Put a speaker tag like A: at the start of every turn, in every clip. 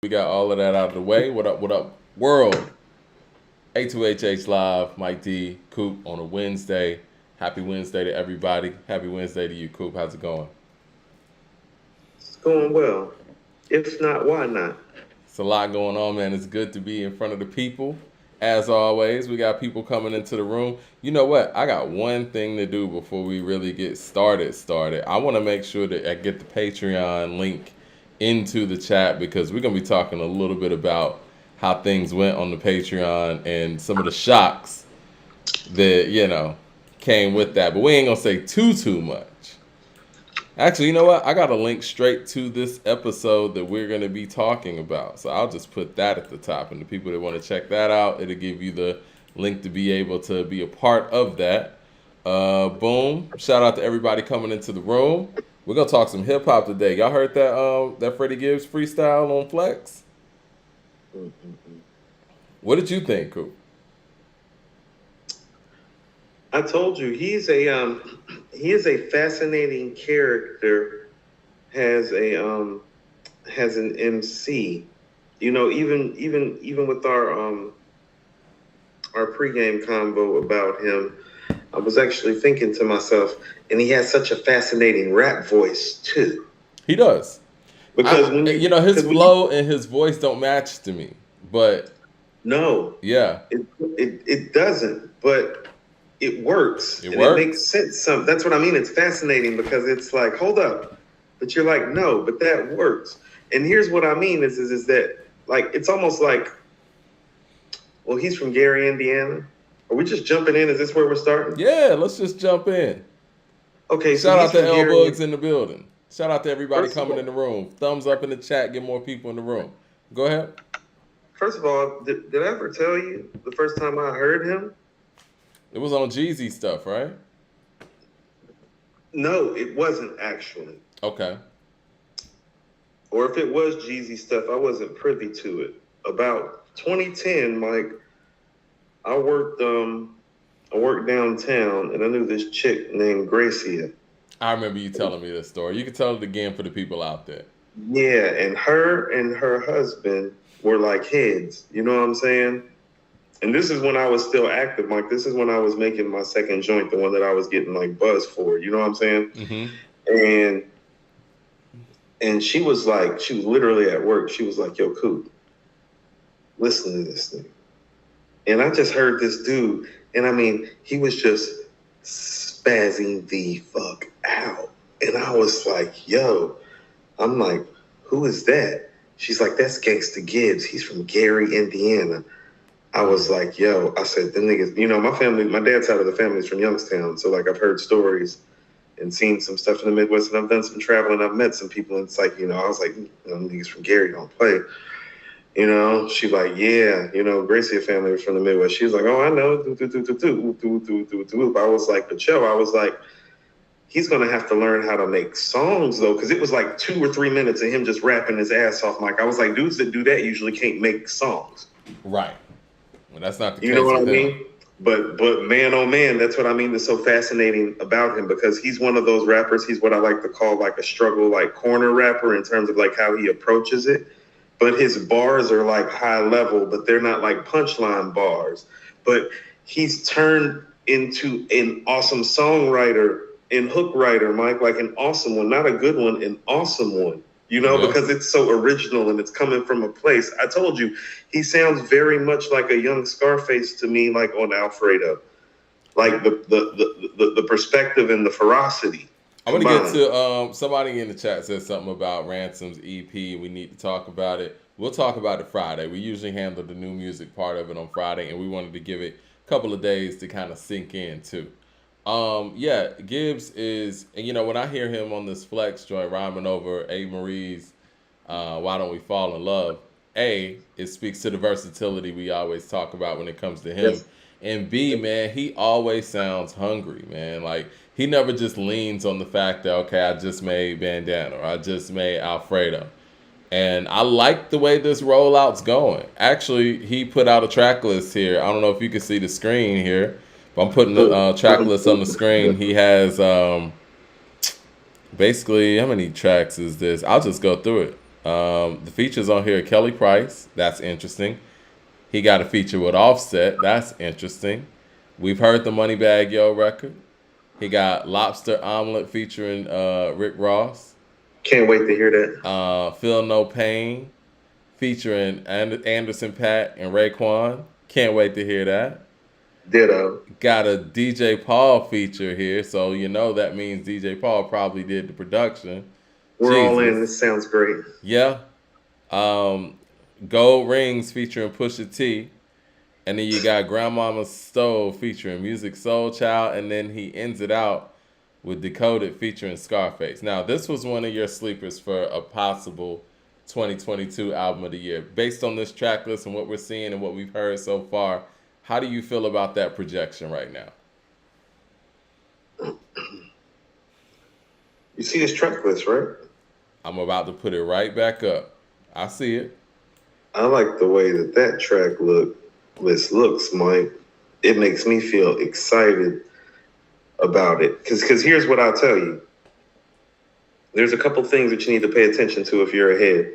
A: We got all of that out of the way. What up, world? A2HH Live, Mike D, Coop on a Wednesday. Happy Wednesday to everybody. Happy Wednesday to you, Coop. How's it going?
B: It's going well. If not, why not?
A: It's a lot going on, man. It's good to be in front of the people. As always, we got people coming into the room. You know what? I got one thing to do before we really get started. I want to make sure that I get the Patreon link into the chat because we're going to be talking a little bit about how things went on the Patreon and some of the shocks that, came with that. But we ain't going to say too much. Actually, you know what? I got a link straight to this episode that we're going to be talking about. So I'll just put that at the top. And the people that want to check that out, it'll give you the link to be able to be a part of that. Boom. Shout out to everybody coming into the room. We're going to talk some hip hop today. Y'all heard that Freddie Gibbs freestyle on Flex? What did you think, Coop?
B: I told you he is a fascinating character. Has an MC. You know, even with our pregame convo about him, I was actually thinking to myself, and he has such a fascinating rap voice too.
A: He does.
B: Because
A: his flow and his voice don't match to me, but
B: no,
A: yeah,
B: it doesn't, but it works.
A: It
B: makes sense. That's what I mean. It's fascinating because it's like, hold up, but you're like, no, but that works. And here's what I mean is that like it's almost like, well, he's from Gary, Indiana. Are we just jumping in? Is this where we're starting?
A: Yeah, let's just jump in.
B: Okay,
A: shout out to L Bugs in the building. Shout out to everybody coming in the room. Thumbs up in the chat, get more people in the room. Go ahead.
B: First of all, did I ever tell you the first time I heard him?
A: It was on Jeezy stuff, right?
B: No, it wasn't actually.
A: Okay.
B: Or if it was Jeezy stuff, I wasn't privy to it. About 2010, Mike, I worked downtown, and I knew this chick named Gracia.
A: I remember you telling me this story. You can tell it again for the people out there.
B: Yeah, and her husband were like heads. You know what I'm saying? And this is when I was still active, Mike. This is when I was making my second joint, the one that I was getting like buzz for. You know what I'm saying?
A: Mm-hmm.
B: And she was literally at work. She was like, "Yo, Coop, listen to this thing." And I just heard this dude, and I mean, he was just spazzing the fuck out. And I was like, yo, I'm like, who is that? She's like, that's Gangsta Gibbs. He's from Gary, Indiana. I was like, yo, I said, the niggas, my dad's side of the family is from Youngstown. So like I've heard stories and seen some stuff in the Midwest, and I've done some traveling. I've met some people, and it's like, I was like, niggas from Gary don't play. She like, yeah, Gracie family was from the Midwest. She was like, oh, I know. I was like, but yo, I was like, he's going to have to learn how to make songs, though, because it was like 2 or 3 minutes of him just rapping his ass off, Mike. I was like, dudes that do that usually can't make songs.
A: Right. Well, that's not the case.
B: You know what I mean? But man, oh man, that's what I mean. That's so fascinating about him because he's one of those rappers. He's what I like to call like a struggle, like corner rapper in terms of like how he approaches it. But his bars are like high level, but they're not like punchline bars. But he's turned into an awesome songwriter and hook writer, Mike, like an awesome one, not a good one, an awesome one, because it's so original and it's coming from a place. I told you, he sounds very much like a young Scarface to me, like on Alfredo, like the perspective and the ferocity.
A: I'm going to get to somebody in the chat said something about Ransom's EP. We need to talk about it. We'll talk about it Friday. We usually handle the new music part of it on Friday, and we wanted to give it a couple of days to kind of sink in, too. Yeah, Gibbs is, and when I hear him on this Flex joint rhyming over A. Marie's Why Don't We Fall in Love, A, it speaks to the versatility we always talk about when it comes to him. Yes. And B, man, he always sounds hungry, man. Like, he never just leans on the fact that, okay, I just made Bandana or I just made Alfredo. And I like the way this rollout's going. Actually, he put out a track list here. I don't know if you can see the screen here, but I'm putting the track list on the screen. He has basically, how many tracks is this? I'll just go through it. The features on here are Kelly Price. That's interesting. He got a feature with Offset. That's interesting. We've heard the Moneybag Yo record. He got Lobster Omelet featuring Rick Ross.
B: Can't wait to hear that.
A: Feel No Pain featuring Anderson Paak and Raekwon. Can't wait to hear that.
B: Ditto.
A: Got a DJ Paul feature here, so you know that means DJ Paul probably did the production.
B: We're all in. This sounds great.
A: Yeah. Gold Rings featuring Pusha T. And then you got Grandmama Stove featuring Music Soul Child. And then he ends it out with Decoded featuring Scarface. Now, this was one of your sleepers for a possible 2022 album of the year. Based on this track list and what we're seeing and what we've heard so far, how do you feel about that projection right now?
B: You see this track list, right?
A: I'm about to put it right back up. I see it.
B: I like the way that track list looks, Mike. It makes me feel excited about it. Because here's what I'll tell you. There's a couple things that you need to pay attention to if you're ahead.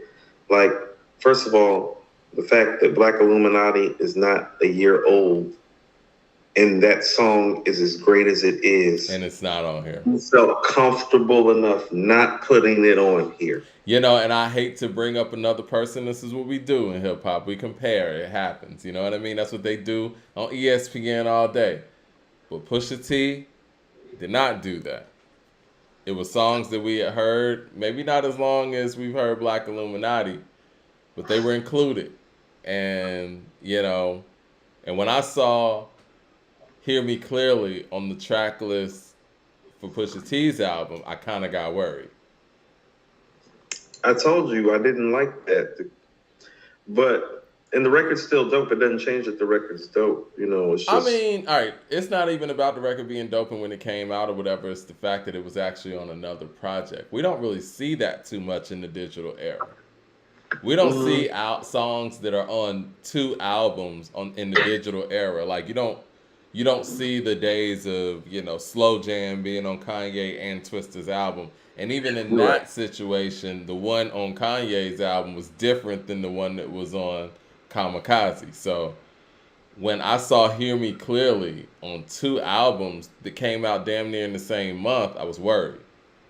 B: Like, first of all, the fact that Black Illuminati is not a year old and that song is as great as it is.
A: And it's not on here.
B: I felt comfortable enough not putting it on here.
A: You know, and I hate to bring up another person. This is what we do in hip hop. We compare. It happens. You know what I mean? That's what they do on ESPN all day. But Pusha T did not do that. It was songs that we had heard, maybe not as long as we've heard Black Illuminati, but they were included. And, you know, and when I saw Hear Me Clearly on the track list for Pusha T's album, I kind of got worried.
B: I told you I didn't like that. But, and the record's still dope. It doesn't change that the record's dope. You know, it's just...
A: I mean, all right, it's not even about the record being dope and when it came out or whatever. It's the fact that it was actually on another project. We don't really see that too much in the digital era. We don't see out songs that are on two albums in the digital era. Like, you don't see the days of, you know, Slow Jam being on Kanye and Twista's album. And even in that situation, the one on Kanye's album was different than the one that was on Kamikaze. So when I saw Hear Me Clearly on two albums that came out damn near in the same month, I was worried.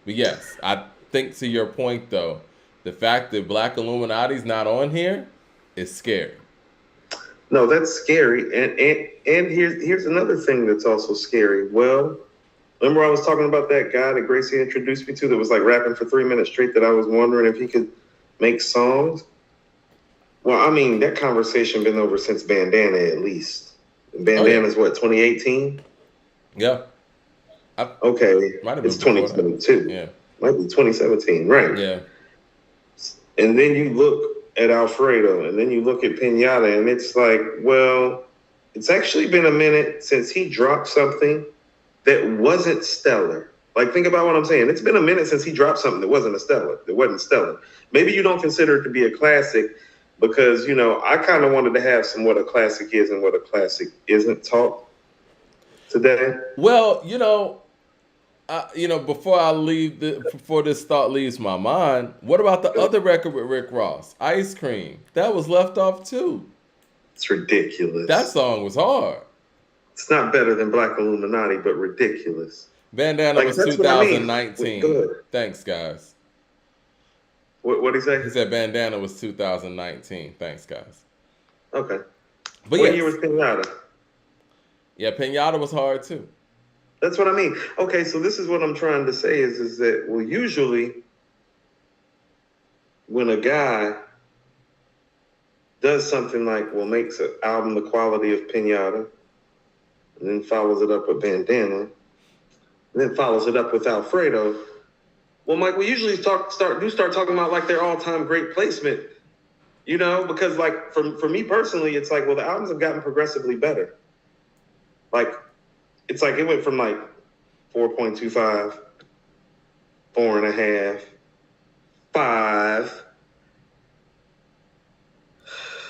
A: But yes, I think to your point, though, the fact that Black Illuminati's not on here is scary.
B: No, that's scary. And here's another thing that's also scary. Well, remember I was talking about that guy that Gracie introduced me to that was like rapping for 3 minutes straight that I was wondering if he could make songs? Well, I mean, that conversation been over since Bandana at least. Bandana's what, 2018?
A: Yeah.
B: Okay. It's 2022.
A: Yeah.
B: Might be 2017, right?
A: Yeah.
B: And then you look at Alfredo, and then you look at Pinata, and it's like, well, it's actually been a minute since he dropped something that wasn't stellar. Like, think about what I'm saying. It's been a minute since he dropped something that wasn't stellar. Maybe you don't consider it to be a classic because, you know, I kind of wanted to have some what a classic is and what a classic isn't talk today.
A: Well, you know, before this thought leaves my mind, what about the other record with Rick Ross, Ice Cream? That was left off too.
B: It's ridiculous.
A: That song was hard.
B: It's not better than Black Illuminati, but ridiculous.
A: Bandana was 2019.
B: Good.
A: Thanks, guys.
B: What'd he say?
A: He said Bandana was 2019. Thanks, guys.
B: Okay.
A: But
B: what year was Pinata?
A: Yeah, Pinata was hard too.
B: That's what I mean. Okay, so this is what I'm trying to say is that, well, usually when a guy does something like, well, makes an album the quality of Pinata, and then follows it up with Bandana, and then follows it up with Alfredo, well, Mike, we usually start talking about like their all-time great placement, you know, because like for me personally, it's like, well, the albums have gotten progressively better. Like, it's like it went from like 4.25, 4.5, 5.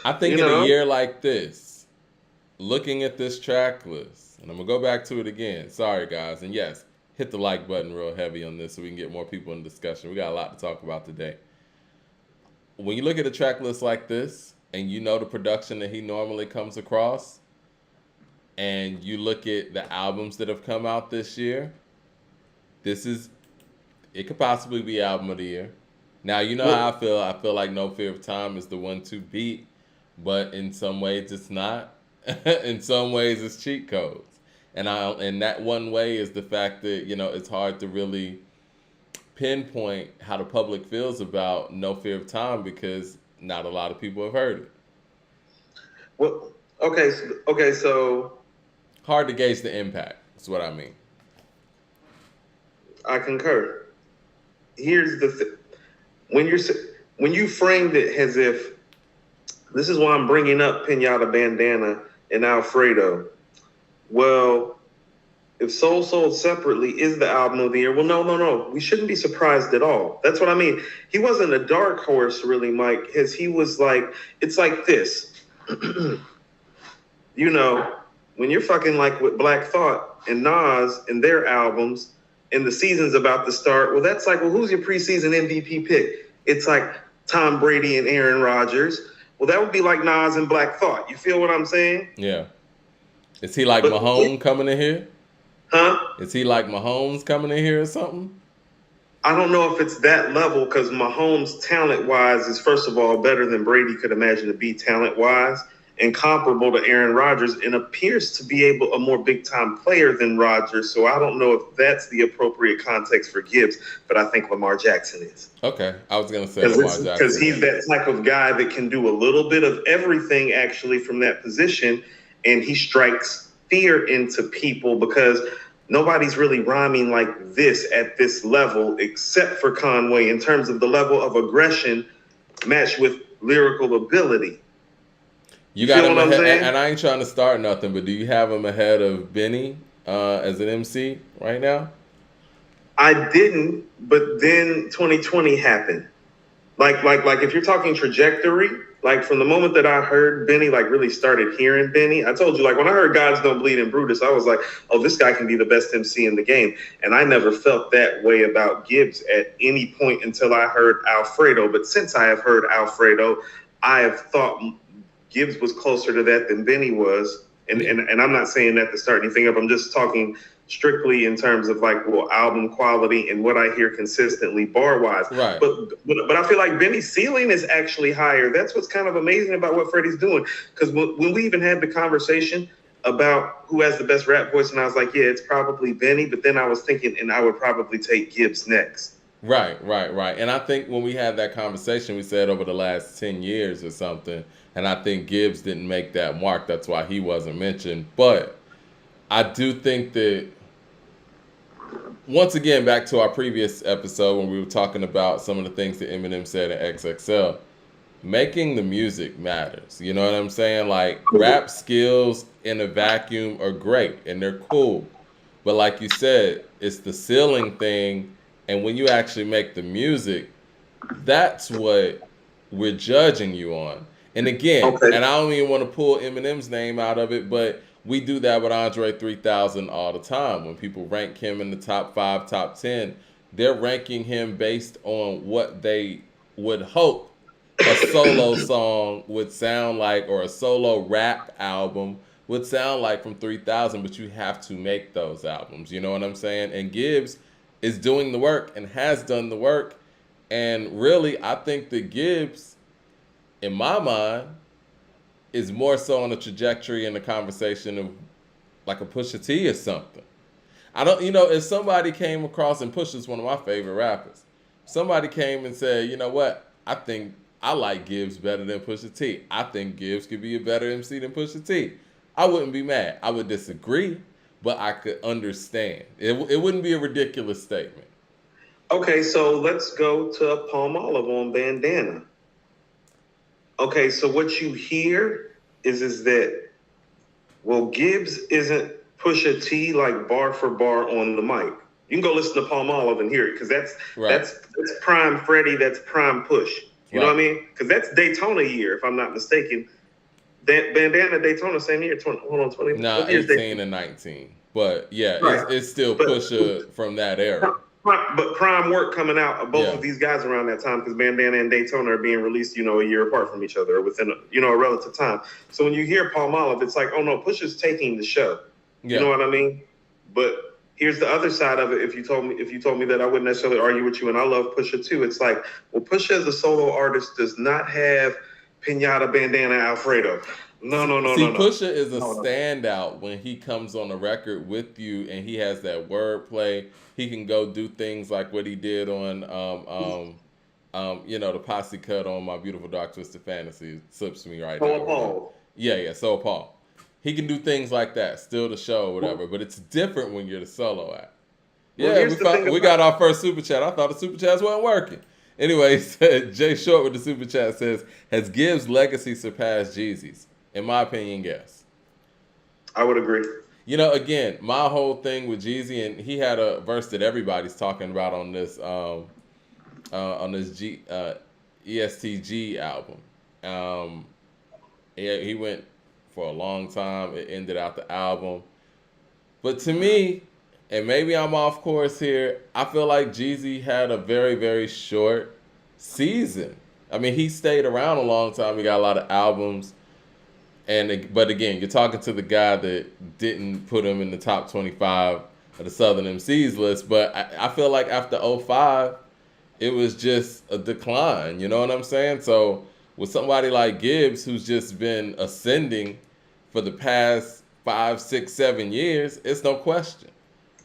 A: I think in a year like this, looking at this track list, and I'm going to go back to it again. Sorry, guys. And yes, hit the like button real heavy on this so we can get more people in discussion. We got a lot to talk about today. when you look at a track list like this, and you know the production that he normally comes across, and you look at the albums that have come out this year, this is it could possibly be album of the year. Now you know how I
B: Well,
A: feel. I feel like No Fear of Time is the one to beat, but in some ways it's not. In some ways it's cheat codes, and that one way is the fact that it's hard to really pinpoint how the public feels about No Fear of Time because not a lot of people have heard it.
B: well, okay, so
A: Hard to gauge the impact. That's what I mean.
B: I concur. Here's the thing: when when you framed it as if this is why I'm bringing up Pinata Bandana and Alfredo. Well, if Soul Sold Separately is the album of the year, well, no. We shouldn't be surprised at all. That's what I mean. He wasn't a dark horse, really, Mike, because he was like, it's like this. You know, when you're fucking like with Black Thought and Nas and their albums, and the season's about to start, well, that's like, well, who's your preseason MVP pick? It's like Tom Brady and Aaron Rodgers. Well, that would be like Nas and Black Thought. You feel what I'm saying?
A: Yeah. Is he like
B: But
A: Mahomes coming in here?
B: huh?
A: Is he like Mahomes coming in here or something?
B: I don't know if it's that level because Mahomes, talent-wise, is first of all better than Brady could imagine to be talent-wise, and comparable to Aaron Rodgers, and appears to be a more big-time player than Rodgers. So I don't know if that's the appropriate context for Gibbs, but I think Lamar Jackson is.
A: Okay, I was gonna say Lamar Jackson
B: Because he's that type of guy that can do a little bit of everything actually from that position, and he strikes fear into people because nobody's really rhyming like this at this level except for Conway in terms of the level of aggression matched with lyrical ability.
A: You got
B: Feel
A: him
B: what I'm
A: ahead,
B: saying?
A: and I ain't trying to start nothing, but do you have him ahead of Benny as an MC right now?
B: I didn't, but then 2020 happened. Like if you're talking trajectory, like from the moment that I heard Benny, like really started hearing Benny, I told you, like when I heard Gods Don't Bleed in Brutus, I was like, oh, this guy can be the best MC in the game. And I never felt that way about Gibbs at any point until I heard Alfredo. But since I have heard Alfredo, I have thought Gibbs was closer to that than Benny was. And I'm not saying that to start anything up. I'm just talking strictly in terms of like, well, album quality and what I hear consistently bar wise.
A: Right.
B: But I feel like Benny's ceiling is actually higher. That's what's kind of amazing about what Freddie's doing. Because when we even had the conversation about who has the best rap voice, and I was like, yeah, it's probably Benny. But then I was thinking, and I would probably take Gibbs next.
A: Right. And I think when we had that conversation, we said over the last 10 years or something, and I think Gibbs didn't make that mark. That's why he wasn't mentioned. But I do think that, once again, back to our previous episode when we were talking about some of the things that Eminem said in XXL, making the music matters. You know what I'm saying? Like, rap skills in a vacuum are great and they're cool. But like you said, it's the ceiling thing. And when you actually make the music, that's what we're judging you on. And again,
B: Okay.
A: and I don't even want to pull Eminem's name out of it, but we do that with Andre 3000 all the time. When people rank him in the top 5, top 10, they're ranking him based on what they would hope a solo song would sound like, or a solo rap album would sound like from 3000, but you have to make those albums. You know what I'm saying? And Gibbs is doing the work and has done the work. And really, I think that Gibbs, in my mind, is more so on the trajectory in the conversation of like a Pusha T or something. I don't, if somebody came across, and Pusha's one of my favorite rappers, somebody came and said, you know what, I think I like Gibbs better than Pusha T. I think Gibbs could be a better MC than Pusha T. I wouldn't be mad. I would disagree, but I could understand. It wouldn't be a ridiculous statement.
B: Okay, so let's go to Palmolive on Bandana. Okay, so what you hear is that, well, Gibbs isn't Pusha T like bar for bar on the mic. You can go listen to Palmolive and hear it because that's prime Freddie, that's prime Push. You know what I mean? Because that's Daytona year, if I'm not mistaken. That Bandana Daytona same year. 20.
A: No, 18 and 19. But yeah,
B: right.
A: it's still Pusha from that era.
B: prime work coming out of both
A: Yeah.
B: of these guys around that time because Bandana and Daytona are being released, a year apart from each other or within a relative time. So when you hear Palmolive, it's like, oh no, Pusha's taking the show. You know what I mean? But here's the other side of it. If you told me that, I wouldn't necessarily argue with you, and I love Pusha too. It's like, well, Pusha as a solo artist does not have Pinata, Bandana, Alfredo. No.
A: Pusha is a standout when he comes on the record with you and he has that wordplay. He can go do things like what he did on the posse cut on My Beautiful Dark Twisted Fantasy. It slips me right now.
B: Paul.
A: Yeah, So Paul. He can do things like that, still the show or whatever, but it's different when you're the solo act. Yeah, we got our first super chat. I thought the super chats weren't working. Anyway, Jay Short with the super chat says, has Gibbs' legacy surpassed Jeezy's? In my opinion, yes.
B: I would agree.
A: Again, my whole thing with Jeezy, and he had a verse that everybody's talking about on this ESTG album. He went for a long time. It ended out the album. But to me, and maybe I'm off course here, I feel like Jeezy had a very, very short season. I mean, he stayed around a long time. He got a lot of albums. But again, you're talking to the guy that didn't put him in the top 25 of the Southern MCs list. But I feel like after 05, it was just a decline. You know what I'm saying? So with somebody like Gibbs, who's just been ascending for the past 5, 6, 7 years, it's no question.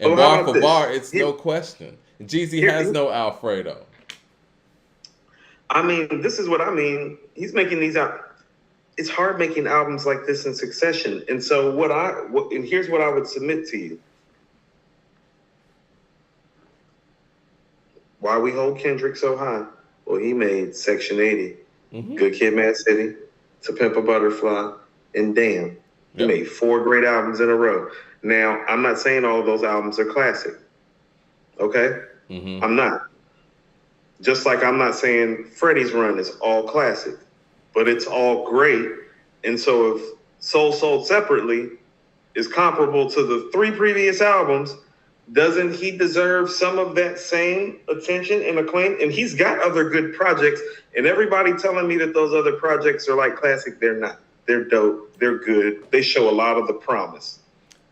A: And bar for bar, it's no question. Jeezy has no Alfredo.
B: I mean, this is what I mean. He's making these out. It's hard making albums like this in succession. And so and here's what I would submit to you. Why we hold Kendrick so high? Well, he made Section 80, Good Kid, Mad City, To Pimp a Butterfly, and Damn. He made 4 great albums in a row. Now, I'm not saying all of those albums are classic. Okay? I'm not. Just like I'm not saying Freddie's run is all classic. But it's all great. And so if Soul Sold Separately is comparable to the 3 previous albums, doesn't he deserve some of that same attention and acclaim? And he's got other good projects. And everybody telling me that those other projects are like classic, they're not. They're dope. They're good. They show a lot of the promise.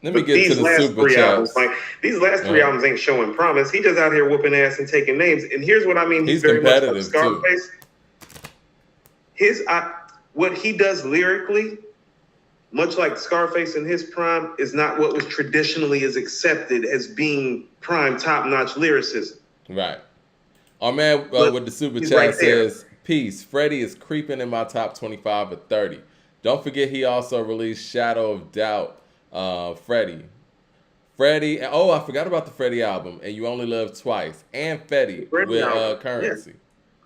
A: Let me get to the super
B: chats. These last 3 albums ain't showing promise. He just out here whooping ass and taking names. And here's what I mean.
A: He's very competitive
B: much like Scarface. What he does lyrically, much like Scarface in his prime, is not what was traditionally is accepted as being prime top-notch lyricism.
A: Right. Our man with the super chat says, peace, Freddie is creeping in my top 25 or 30. Don't forget he also released Shadow of Doubt, Freddie, I forgot about the Freddie album, And You Only Live Twice, and Fetty with Currency.
B: Yeah.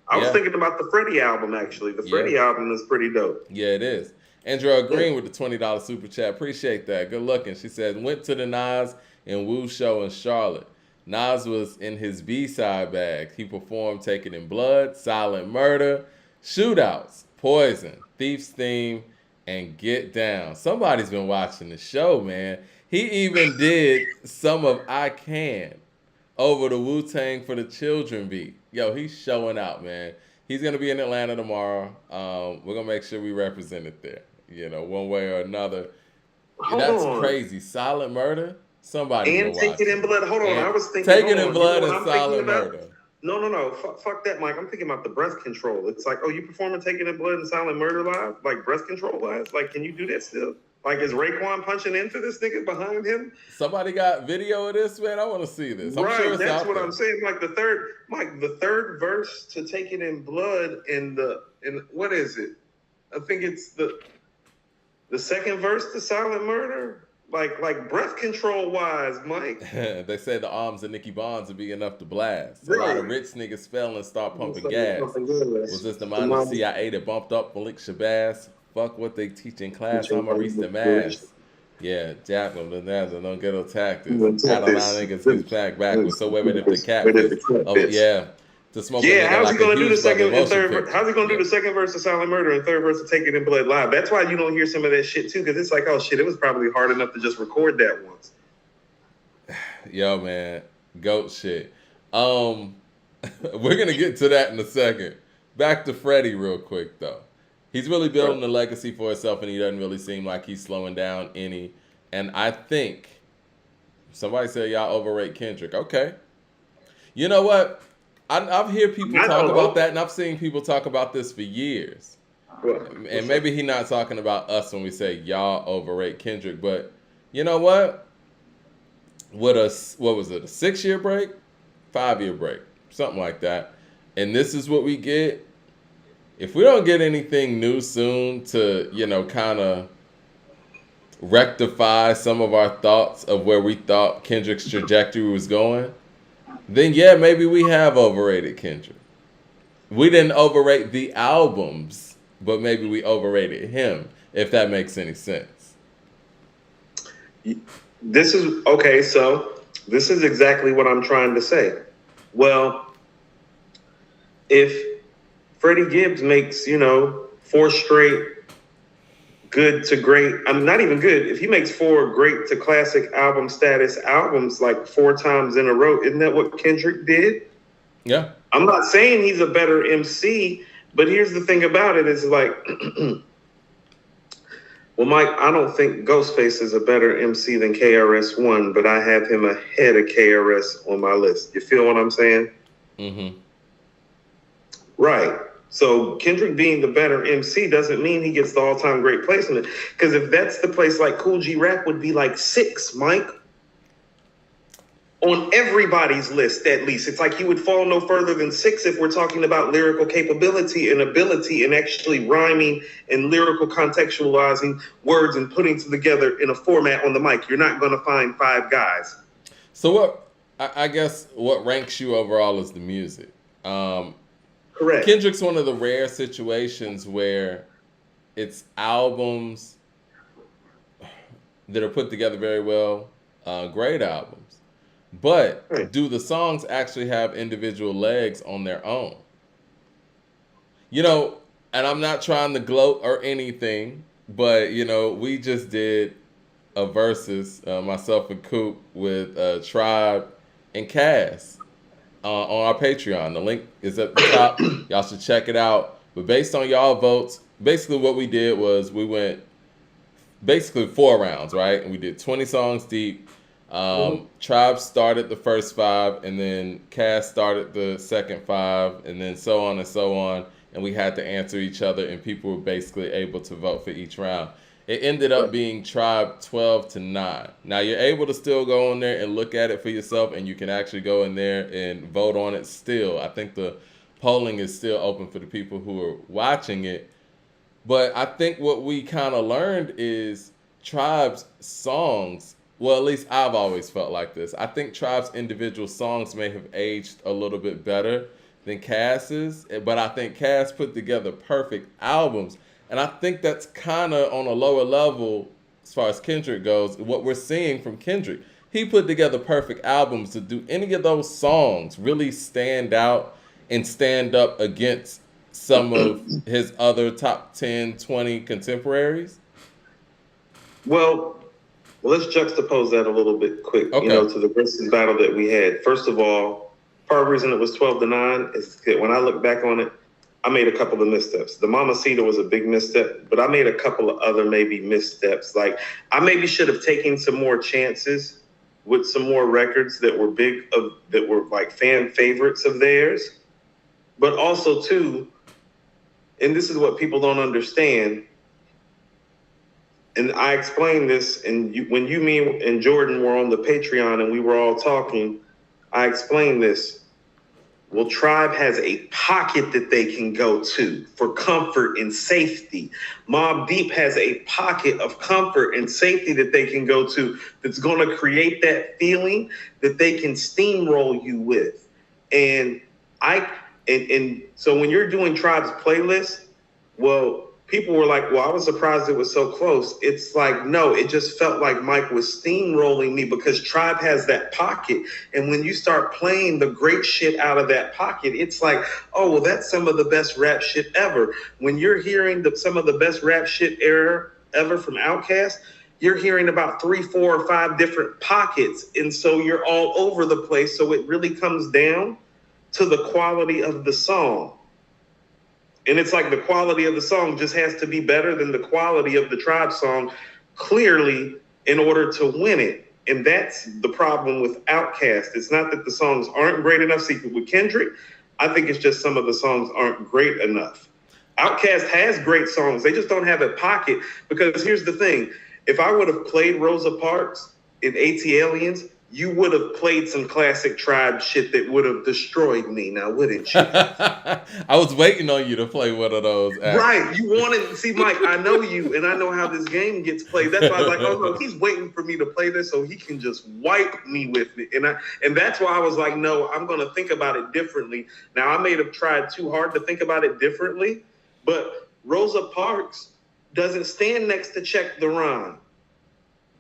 B: I was thinking about the Freddie album, actually. The Freddie album is pretty dope.
A: Yeah, it is. Andrea Green with the $20 super chat. Appreciate that. Good looking. She says, went to the Nas and Wu show in Charlotte. Nas was in his B-side bag. He performed Taken in Blood, Silent Murder, Shootouts, Poison, Thief's Theme, and Get Down. Somebody's been watching the show, man. He even did some of I Can over the Wu-Tang for the Children beat. Yo, he's showing out, man. He's going to be in Atlanta tomorrow. We're going to make sure we represent it there, one way or another. That's crazy. Silent Murder? Somebody
B: and Taken in Blood. Hold on. I was thinking.
A: Taken in Blood and Silent Murder.
B: No. Fuck that, Mike. I'm thinking about the breath control. It's like, oh, you performing Taken in Blood and Silent Murder live? Like breath control wise? Like, can you do that still? Like, is Raekwon punching into this nigga behind him?
A: Somebody got video of this, man? I want to see this. I'm sure it's
B: that's
A: out
B: what
A: there.
B: I'm saying. Like, the third verse to Taken in Blood and what is it? I think it's the second verse to Silent Murder. Like breath control wise, Mike.
A: They say the arms of Nicky Bonds would be enough to blast. A lot of rich niggas fell and start pumping gas. Was this the mind of CIA that bumped up Malik Shabazz? Fuck what they teach in class. I'ma reach the mass. Yeah, Jacqueline, don't get attacked. I don't know niggas get back backwards. So whether if the cat to smoke.
B: Yeah, how's he gonna do the second and third? How's he gonna do the second verse of Silent Murder and third verse of Taken in Blood live? That's why you don't hear some of that shit too, because it's like, oh shit, it was probably hard enough to just record that once.
A: Yo, man, goat shit. Um, we're gonna get to that in a second. Back to Freddie real quick though. He's really building a legacy for himself, and he doesn't really seem like he's slowing down any. And I think somebody said y'all overrate Kendrick. Okay, you know what? I've heard people talk about that, and I've seen people talk about this for years. And maybe he's not talking about us when we say y'all overrate Kendrick, but you know what? What was it? A 6-year break, 5-year break, something like that. And this is what we get. If we don't get anything new soon to kind of rectify some of our thoughts of where we thought Kendrick's trajectory was going, then yeah, maybe we have overrated Kendrick. We didn't overrate the albums, but maybe we overrated him, if that makes any sense.
B: This is okay, so this is exactly what I'm trying to say. Well, if Freddie Gibbs makes, 4 straight good to great, I'm not even good. If he makes 4 great to classic album status albums like 4 times in a row, isn't that what Kendrick did?
A: Yeah.
B: I'm not saying he's a better MC, but here's the thing about it is like, well, Mike, I don't think Ghostface is a better MC than KRS-One, but I have him ahead of KRS on my list. You feel what I'm saying?
A: Mm-hmm.
B: Right. So Kendrick being the better MC doesn't mean he gets the all-time great placement. Because if that's the place, like Cool G Rap would be like 6, Mike. On everybody's list, at least. It's like he would fall no further than 6 if we're talking about lyrical capability and ability and actually rhyming and lyrical contextualizing words and putting together in a format on the mic. You're not going to find 5 guys.
A: So I guess what ranks you overall is the music.
B: Correct.
A: Kendrick's one of the rare situations where it's albums that are put together very well, great albums. But do the songs actually have individual legs on their own? And I'm not trying to gloat or anything, but, we just did a versus, myself and Coop, with Tribe and Cass on our Patreon. The link is at the top. Y'all should check it out. But based on y'all votes, basically what we did was we went basically 4 rounds, right? And we did 20 songs deep. Tribe started the first 5, and then Cass started the second 5, and then so on and so on. And we had to answer each other, and people were basically able to vote for each round. It ended up being Tribe 12-9. Now you're able to still go in there and look at it for yourself, and you can actually go in there and vote on it still. I think the polling is still open for the people who are watching it. But I think what we kind of learned is Tribe's songs, well, at least I've always felt like this. I think Tribe's individual songs may have aged a little bit better than Cass's, but I think Cass put together perfect albums. And I think that's kind of on a lower level as far as Kendrick goes, what we're seeing from Kendrick. He put together perfect albums. To do any of those songs really stand out and stand up against some of his other top 10, 20 contemporaries?
B: Well, let's juxtapose that a little bit quick,
A: Okay.
B: To the versus battle that we had. First of all, part of the reason it was 12-9 is that when I look back on it, I made a couple of missteps. The Mamacita was a big misstep, but I made a couple of other maybe missteps. Like, I maybe should have taken some more chances with some more records that were that were like fan favorites of theirs. But also, too, and this is what people don't understand, and I explained this, and when me, and Jordan were on the Patreon and we were all talking, I explained this. Well, Tribe has a pocket that they can go to for comfort and safety. Mobb Deep has a pocket of comfort and safety that they can go to that's going to create that feeling that they can steamroll you with. And so when you're doing Tribe's playlist, well, people were like, well, I was surprised it was so close. It's like, no, it just felt like Mike was steamrolling me because Tribe has that pocket. And when you start playing the great shit out of that pocket, it's like, oh, well, that's some of the best rap shit ever. When you're hearing some of the best rap shit ever from Outkast, you're hearing about 3, 4, or 5 different pockets. And so you're all over the place. So it really comes down to the quality of the song. And it's like the quality of the song just has to be better than the quality of the Tribe song, clearly, in order to win it. And that's the problem with Outkast. It's not that the songs aren't great enough. See, with Kendrick, I think it's just some of the songs aren't great enough. Outkast has great songs. They just don't have a pocket. Because here's the thing. If I would have played Rosa Parks in AT Aliens, you would have played some classic Tribe shit that would have destroyed me now, wouldn't you?
A: I was waiting on you to play one of those. Actually.
B: Right. You wanted, see, Mike, I know you, and I know how this game gets played. That's why I was like, oh, no, he's waiting for me to play this so he can just wipe me with it. And that's why I was like, no, I'm going to think about it differently. Now, I may have tried too hard to think about it differently, but Rosa Parks doesn't stand next to Check the Rhyme.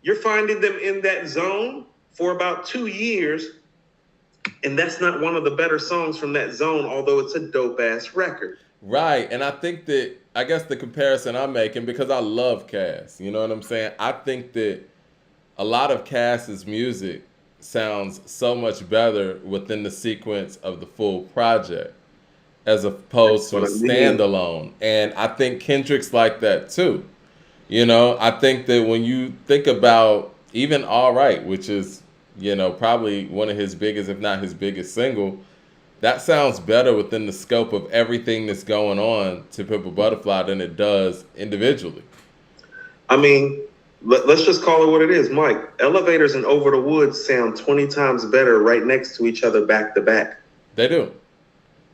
B: You're finding them in that zone for about 2 years, and that's not one of the better songs from that zone, although it's a dope-ass record.
A: Right, and I think that, I guess the comparison I'm making, because I love Cass, you know what I'm saying? I think that a lot of Cass's music sounds so much better within the sequence of the full project as opposed to a standalone. And I think Kendrick's like that too. You know, I think that when you think about even All Right, which is, you know, probably one of his biggest, if not his biggest single, that sounds better within the scope of everything that's going on to Pimp a Butterfly than it does individually.
B: I mean, let's just call it what it is, Mike. Elevators and Over the Woods sound 20 times better right next to each other back to back.
A: They do.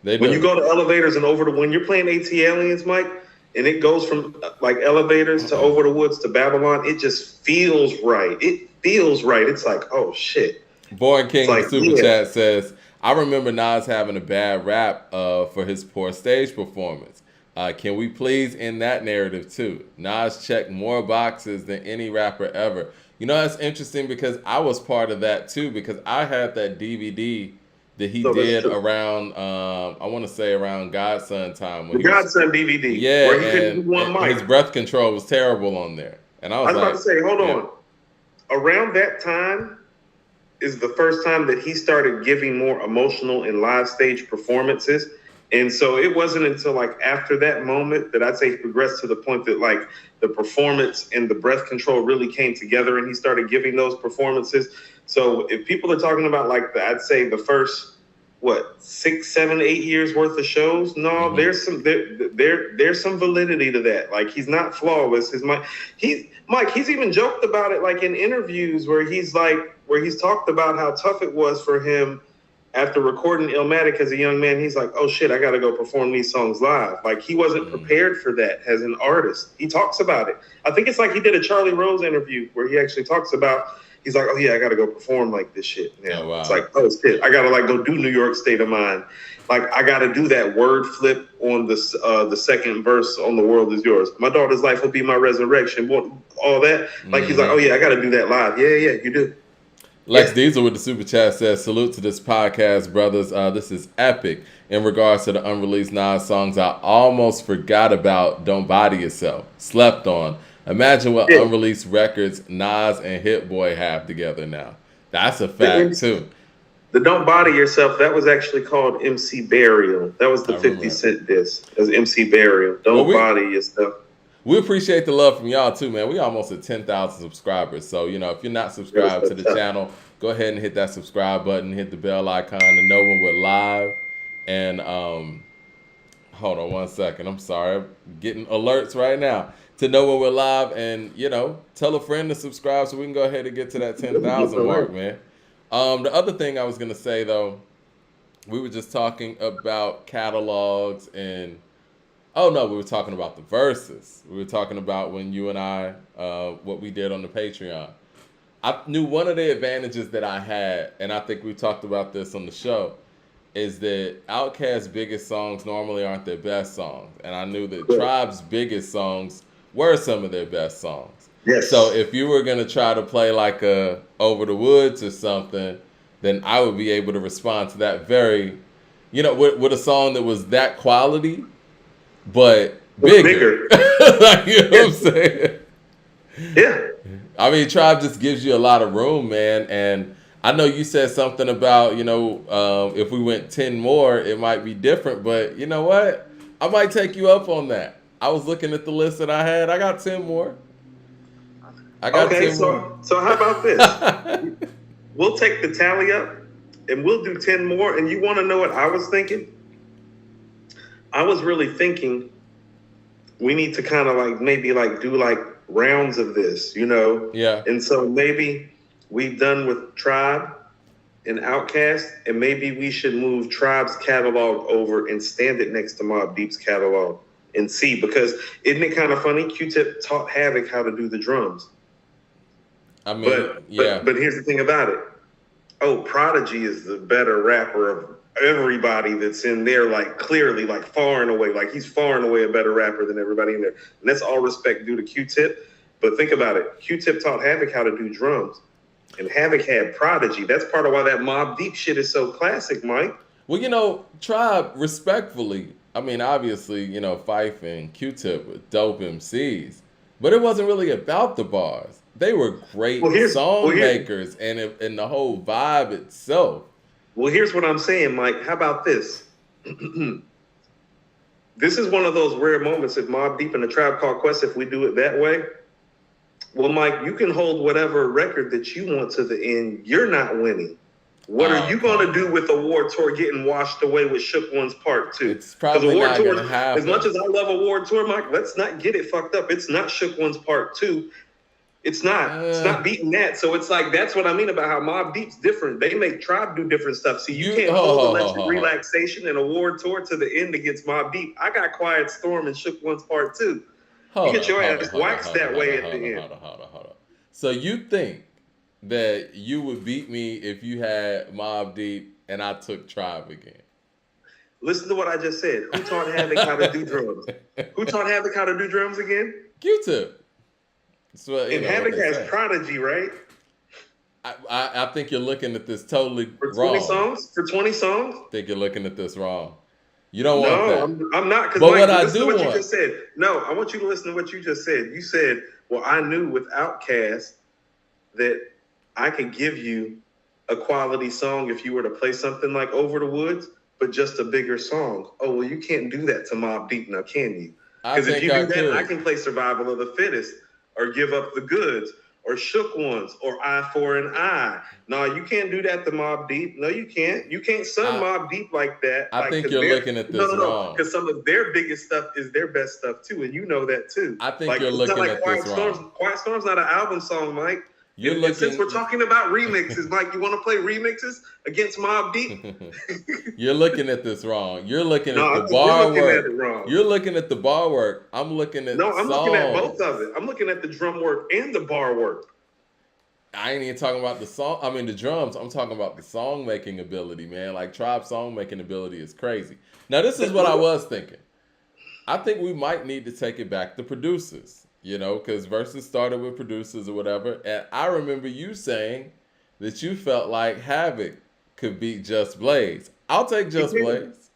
A: They do.
B: When you go to Elevators and when you're playing AT Aliens, Mike, and it goes from like Elevators to Over the Woods to Babylon, it just feels right. It feels right. It's like, oh shit.
A: Born King like, Super Chat says, I remember Nas having a bad rap for his poor stage performance. Can we please end that narrative too? Nas checked more boxes than any rapper ever. You know, that's interesting because I was part of that too, because I had that DVD that he did around, I want to say around Godson time.
B: When the Godson DVD.
A: Yeah,
B: where he couldn't do one mic.
A: His breath control was terrible on there. And I was
B: about to say, hold on. Around that time is the first time that he started giving more emotional and live stage performances. And so it wasn't until like after that moment that I'd say he progressed to the point that like the performance and the breath control really came together and he started giving those performances. So if people are talking about like I'd say the first 6, 7, 8 years worth of shows, no, there's some validity to that. Like he's not flawless. He's even joked about it like in interviews where he's talked about how tough it was for him after recording Illmatic as a young man. He's like, oh shit, I gotta go perform these songs live. Like he wasn't prepared for that as an artist. He talks about it. I think it's like he did a Charlie Rose interview where he actually talks about, he's like, oh yeah, I gotta go perform like this shit now. Oh, wow. It's like, oh shit, I gotta like go do New York State of Mind. Like I gotta do that word flip on the second verse on The World Is Yours. My daughter's life will be my resurrection. All that. Like he's like, oh yeah, I gotta do that live. Yeah, you do.
A: Lex Diesel with the super chat says, salute to this podcast, brothers. This is epic. In regards to the unreleased Nas songs, I almost forgot about Don't Body Yourself. Slept on. Imagine what unreleased records Nas and Hit Boy have together now. That's a fact, too.
B: The Don't Body Yourself, that was actually called MC Burial. That was the 50 Cent disc. It was MC Burial. Don't Body Yourself.
A: We appreciate the love from y'all too, man. We almost at 10,000 subscribers. So, you know, if you're not subscribed to the channel, go ahead and hit that subscribe button, hit the bell icon to know when we're live. And hold on one second. I'm sorry. I'm getting alerts right now to know when we're live. And, you know, tell a friend to subscribe so we can go ahead and get to that 10,000 mark, man. The other thing I was going to say, though, we were just talking about catalogs and oh, no, we were talking about the verses. We were talking about when you and I, what we did on the Patreon. I knew one of the advantages that I had, and I think we talked about this on the show, is that Outkast's biggest songs normally aren't their best songs. And I knew that Tribe's biggest songs were some of their best songs.
B: Yes.
A: So if you were going to try to play like a Over the Woods or something, then I would be able to respond to that very, you know, with a song that was that quality, but bigger. Like, you know what I'm saying?
B: Yeah.
A: I mean, Tribe just gives you a lot of room, man. And I know you said something about, if we went 10 more, it might be different. But you know what? I might take you up on that. I was looking at the list that I had. I got 10 more. I got
B: Okay,
A: 10 more.
B: so how about this? We'll take the tally up and we'll do 10 more. And you want to know what I was thinking? I was really thinking we need to kind of like maybe like do like rounds of this,
A: Yeah.
B: And so maybe we've done with Tribe and Outkast, and maybe we should move Tribe's catalog over and stand it next to Mobb Deep's catalog and see, because isn't it kind of funny? Q-Tip taught Havoc how to do the drums.
A: I mean,
B: but here's the thing about it. Oh, Prodigy is the better rapper of everybody that's in there, like clearly, like far and away, like he's far and away a better rapper than everybody in there. And that's all respect due to Q-Tip. But think about it. Q-Tip taught Havoc how to do drums. And Havoc had Prodigy. That's part of why that Mobb Deep shit is so classic, Mike.
A: Well, Tribe, respectfully, I mean, obviously, Phife and Q-Tip were dope MCs. But it wasn't really about the bars. They were great song makers and the whole vibe itself.
B: Well, here's what I'm saying, Mike. How about this? This is one of those rare moments if Mobb Deep and the Tribe Called Quest, if we do it that way. Well, Mike, you can hold whatever record that you want to the end. You're not winning. What are you going to do with Award Tour getting washed away with Shook One's Part 2?
A: It's probably not going to happen.
B: As much as I love Award Tour, Mike, let's not get it fucked up. It's not Shook One's Part 2. It's not. It's not beating that. So it's like, that's what I mean about how Mobb Deep's different. They make Tribe do different stuff. See, you can't hold Electric Relaxation and Award Tour to the end against Mobb Deep. I got Quiet Storm and Shook One's Part 2. You get your ass waxed that way at the end.
A: Hold on. So you think that you would beat me if you had Mobb Deep and I took Tribe again?
B: Listen to what I just said. Who taught Havoc how to do drums? Who taught Havoc how to do drums again?
A: Q-Tip.
B: And Havoc has Prodigy, right?
A: I think you're looking at this totally
B: wrong. For 20 songs?
A: I think you're looking at this wrong. You don't want that.
B: No, I'm not.
A: But what I do want.
B: You just said. No, I want you to listen to what you just said. You said, well, I knew with Outkast that I could give you a quality song if you were to play something like Over the Woods, but just a bigger song. Oh, well, you can't do that to Mobb Deep now, can you? Because if you do that, I can play Survival of the Fittest or Give Up the Goods or Shook Ones or Eye for an Eye. No, you can't do that to Mobb Deep. No, you can't. You can't son Mobb Deep like that.
A: I think you're looking at this wrong.
B: Because some of their biggest stuff is their best stuff too, and you know that too.
A: I think you're looking at this wrong.
B: Quiet Storm's not an album song, Mike. Since we're talking about remixes, Mike, you want to play remixes against Mobb Deep?
A: You're looking at this wrong. You're looking at the bar work. You're looking at the bar work. I'm looking at
B: I'm looking at both of it. I'm looking at the drum work and the bar work.
A: I ain't even talking about the drums. I'm talking about the song making ability, man. Like Tribe song making ability is crazy. Now, this is what I was thinking. I think we might need to take it back to producers. Because Versus started with producers or whatever. And I remember you saying that you felt like Havoc could beat Just Blaze. I'll take Just Blaze.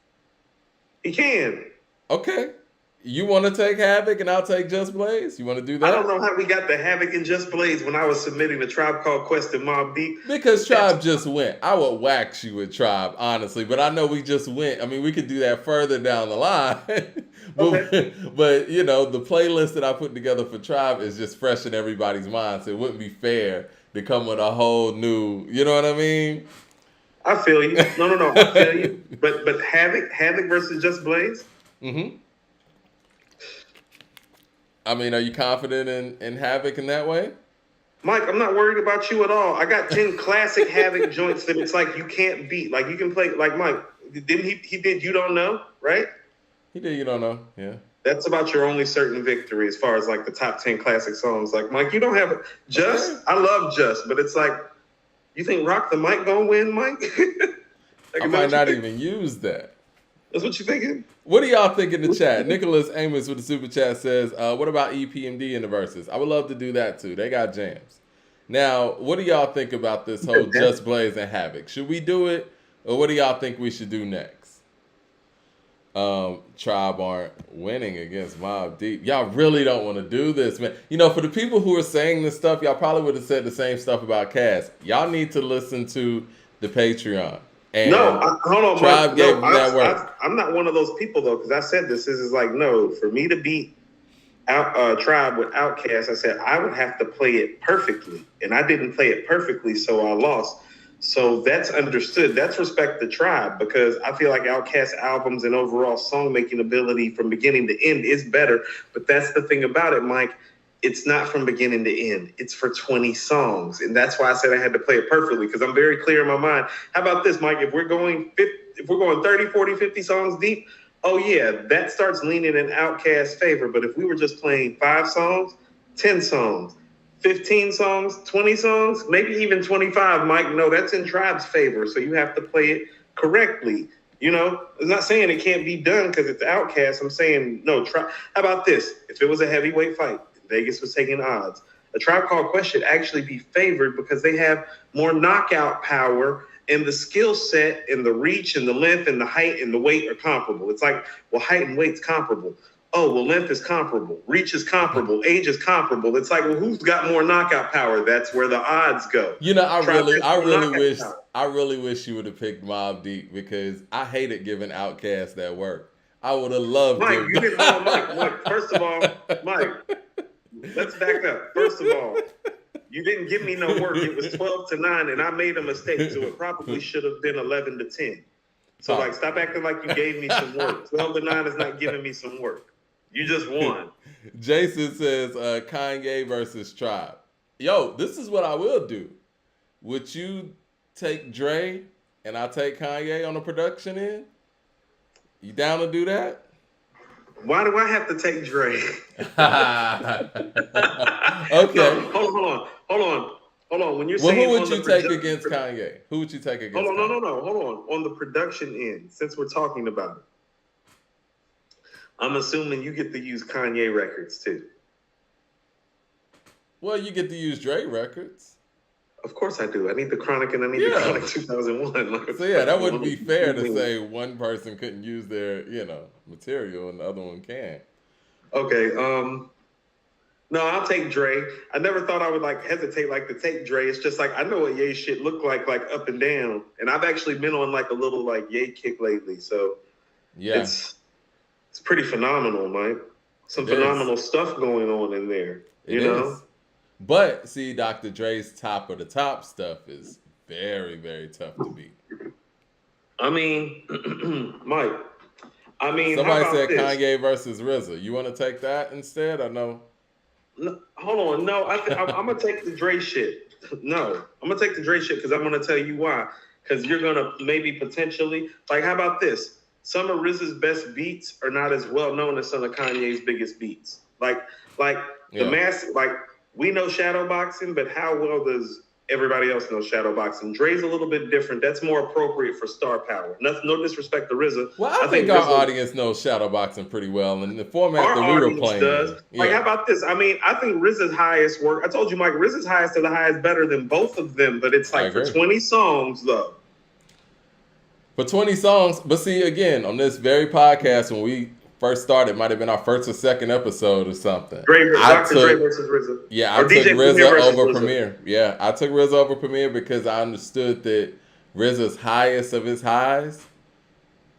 B: He can.
A: Okay. You want to take Havoc and I'll take Just Blaze? You want to do that?
B: I don't know how we got the Havoc and Just Blaze when I was submitting the Tribe Called Quest and Mobb Deep.
A: Because Tribe just went. I would wax you with Tribe, honestly. But I know we just went. I mean, we could do that further down the line. but the playlist that I put together for Tribe is just fresh in everybody's mind. So it wouldn't be fair to come with a whole new, you know what I mean?
B: I feel you. No, I feel you. But Havoc versus Just Blaze?
A: Mm-hmm. I mean, are you confident in Havoc in that way?
B: Mike, I'm not worried about you at all. I got 10 classic Havoc joints that it's like you can't beat. Like you can play, like Mike, didn't he did You Don't Know, right?
A: He did You Don't Know, yeah.
B: That's about your only certain victory as far as like the top 10 classic songs. Like, Mike, you don't have Just. Okay. I love Just, but it's like, you think Rock the Mic gonna win, Mike?
A: I might not even use that.
B: That's what you thinking?
A: What do y'all think in the chat? Nicholas Amos with the super chat says, what about EPMD in the verses? I would love to do that too. They got jams. Now, what do y'all think about this whole Just Blaze and Havoc? Should we do it, or what do y'all think we should do next? Tribe aren't winning against Mobb Deep. Y'all really don't want to do this, man. You know, for the people who are saying this stuff, y'all probably would have said the same stuff about Cass. Y'all need to listen to the Patreon. And
B: hold on,
A: Tribe
B: Mike.
A: gave
B: No,
A: them that work.
B: I'm not one of those people though, because I said this is like no. For me to beat Tribe with Outkast, I said I would have to play it perfectly, and I didn't play it perfectly, so I lost. So that's understood. That's respect the Tribe, because I feel like Outkast albums and overall song making ability from beginning to end is better. But that's the thing about it, Mike. It's not from beginning to end. It's for 20 songs. And that's why I said I had to play it perfectly, because I'm very clear in my mind. How about this, Mike? If we're going 30, 40, 50 songs deep, oh yeah, that starts leaning in Outkast's favor. But if we were just playing 5 songs, 10 songs, 15 songs, 20 songs, maybe even 25, Mike, no, that's in Tribe's favor. So you have to play it correctly. You know, I'm not saying it can't be done because it's Outkast. I'm saying, no, How about this? If it was a heavyweight fight, Vegas was taking odds, A Tribe Called Quest should actually be favored because they have more knockout power, and the skill set and the reach and the length and the height and the weight are comparable. It's like, well, height and weight's comparable. Oh, well, length is comparable. Reach is comparable. Age is comparable. It's like, well, who's got more knockout power? That's where the odds go.
A: You know, I really wish you would have picked Mobb Deep, because I hated giving Outkast that work. I would have loved
B: Mike,
A: it.
B: you didn't. Mike, first of all, Mike, let's back up. First of all, you didn't give me no work. It was 12-9, and I made a mistake, so it probably should have been 11-10. So, like, stop acting like you gave me some work. 12-9 is not giving me some work. You just won.
A: Jason says Kanye versus Tribe. Yo, this is what I will do. Would you take Dre and I'll take Kanye on the production end? You down to do that?
B: Why do I have to take Dre?
A: Okay.
B: No, hold on. When you're
A: well,
B: saying,
A: who would you take against Kanye? Who would you take against?
B: Hold on,
A: Kanye?
B: no. Hold on. On the production end, since we're talking about it, I'm assuming you get to use Kanye records too.
A: Well, you get to use Dre records.
B: Of course I do. I need the Chronic and I need the Chronic 2001.
A: So yeah, that wouldn't be fair to say one person couldn't use their, material and the other one can.
B: Okay. No, I'll take Dre. I never thought I would hesitate to take Dre. It's just like I know what Ye shit look like up and down, and I've actually been on a little Ye kick lately. So
A: yeah,
B: it's pretty phenomenal, Mike. Some phenomenal stuff going on in there. You know.
A: But see, Dr. Dre's top of the top stuff is very, very tough to beat.
B: I mean, Mike.
A: Somebody said Kanye versus RZA. You want to take that instead, or no?
B: No, hold on. No, I'm gonna take the Dre shit. No, I'm gonna take the Dre shit because I'm gonna tell you why. Because you're gonna maybe potentially how about this? Some of RZA's best beats are not as well known as some of Kanye's biggest beats. We know shadow boxing, but how well does everybody else know shadow boxing? Dre's a little bit different. That's more appropriate for star power. No disrespect to RZA.
A: Well, I think our audience knows shadow boxing pretty well, and the format that we were playing.
B: Does. How about this? I think RZA's highest work. I told you, Mike, RZA's highest to the highest better than both of them, but it's for 20 songs though.
A: For 20 songs, but see, again, on this very podcast, when we first started, might have been our first or second episode or something.
B: Dr. Dre versus RZA.
A: Yeah, I took RZA over Premier. Yeah, I took RZA over Premier because I understood that RZA's highest of his highs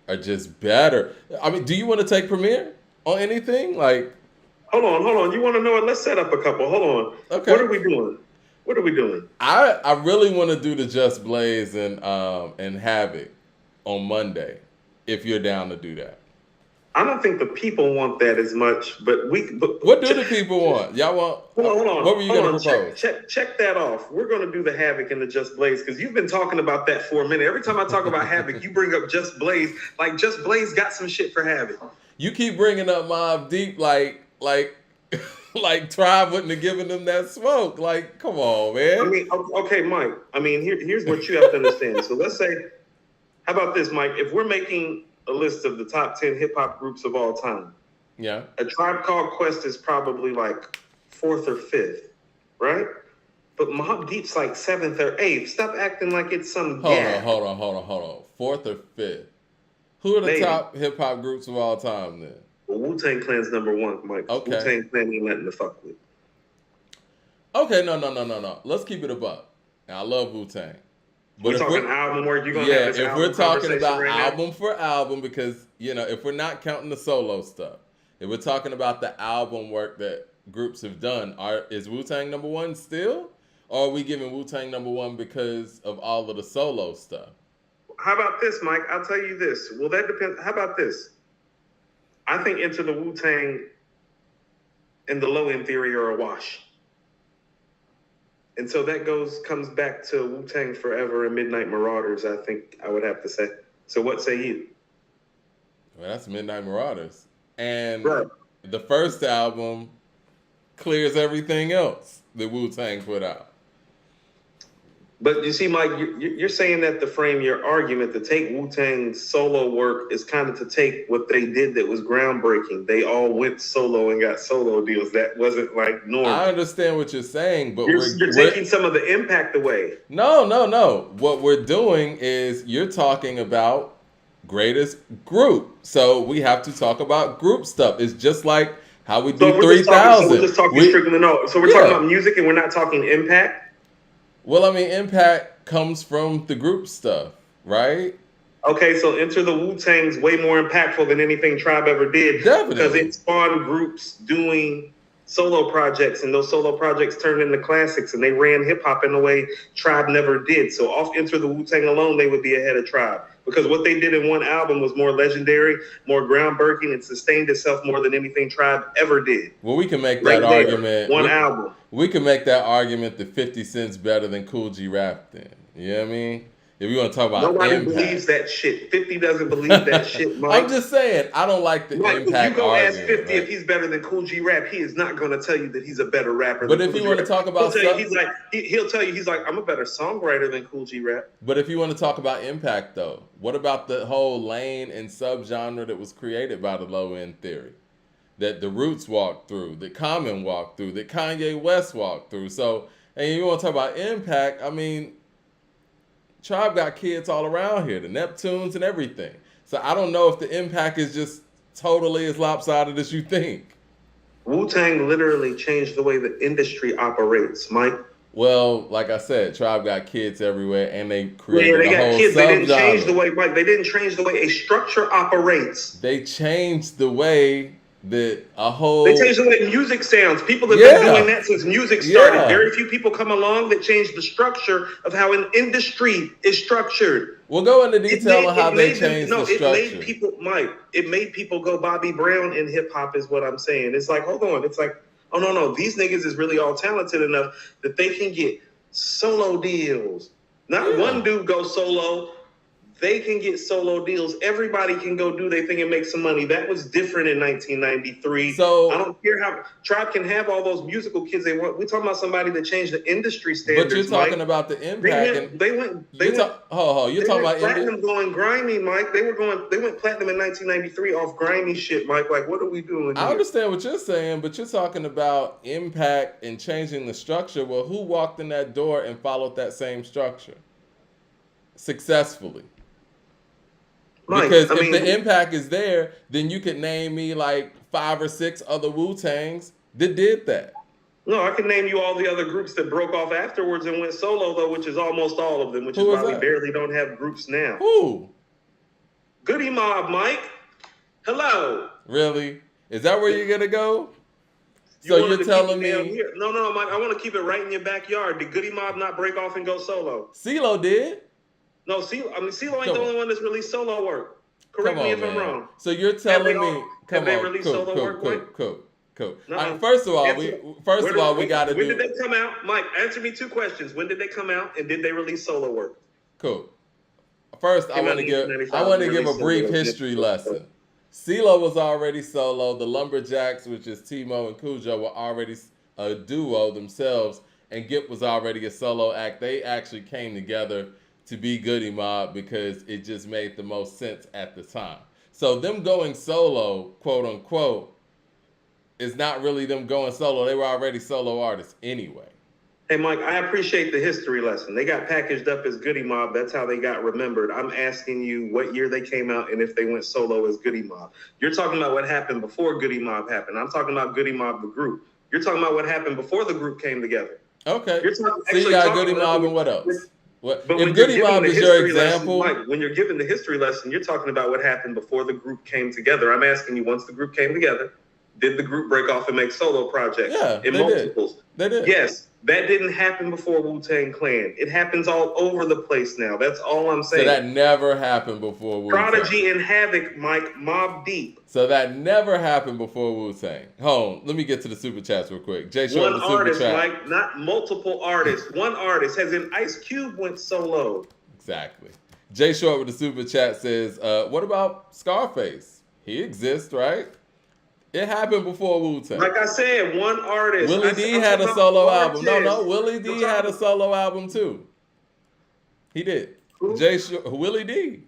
A: are just better. I mean, do you want to take Premier on anything?
B: Hold on. You want to know it? Let's set up a couple. Hold on. Okay. What are we doing?
A: I really want to do the Just Blaze and Havoc on Monday, if you're down to do that.
B: I don't think the people want that as much, but
A: what do the people want? Y'all want?
B: Hold on.
A: What were you going to propose?
B: Check that off. We're going to do the Havoc and the Just Blaze because you've been talking about that for a minute. Every time I talk about Havoc, you bring up Just Blaze. Just Blaze got some shit for Havoc.
A: You keep bringing up Mobb Deep like Tribe wouldn't have given them that smoke. Come on, man.
B: Okay, Mike. Here's what you have to understand. So let's say, how about this, Mike? If we're making a list of the top 10 hip hop groups of all time.
A: Yeah.
B: A Tribe Called Quest is probably 4th or 5th, right? But Mobb Deep's 7th or 8th. Stop acting like it's some gap.
A: Hold on. 4th or 5th. Who are the
B: Maybe.
A: top hip hop groups of all time then?
B: Well, Wu-Tang Clan's number one, Mike.
A: Okay.
B: Wu-Tang Clan ain't nothing to fuck with.
A: Okay, no. Let's keep it a buck. And I love Wu-Tang.
B: But we're talking album work. You're gonna have this
A: if
B: album
A: we're talking about
B: right
A: album
B: now?
A: for album, because if we're not counting the solo stuff, if we're talking about the album work that groups have done, is Wu-Tang number one still, or are we giving Wu-Tang number one because of all of the solo stuff?
B: How about this, Mike? I'll tell you this. Well, that depends. How about this? I think Into the Wu-Tang and the Low End Theory are a wash. And so that comes back to Wu-Tang Forever and Midnight Marauders, I think I would have to say. So what say you?
A: Well, that's Midnight Marauders. And
B: right.
A: The first album clears everything else that Wu-Tang put out.
B: But you see, Mike, you're saying that to frame your argument, to take Wu-Tang's solo work is kind of to take what they did that was groundbreaking. They all went solo and got solo deals. That wasn't like normal.
A: I understand what you're saying, but
B: you're taking some of the impact away.
A: No. What we're doing is you're talking about greatest group. So we have to talk about group stuff. It's just like how we do 3000.
B: So we're just talking strictly So we're talking about music and we're not talking impact?
A: Well, I mean, impact comes from the group stuff, right?
B: Okay, so Enter the Wu-Tang's way more impactful than anything Tribe ever did.
A: Definitely.
B: Because it spawned groups doing solo projects, and those solo projects turned into classics, and they ran hip-hop in a way Tribe never did. So off Enter the Wu-Tang alone, they would be ahead of Tribe. Because what they did in one album was more legendary, more groundbreaking, and sustained itself more than anything Tribe ever did.
A: Well, we can make that argument.
B: One album.
A: We can make that argument that 50 Cent's better than Cool G Rap then. You know what I mean? If you want to talk about
B: Nobody
A: impact.
B: believes that shit. 50 doesn't believe that shit, Mike.
A: I'm just saying, I don't like the
B: Mike,
A: impact
B: if you go
A: argument.
B: ask 50 if he's better than Cool G Rap, he is not going to tell you that he's a better rapper
A: but
B: than
A: if
B: Cool
A: you want to talk about
B: he'll tell you he's like, I'm a better songwriter than Cool G Rap.
A: But if you want to talk about impact, though, what about the whole lane and subgenre that was created by the Low End Theory? That the Roots walked through, that Common walked through, that Kanye West walked through. So, and you want to talk about impact, I mean, Tribe got kids all around here, the Neptunes and everything. So I don't know if the impact is just totally as lopsided as you think.
B: Wu-Tang literally changed the way the industry operates, Mike.
A: Well, like I said, Tribe got kids everywhere, and they created
B: they
A: a
B: got
A: whole
B: kids. They didn't
A: subgenre.
B: change the way, Mike. They didn't change the way a structure operates.
A: They changed the way that a whole.
B: They changed the way music sounds. People have been doing that since music started.
A: Yeah.
B: Very few people come along that change the structure of how an industry is structured.
A: We'll go into detail on how they changed the structure.
B: It made people, Mike. It made people go Bobby Brown in hip hop, is what I'm saying. It's like, hold on. It's like, oh no, these niggas is really all talented enough that they can get solo deals. Not one dude goes solo. They can get solo deals. Everybody can go do their thing and make some money. That was different in 1993.
A: So
B: I don't care how Tribe can have all those musical kids they want. We're talking about somebody that changed the industry standards.
A: But you're talking about the impact.
B: They went platinum going grimy, Mike. They went platinum in 1993 off grimy shit, Mike. Like, what are we doing here?
A: I understand what you're saying, but you're talking about impact and changing the structure. Well, who walked in that door and followed that same structure successfully?
B: Mike,
A: because the impact is there, then you could name me like 5 or 6 other Wu-Tangs that did that.
B: No, I can name you all the other groups that broke off afterwards and went solo, though, which is almost all of them, which is why we barely don't have groups now.
A: Who?
B: Goody Mob, Mike. Hello.
A: Really? Is that where you're going to go? So you're telling me...
B: No, Mike, I want to keep it right in your backyard. Did Goody Mob not break off and go solo?
A: CeeLo did.
B: No, CeeLo ain't the only one that's released solo work. Correct me if I'm wrong.
A: So you're telling me...
B: Have they released solo work?
A: Cool.
B: No.
A: Right, first of all, we got to do...
B: When did they come out? Mike, answer me 2 questions. When did they come out, and did they release solo work?
A: Cool. First, I want to give a brief history lesson. CeeLo was already solo. The Lumberjacks, which is Timo and Cujo, were already a duo themselves, and Gibbs was already a solo act. They actually came together to be Goody Mob because it just made the most sense at the time. So them going solo, quote unquote, is not really them going solo. They were already solo artists anyway.
B: Hey, Mike, I appreciate the history lesson. They got packaged up as Goody Mob. That's how they got remembered. I'm asking you what year they came out and if they went solo as Goody Mob. You're talking about what happened before Goody Mob happened. I'm talking about Goody Mob, the group. You're talking about what happened before the group came together.
A: Okay. So you got Goody Mob and what else?
B: But
A: if Goody Mob is your example,
B: lesson, Mike, when you're giving the history lesson, you're talking about what happened before the group came together. I'm asking you, once the group came together, did the group break off and make solo projects?
A: Yeah,
B: in multiples?
A: They did.
B: Yes, that didn't happen before Wu-Tang Clan. It happens all over the place now. That's all I'm saying.
A: So that never happened before Wu-Tang.
B: Prodigy and Havoc, Mike, Mobb Deep.
A: So that never happened before Wu-Tang. Hold on, let me get to the super chats real quick. Jay Short,
B: one artist, Mike, not multiple artists. One artist, as in Ice Cube went solo.
A: Exactly. Jay Short with the super chat says, what about Scarface? He exists, right? It happened before Wu-Tang.
B: Like I said, one artist.
A: Willie D had a solo album. No, Willie D had a solo album too. He did.
B: Who?
A: Willie D.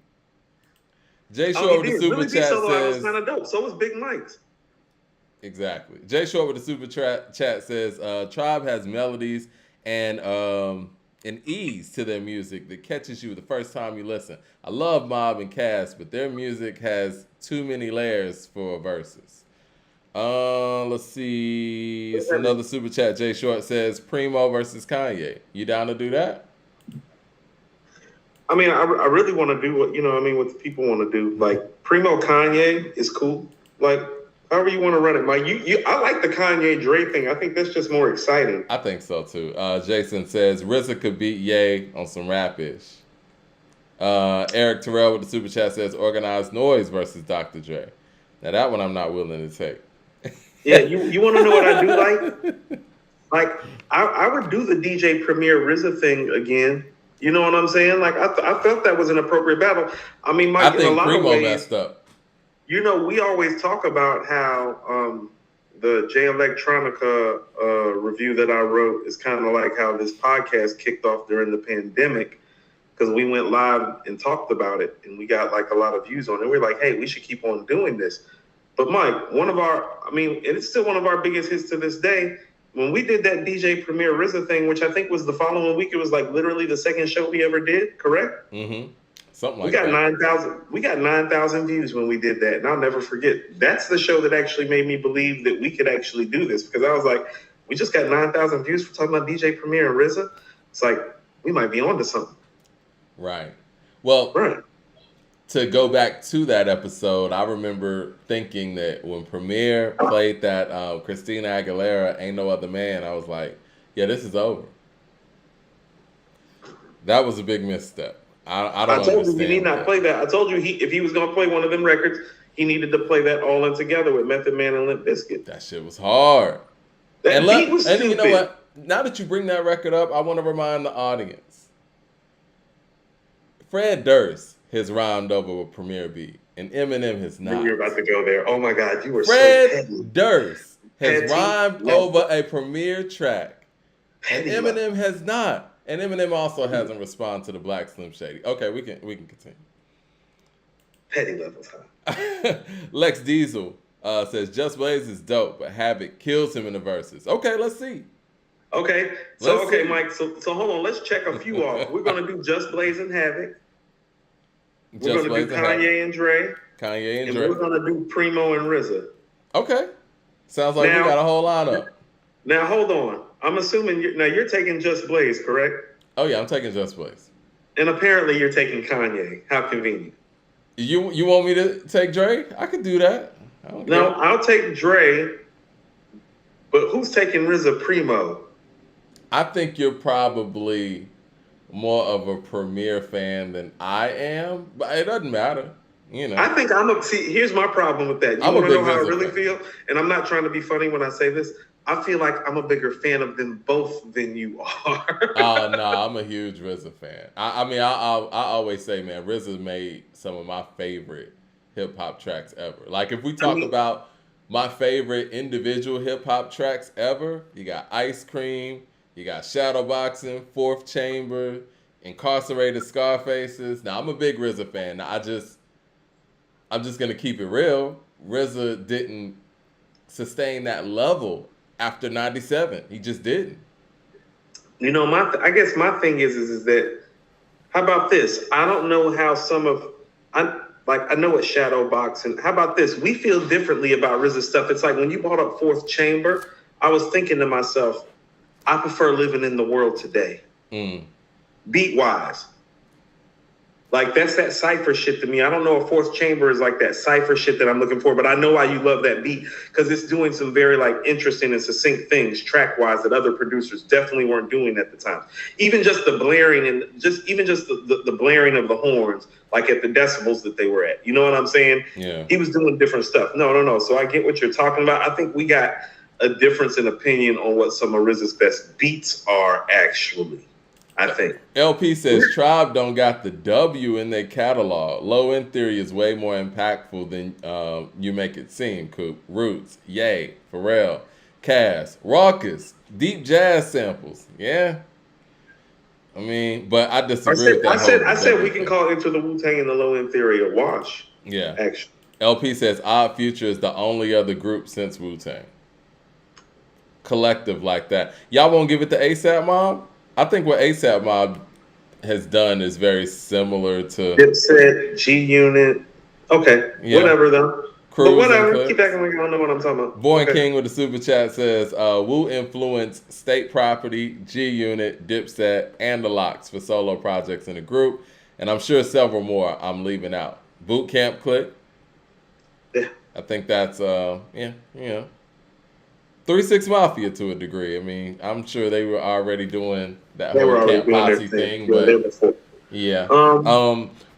A: Jay Short with the super
B: Willie
A: chat
B: solo album was
A: says.
B: kind of dope. So was Big Mike's.
A: Exactly. Jay Short with the super chat says, Tribe has melodies and an ease to their music that catches you the first time you listen. I love Mob and Cass, but their music has too many layers for verses. Let's see. It's another super chat. Jay Short says Primo versus Kanye. You down to do that?
B: I mean, I really want to do what what the people want to do. Like Primo Kanye is cool. Like however you want to run it, Mike. I like the Kanye Dre thing. I think that's just more exciting.
A: I think so too. Jason says RZA could beat Ye on some rap-ish. Eric Terrell with the super chat says Organized Noise versus Dr. Dre. Now that one I'm not willing to take.
B: Yeah, you want to know what I do like? Like I would do the DJ Premier RZA thing again. You know what I'm saying? Like I felt that was an appropriate battle. I mean, Mike,
A: I think
B: in a lot
A: Primo
B: of ways,
A: messed up.
B: You know, we always talk about how the J Electronica review that I wrote is kind of like how this podcast kicked off during the pandemic, because we went live and talked about it and we got like a lot of views on it. We're like, hey, we should keep on doing this. But Mike, it's still one of our biggest hits to this day. When we did that DJ Premier RZA thing, which I think was the following week, it was like literally the second show we ever did, correct?
A: Mm-hmm. Something like that.
B: 9,000. We got 9,000 views when we did that, and I'll never forget. That's the show that actually made me believe that we could actually do this, because I was like, we just got 9,000 views for talking about DJ Premier and RZA. It's like we might be onto something.
A: Right. Well, to go back to that episode, I remember thinking that when Premier played that Christina Aguilera, Ain't No Other Man, I was like, yeah, this is over. That was a big misstep. I
B: told you he need not play that. I told you if he was going to play one of them records, he needed to play that All In Together with Method Man and Limp Bizkit.
A: That shit was hard.
B: That beat was stupid.
A: And you know what? Now that you bring that record up, I want to remind the audience. Fred Durst has rhymed over a Premier beat, and Eminem has not.
B: You're about to go there. Oh my God, you were
A: Fred
B: so petty.
A: Durst has rhymed over a Premier track, and Eminem has not. And Eminem also hasn't responded to the Black Slim Shady. Okay, we can continue.
B: Petty levels high.
A: Lex Diesel says Just Blaze is dope, but Havoc kills him in the verses. Okay, let's see.
B: Okay, Mike. So hold on. Let's check a few off. We're gonna do Just Blaze and Havoc. We're gonna do Kanye and Dre.
A: And
B: we're gonna do Primo and RZA.
A: Okay, sounds like we got a whole lineup.
B: Now hold on. I'm assuming you're taking Just Blaze, correct?
A: Oh yeah, I'm taking Just Blaze.
B: And apparently you're taking Kanye. How convenient.
A: You want me to take Dre? I could do that.
B: No, I'll take Dre. But who's taking RZA Primo?
A: I think you're probably more of a Premier fan than I am, but it doesn't matter. You know.
B: I think here's my problem with that. You want to know how I really feel? And I'm not trying to be funny when I say this. I feel like I'm a bigger fan of them both than you are.
A: No, I'm a huge RZA fan. I always say, man, RZA made some of my favorite hip hop tracks ever. Like if we talk about my favorite individual hip hop tracks ever, you got Ice Cream, you got Shadowboxing, Fourth Chamber, Incarcerated Scarfaces. Now I'm a big RZA fan. Now, I'm just gonna keep it real. RZA didn't sustain that level after 97. He just didn't.
B: You know, I guess my thing is that, how about this? I don't know how I know what shadow box, and how about this? We feel differently about RZA stuff. It's like when you brought up Fourth Chamber, I was thinking to myself, I prefer living in the world today. Beat wise. Like, that's that cypher shit to me. I don't know if Fourth Chamber is like that cypher shit that I'm looking for, but I know why you love that beat, because it's doing some very like interesting and succinct things track wise that other producers definitely weren't doing at the time. Even just the blaring and even just the blaring of the horns, like at the decibels that they were at. You know what I'm saying?
A: Yeah.
B: He was doing different stuff. No. So I get what you're talking about. I think we got a difference in opinion on what some of RZA's best beats are actually. I think.
A: LP says Tribe don't got the W in their catalog. Low End Theory is way more impactful than you make it seem. Coop, Roots, Ye, Pharrell, Cass, Raucous, deep jazz samples. Yeah. I mean, but I disagree with that.
B: I said we can call Into the Wu-Tang and the Low End Theory a wash.
A: Yeah.
B: Actually.
A: LP says Odd Future is the only other group since Wu-Tang. Collective like that. Y'all won't give it to ASAP Mob? I think what ASAP Mob has done is very similar to
B: Dipset, G-Unit. Okay, yeah. Whatever though. Cruise, but whatever. Keep acting like I don't know what I'm talking about.
A: Born King with the super chat says Wu influenced State Property, G-Unit, Dipset, and the Locks for solo projects in the group, and I'm sure several more I'm leaving out. Boot Camp Click.
B: Yeah.
A: I think that's 3-6 Mafia to a degree. I mean, I'm sure they were already doing that whole Camp Posse thing, but yeah.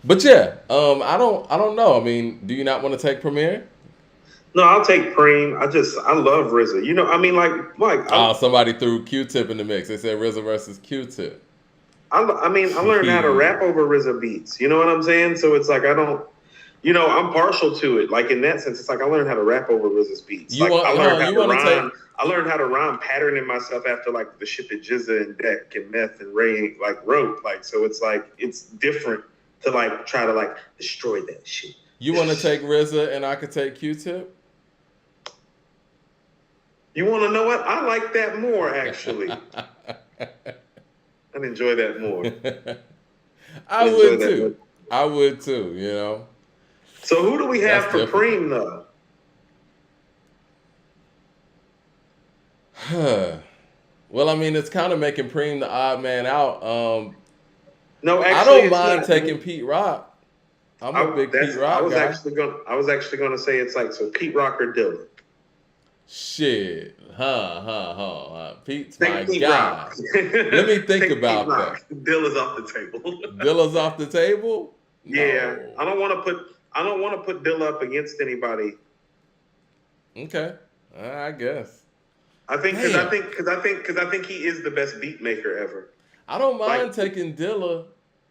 A: But yeah, I don't know. I mean, do you not want to take Premier?
B: No, I'll take Preem. I love RZA. You know, I mean, like
A: somebody threw Q-Tip in the mix. They said RZA versus Q-Tip.
B: I learned how to rap over RZA beats. You know what I'm saying? So it's like I'm partial to it. Like in that sense, it's like I learned how to rap over RZA's beats. I learned how to rhyme, patterning myself after like the shit that Jizza and Deck and Meth and Ray like wrote. Like, so it's like it's different to like try to like destroy that shit.
A: You want to take RZA and I could take Q-Tip?
B: You want to know what? I like that more actually. I'd enjoy that more.
A: I would too. I would too. You know.
B: So who do we have for Preem though?
A: Well, I mean, it's kind of making Preem the odd man out.
B: No, actually,
A: I don't mind taking Pete Rock. I'm a big Pete Rock guy.
B: I was actually gonna say it's like, so Pete Rock or Dilla.
A: Shit, Pete's my guy. Let me think about that.
B: Dilla's off the table.
A: Dilla's off the table.
B: Yeah, no. I don't want to put Dilla up against anybody.
A: Okay, I guess.
B: I think because I think he is the best beat maker ever.
A: I don't mind taking Dilla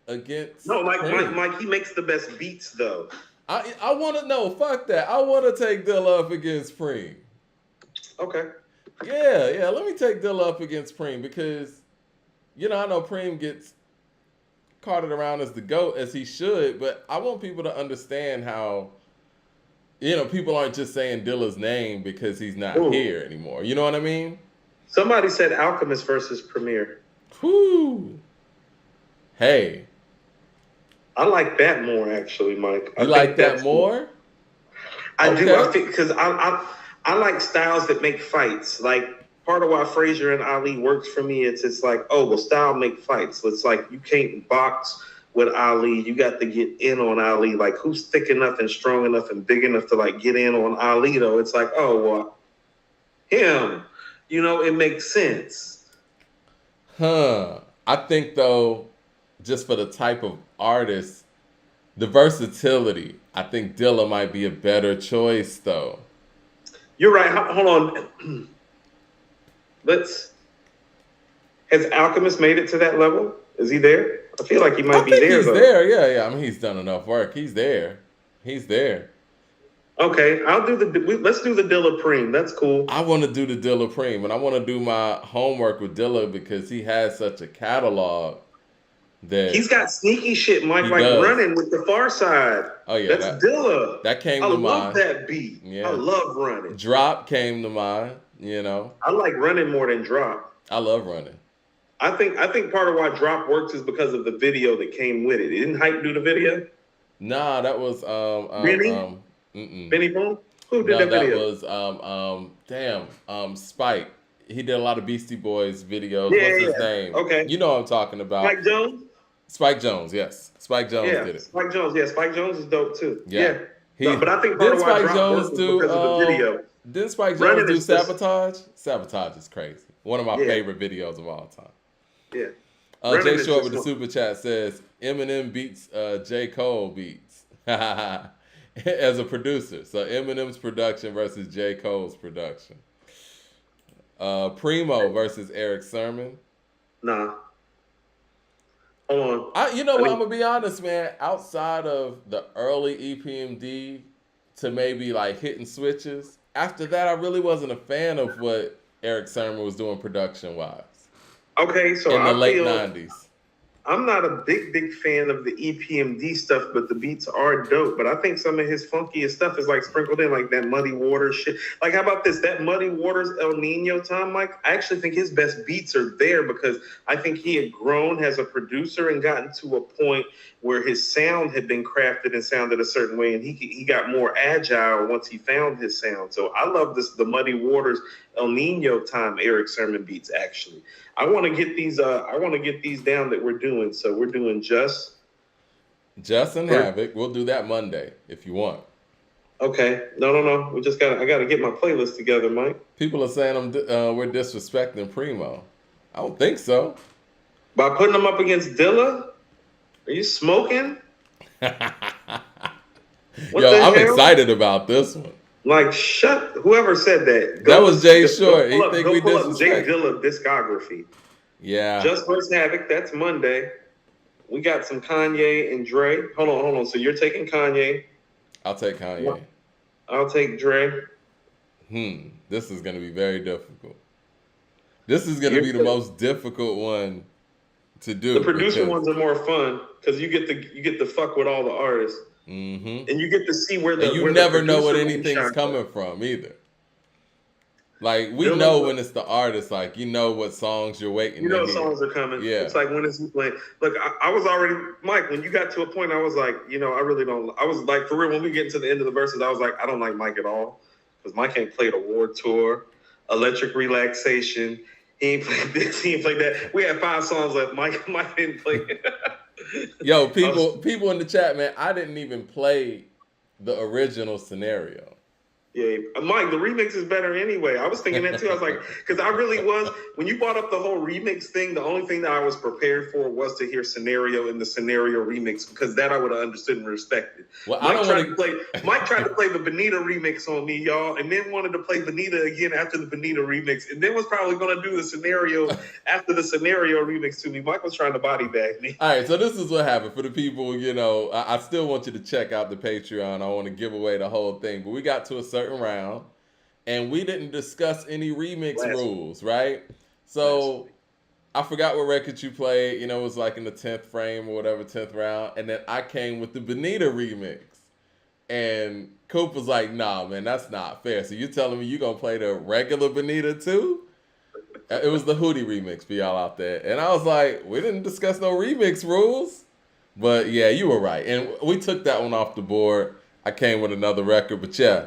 A: against.
B: No, Mike, he makes the best beats though.
A: I want to know. Fuck that. I want to take Dilla up against Preem.
B: Okay.
A: Yeah. Let me take Dilla up against Preem because, I know Preem gets carted around as the GOAT as he should, but I want people to understand how, people aren't just saying Dilla's name because he's not here anymore. You know what I mean?
B: Somebody said Alchemist versus Premier.
A: Whoo. Hey.
B: I like that more, actually, Mike.
A: You like that more?
B: I do. I think because I like styles that make fights. Like part of why Frazier and Ali works for me, it's like, style make fights. It's like you can't box with Ali. You got to get in on Ali. Like who's thick enough and strong enough and big enough to like get in on Ali though? It's like, him. It makes sense.
A: I think though, just for the type of artist, the versatility, I think Dilla might be a better choice though.
B: You're right. Hold on. Has Alchemist made it to that level? Is he there? I feel like he might be there.
A: He's there. Yeah. I mean, he's done enough work. He's there.
B: Okay, let's do the Dilla Preem. That's cool.
A: I want to do the Dilla Preem, and I want to do my homework with Dilla because he has such a catalog that
B: he's got sneaky shit, Mike, like does. Running with the Far Side.
A: Oh yeah,
B: that's Dilla.
A: That came to mind. I
B: love that beat. Yeah. I love Running.
A: Drop came to mind.
B: I like Running more than Drop.
A: I love Running.
B: I think part of why Drop works is because of the video that came with it. Didn't Hype do the video?
A: Nah, that was
B: Benny?
A: mm-mm.
B: Benny Boone? Who did
A: No,
B: that
A: that
B: video?
A: was Spike. He did a lot of Beastie Boys videos.
B: Yeah,
A: What's
B: yeah,
A: his
B: yeah.
A: name?
B: Okay.
A: You know what I'm talking about.
B: Spike Jones?
A: Spike Jones, yes. Spike Jones
B: Yeah,
A: did it.
B: Spike Jones. Yeah, Spike Jones is dope too.
A: Yeah.
B: Yeah.
A: He
B: But I think part
A: didn't
B: of why
A: Spike
B: Drop
A: Jones
B: works is because of the video.
A: didn't Spike Jones
B: Running
A: do
B: is just
A: Sabotage? Sabotage is crazy. One of my
B: yeah,
A: favorite videos of all time.
B: yeah. Running
A: Jay
B: is
A: Short
B: just
A: with the super chat says Eminem beats J. Cole beats as a producer. So Eminem's production versus J. Cole's production. Primo versus Eric Sermon.
B: nah. Hold on.
A: You know
B: I
A: what? I'm
B: mean,
A: gonna be honest, man. Outside of the early EPMD to maybe like hitting switches, after that, I really wasn't a fan of what Eric Sermon was doing production wise
B: okay, so
A: in the
B: I
A: late
B: feel
A: '90s.
B: I'm not a big fan of the EPMD stuff, but the beats are dope. But I think some of his funkiest stuff is like sprinkled in, like that Muddy Waters shit. Like, how about this? That Muddy Waters El Nino time, Mike? I actually think his best beats are there because I think he had grown as a producer and gotten to a point where his sound had been crafted and sounded a certain way, and he got more agile once he found his sound. So I love the Muddy Waters El Nino time Eric Sermon beats actually. I want to get these down that we're doing. So we're doing Just
A: and Havoc. We'll do that Monday if you want.
B: Okay. No. I gotta get my playlist together, Mike.
A: People are saying we're disrespecting Primo. I don't think so.
B: By putting them up against Dilla? Are you smoking?
A: Yo, I'm
B: hell?
A: excited about this one.
B: Like, whoever said that.
A: That was Jay Short. He think we
B: disrespect. Jay
A: disrespect.
B: Dilla discography.
A: Yeah.
B: Just vs. Havoc, that's Monday. We got some Kanye and Dre. Hold on. So you're taking Kanye.
A: I'll take Kanye.
B: I'll take Dre.
A: This is going to be very difficult. This is going to be the most difficult one to do.
B: The producer ones are more fun because you get to fuck with all the artists.
A: Mm-hmm.
B: And you get to see where
A: you never know what anything's coming from either. Like, we know when it's the artist, like, you know what songs you're waiting
B: You know
A: to hear.
B: songs are coming.
A: Yeah.
B: It's like, when is he playing? Look, I was already, Mike, when you got to a point, I was like, I really don't, I was like, for real, when we get to the end of the verses, I was like, I don't like Mike at all. Because Mike ain't played Award Tour, Electric Relaxation. He ain't played this, he ain't played that. We had 5 songs left. Mike didn't play it.
A: Yo, people in the chat, man, I didn't even play the original Scenario.
B: Yeah, Mike, the remix is better anyway. I was thinking that too. I was like, because I really was, when you brought up the whole remix thing, the only thing that I was prepared for was to hear Scenario in the Scenario remix, because that I would have understood and respected.
A: Well,
B: Mike tried to play the Benita remix on me, y'all, and then wanted to play Benita again after the Benita remix, and then was probably going to do the Scenario after the Scenario remix to me. Mike was trying to body bag me.
A: All right, so this is what happened for the people. I still want you to check out the Patreon. I want to give away the whole thing, but we got to a certain round and we didn't discuss any remix rules, right? So I forgot what record you played. It was like in the 10th frame or whatever, 10th round, and then I came with the Benita remix, and Coop was like, nah, man, that's not fair. So you telling me you gonna play the regular Benita too? It was the Hootie remix for y'all out there, and I was like, we didn't discuss no remix rules. But yeah, you were right, and we took that one off the board. I came with another record, but yeah,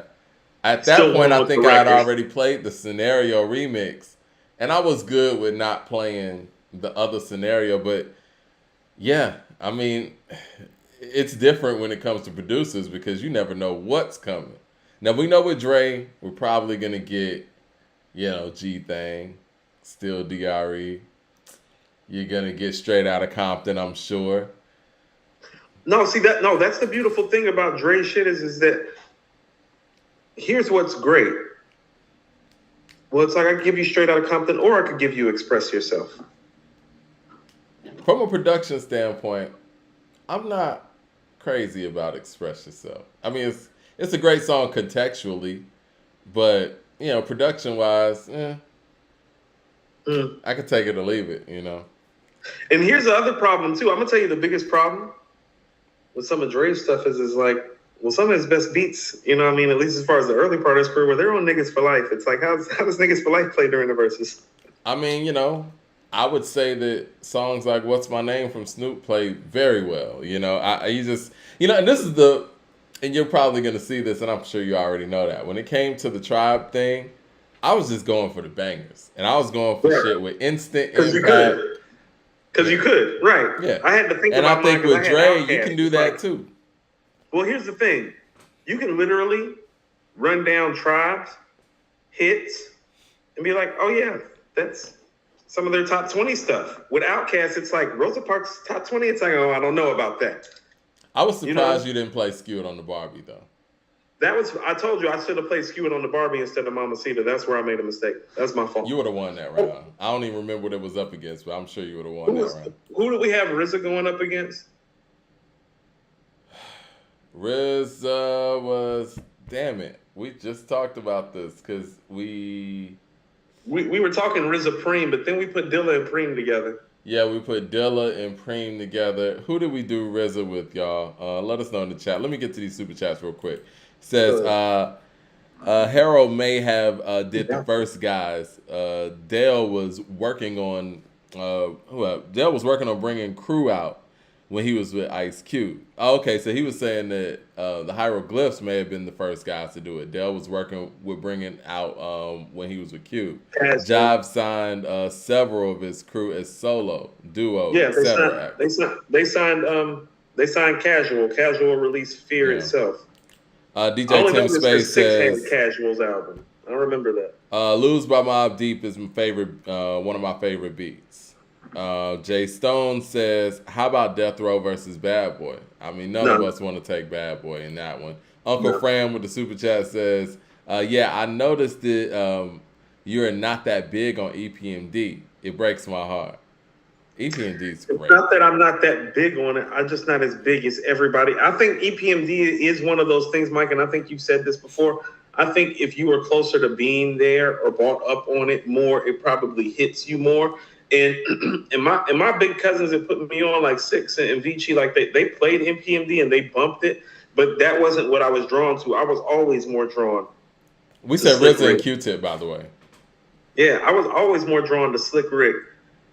A: at that point, I think I had already played the Scenario remix, and I was good with not playing the other Scenario. But yeah, I mean, it's different when it comes to producers because you never know what's coming. Now, we know with Dre, we're probably going to get, G-Thing, Still DRE. You're going to get Straight Outta Compton, I'm sure.
B: That's the beautiful thing about Dre shit is that here's what's great. Well, it's like I could give you Straight Outta Compton, or I could give you Express Yourself.
A: From a production standpoint, I'm not crazy about Express Yourself. I mean, it's a great song contextually, but production-wise, I could take it or leave it.
B: And here's the other problem too. I'm gonna tell you the biggest problem with some of Dre's stuff is like, well, some of his best beats, at least as far as the early part of his career, where they're on Niggas for Life. It's like, how does Niggas for Life play during the verses?
A: I mean, I would say that songs like "What's My Name" from Snoop play very well. You know, you just and this is and you're probably gonna see this, and I'm sure you already know that. When it came to the Tribe thing, I was just going for the bangers, and I was going for shit with instant
B: Because you
A: impact.
B: could. Because you could, right?
A: Yeah,
B: I had to think
A: and
B: about
A: I think
B: mine
A: with
B: I had
A: Dre,
B: Outkast.
A: you can do that too.
B: Well, here's the thing: you can literally run down Tribe's hits and be like, "Oh yeah, that's some of their top 20 stuff." With Outkast, it's like Rosa Parks' top 20. It's like, oh, I don't know about that.
A: I was surprised you didn't play "Skew It" on the Barbie though.
B: I told you I should have played "Skew It" on the Barbie instead of Mamacita. That's where I made a mistake. That's my fault.
A: You would have won that round. I don't even remember what it was up against, but I'm sure you would have won that round.
B: Who did we have RZA going up against?
A: RZA was, damn it. We just talked about this because we
B: were talking RZA Preem, but then we put Dilla and Preem together.
A: Yeah, we put Dilla and Preem together. Who did we do RZA with, y'all? Let us know in the chat. Let me get to these super chats real quick. It says Harold may have did the first guys. Dale was working on Dale was working on bringing Crew out when he was with Ice Cube. Oh, okay, so he was saying that the Hieroglyphs may have been the first guys to do it. Dale was working with bringing out when he was with Cube. Jive signed several of his crew as solo, duo, etc.
B: They signed Casual. Casual released Fear itself.
A: DJ Tim Space says
B: Casual's album. I remember that.
A: Lose by Mobb Deep is my favorite, one of my favorite beats. Jay Stone says, how about Death Row versus Bad Boy? I mean, none of us want to take Bad Boy in that one. Uncle Fran with the super chat says, yeah, I noticed that you're not that big on EPMD. It breaks my heart. EPMD's great.
B: It's not that I'm not that big on it. I'm just not as big as everybody. I think EPMD is one of those things, Mike, and I think you've said this before. I think if you were closer to being there or brought up on it more, it probably hits you more. And my big cousins that put me on, like Six and Vici, like they played NPMD and they bumped it, but that wasn't what I was drawn to. I was always more drawn.
A: We said RZA and Q-Tip, by the way.
B: Yeah, I was always more drawn to Slick Rick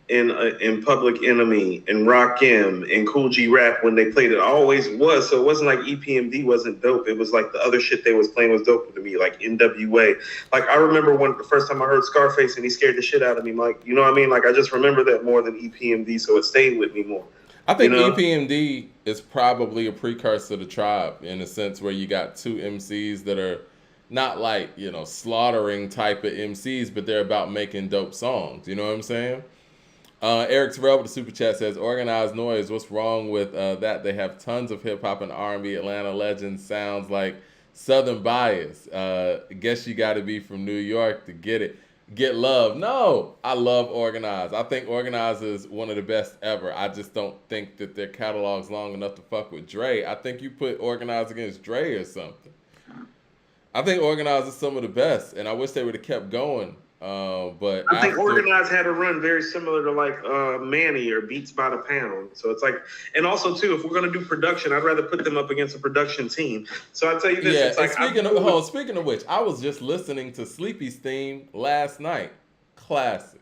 B: in Public Enemy and Rakim and Cool G Rap when they played it. I always was. So it wasn't like EPMD wasn't dope. It was like the other shit they was playing was dope to me, like NWA. Like I remember when the first time I heard Scarface and he scared the shit out of me, Mike. You know what I mean? Like I just remember that more than EPMD, so it stayed with me more.
A: I think EPMD is probably a precursor to Tribe in a sense where you got two MCs that are not like, slaughtering type of MCs, but they're about making dope songs. You know what I'm saying? Eric Terrell with the super chat says, Organized Noise, what's wrong with that? They have tons of hip-hop and R&B. Atlanta Legends sounds like Southern bias. Guess you got to be from New York to get love. No, I love Organized. I think Organized is one of the best ever. I just don't think that their catalog's long enough to fuck with Dre. I think you put Organized against Dre or something. I think Organized is some of the best, and I wish they would have kept going. But
B: I think Organized had a run very similar to like Manny or Beats by the Pound. So it's like, and also too, if we're gonna do production, I'd rather put them up against a production team. So I tell you this, it's like
A: speaking of which, I was just listening to Sleepy's theme last night. Classic,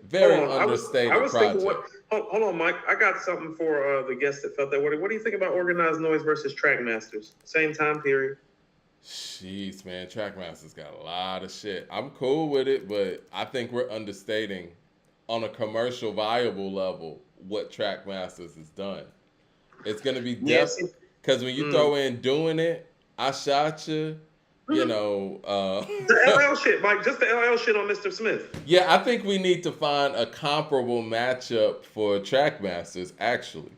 A: very understated project.
B: Hold on, Mike. I got something for the guests that felt that way. What do you think about Organized Noise versus Trackmasters? Same time period.
A: Jeez, man, Trackmaster's got a lot of shit. I'm cool with it, but I think we're understating on a commercial viable level what Trackmasters has done. It's gonna be different because when you throw in Doing It, I Shot You, the
B: LL shit, Mike, just the LL shit on Mr. Smith.
A: Yeah, I think we need to find a comparable matchup for Trackmasters, actually.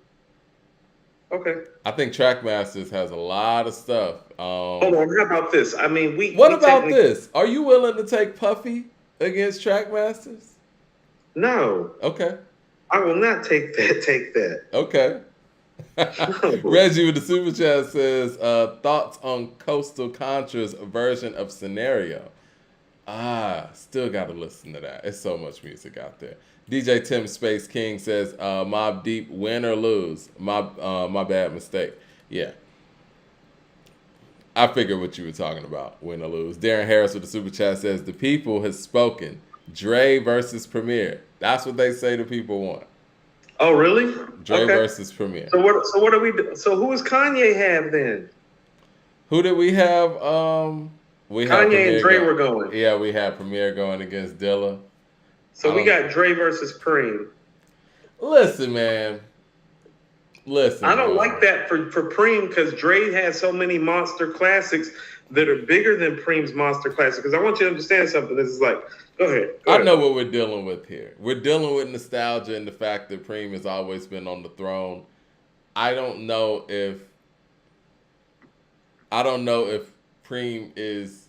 B: Okay.
A: I think Trackmasters has a lot of stuff.
B: Hold on, how about this? I mean,
A: What about this? Are you willing to take Puffy against Trackmasters?
B: No.
A: Okay.
B: I will not take that.
A: Okay. Reggie with the super chat says, thoughts on Coastal Contra's version of Scenario. Still got to listen to that. It's so much music out there. DJ Tim Space King says, Mobb Deep, win or lose? My bad mistake. Yeah. I figured what you were talking about, win or lose. Darren Harris with the super chat says, the people has spoken. Dre versus Premier. That's what they say the people want.
B: Oh, really?
A: Dre versus Premier.
B: So what do we do? So who does Kanye have then?
A: Who did we have? We had
B: Kanye and
A: Premier
B: Dre were going.
A: Yeah, we had Premier going against Dilla.
B: So we got Dre versus Preem.
A: Listen, man. Listen.
B: I don't like that for Preem because Dre has so many monster classics that are bigger than Preem's monster classics. Because I want you to understand something. This is like, go ahead.
A: I know what we're dealing with here. We're dealing with nostalgia and the fact that Preem has always been on the throne. I don't know if Preem is.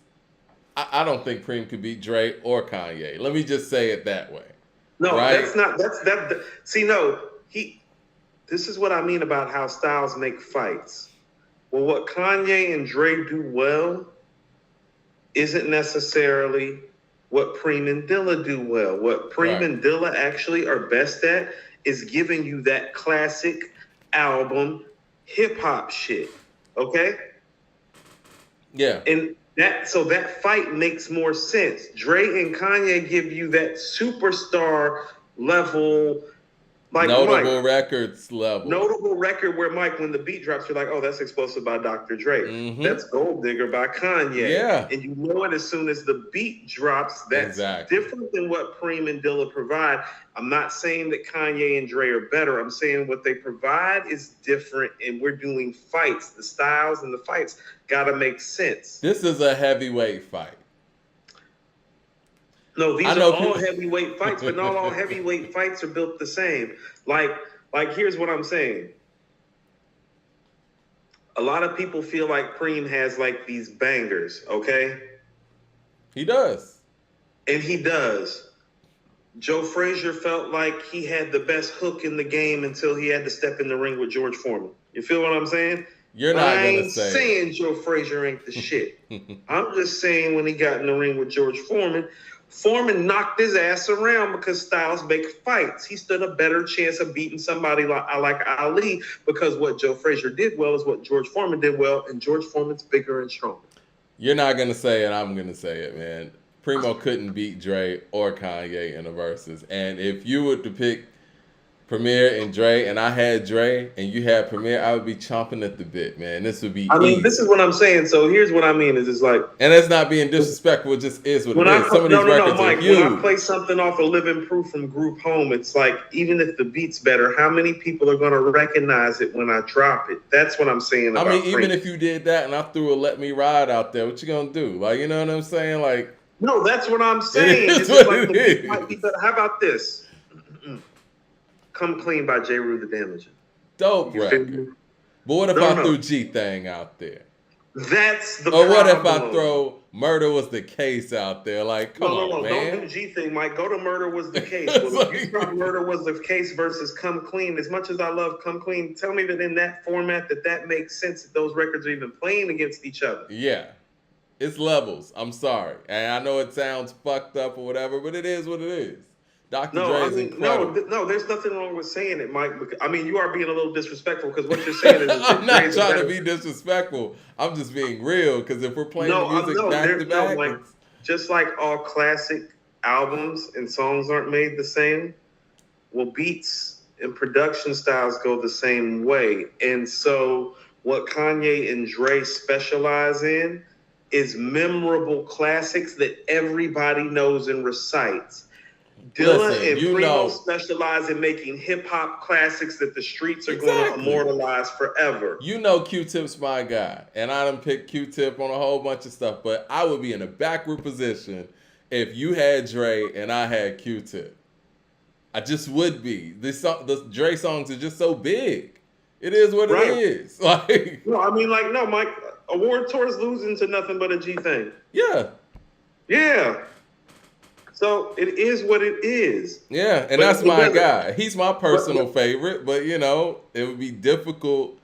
A: I don't think Preem could beat Dre or Kanye. Let me just say it that way.
B: No,
A: right?
B: that's not. That's that. See, no, This is what I mean about how styles make fights. Well, what Kanye and Dre do well isn't necessarily what Preem and Dilla do well. What Preem and Dilla actually are best at is giving you that classic album hip hop shit. Okay?
A: Yeah.
B: And that fight makes more sense. Dre and Kanye give you that superstar level, like
A: notable records level.
B: Notable record where Mike, when the beat drops, you're like, oh, that's Explosive by Dr. Dre.
A: Mm-hmm.
B: That's Gold Digger by Kanye.
A: Yeah.
B: And you know it as soon as the beat drops. That's different than what Preem and Dilla provide. I'm not saying that Kanye and Dre are better. I'm saying what they provide is different, and we're doing fights. The styles and the fights gotta make sense.
A: This is a heavyweight fight.
B: No, these are all heavyweight fights, but not all heavyweight fights are built the same. Like here's what I'm saying. A lot of people feel like Preem has like these bangers, okay?
A: He does.
B: And he does. Joe Frazier felt like he had the best hook in the game until he had to step in the ring with George Foreman. You feel what I'm saying?
A: You're not
B: I
A: going
B: ain't saying Joe Frazier ain't the shit. I'm just saying when he got in the ring with George Foreman, Foreman knocked his ass around because styles make fights. He stood a better chance of beating somebody like Ali because what Joe Frazier did well is what George Foreman did well, and George Foreman's bigger and stronger.
A: You're not going to say it. I'm going to say it, man. Primo couldn't beat Dre or Kanye in the verses. And if you were to pick Premier and Dre, and I had Dre, and you had Premier, I would be chomping at the bit, man. This would be easy.
B: This is what I'm saying. So here's what I mean is it's like...
A: And it's not being disrespectful. It just is what it is. Some of these records are huge.
B: When I play something off of Living Proof from Group Home, it's like, even if the beat's better, how many people are going to recognize it when I drop it? That's what I'm saying about
A: even if you did that and I threw a Let Me Ride out there, what you going to do? Like, you know what I'm saying? Like...
B: No, that's what I'm saying.
A: It's what like it is.
B: Might be better. How about this? Come Clean by J. Rue the Damager.
A: Dope record. But what if I threw G-Thing out there?
B: That's the problem.
A: Or what if I throw Murder Was the Case out there? Like, come on, man.
B: Don't do G-Thing, Mike. Go to Murder Was the Case. Well, if you drop Murder Was the Case versus Come Clean, as much as I love Come Clean, tell me that in that format that makes sense that those records are even playing against each other.
A: Yeah. It's levels. I'm sorry. And I know it sounds fucked up or whatever, but it is what it is. Dr. Dre is incredible.
B: No, there's nothing wrong with saying it, Mike. I mean, you are being a little disrespectful because what you're saying is...
A: I'm not trying to be disrespectful. I'm just being real because if we're playing the music back to back...
B: Like, just like all classic albums and songs aren't made the same, well, beats and production styles go the same way. And so what Kanye and Dre specialize in is memorable classics that everybody knows and recites. Dilla and Primo specialize in making hip-hop classics that the streets are going to immortalize forever.
A: You know Q-Tip's my guy, and I done picked Q-Tip on a whole bunch of stuff, but I would be in a backward position if you had Dre and I had Q-Tip. I just would be. The Dre songs are just so big. It is what it is. Like,
B: no, Mike, Award Tour's losing to nothing but a G thing.
A: Yeah.
B: Yeah. So it is what it is.
A: Yeah, and that's my guy. He's my personal favorite, but it would be difficult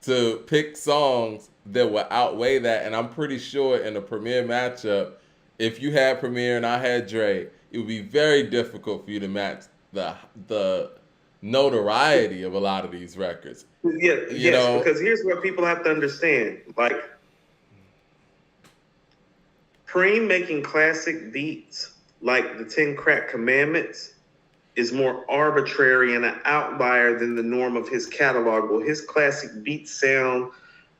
A: to pick songs that would outweigh that. And I'm pretty sure in a Premier matchup, if you had Premier and I had Dre, it would be very difficult for you to match the notoriety of a lot of these records.
B: Yes, because here's what people have to understand. Like, Preem making classic beats like the 10 Crack Commandments, is more arbitrary and an outlier than the norm of his catalog. Well, his classic beats sound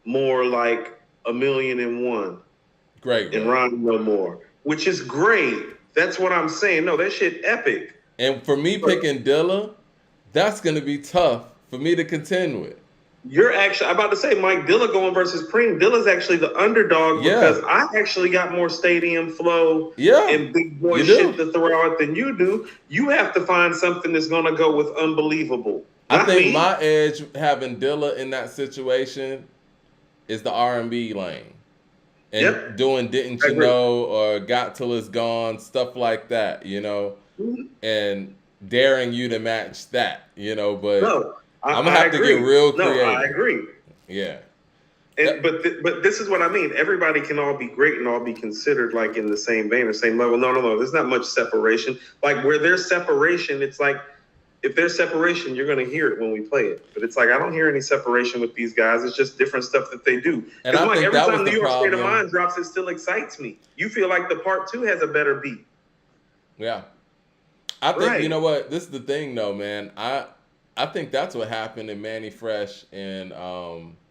B: more like A Million and One.
A: Great.
B: And Rhyme No More, which is great. That's what I'm saying. No, that shit epic.
A: And for me picking Dilla, that's going to be tough for me to contend with.
B: You're actually, I'm about to say, Mike, Dilla going versus Preem. Dilla's actually the underdog because I actually got more stadium flow and big boy shit to throw out than you do. You have to find something that's going to go with unbelievable.
A: I think my edge having Dilla in that situation is the R&B lane. And doing Didn't You Know or Got Till It's Gone, stuff like that, you know, and daring you to match that, you know, but I'm going to have to get real creative.
B: No, I agree.
A: Yeah.
B: And, but this is what I mean. Everybody can all be great and all be considered like in the same vein or same level. No. There's not much separation. Like where there's separation, it's like, if there's separation, you're going to hear it when we play it. But it's like, I don't hear any separation with these guys. It's just different stuff that they do.
A: And I think
B: every
A: that
B: time
A: was
B: New
A: the
B: York State
A: problem.
B: of Mind drops, it still excites me. You feel like the part 2 has a better beat.
A: Yeah. I think, you know what? This is the thing, though, man. I think that's what happened in Manny Fresh and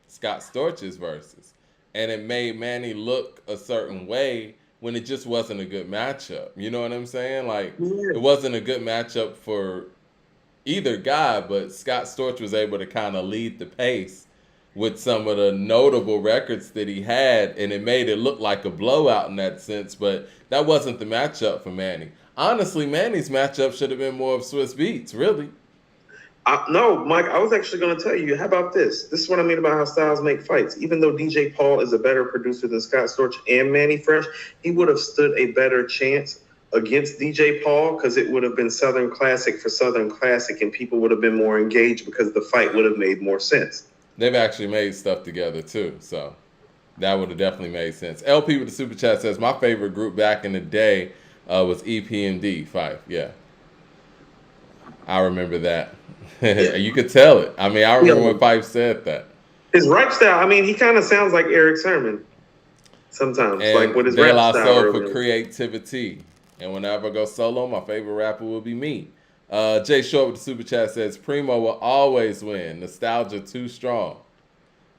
A: Scott Storch's verses. And it made Manny look a certain way when it just wasn't a good matchup. You know what I'm saying? Like, it wasn't a good matchup for either guy, but Scott Storch was able to kind of lead the pace with some of the notable records that he had, and it made it look like a blowout in that sense, but that wasn't the matchup for Manny. Honestly, Manny's matchup should have been more of Swiss Beats, really.
B: No, Mike, I was actually going to tell you, how about this? This is what I mean about how styles make fights. Even though DJ Paul is a better producer than Scott Storch and Manny Fresh, he would have stood a better chance against DJ Paul because it would have been Southern Classic for Southern Classic and people would have been more engaged because the fight would have made more sense.
A: They've actually made stuff together too, so that would have definitely made sense. LP with the super chat says, my favorite group back in the day was EPMD Fife. Yeah, I remember that. You could tell it. I mean, I remember when Fife said that.
B: His rap style, I mean, he kind of sounds like Eric Sermon sometimes,
A: and
B: like with his rap style.
A: For creativity. And whenever I go solo, my favorite rapper will be me. Jay Short with the super chat says, Primo will always win. Nostalgia too strong.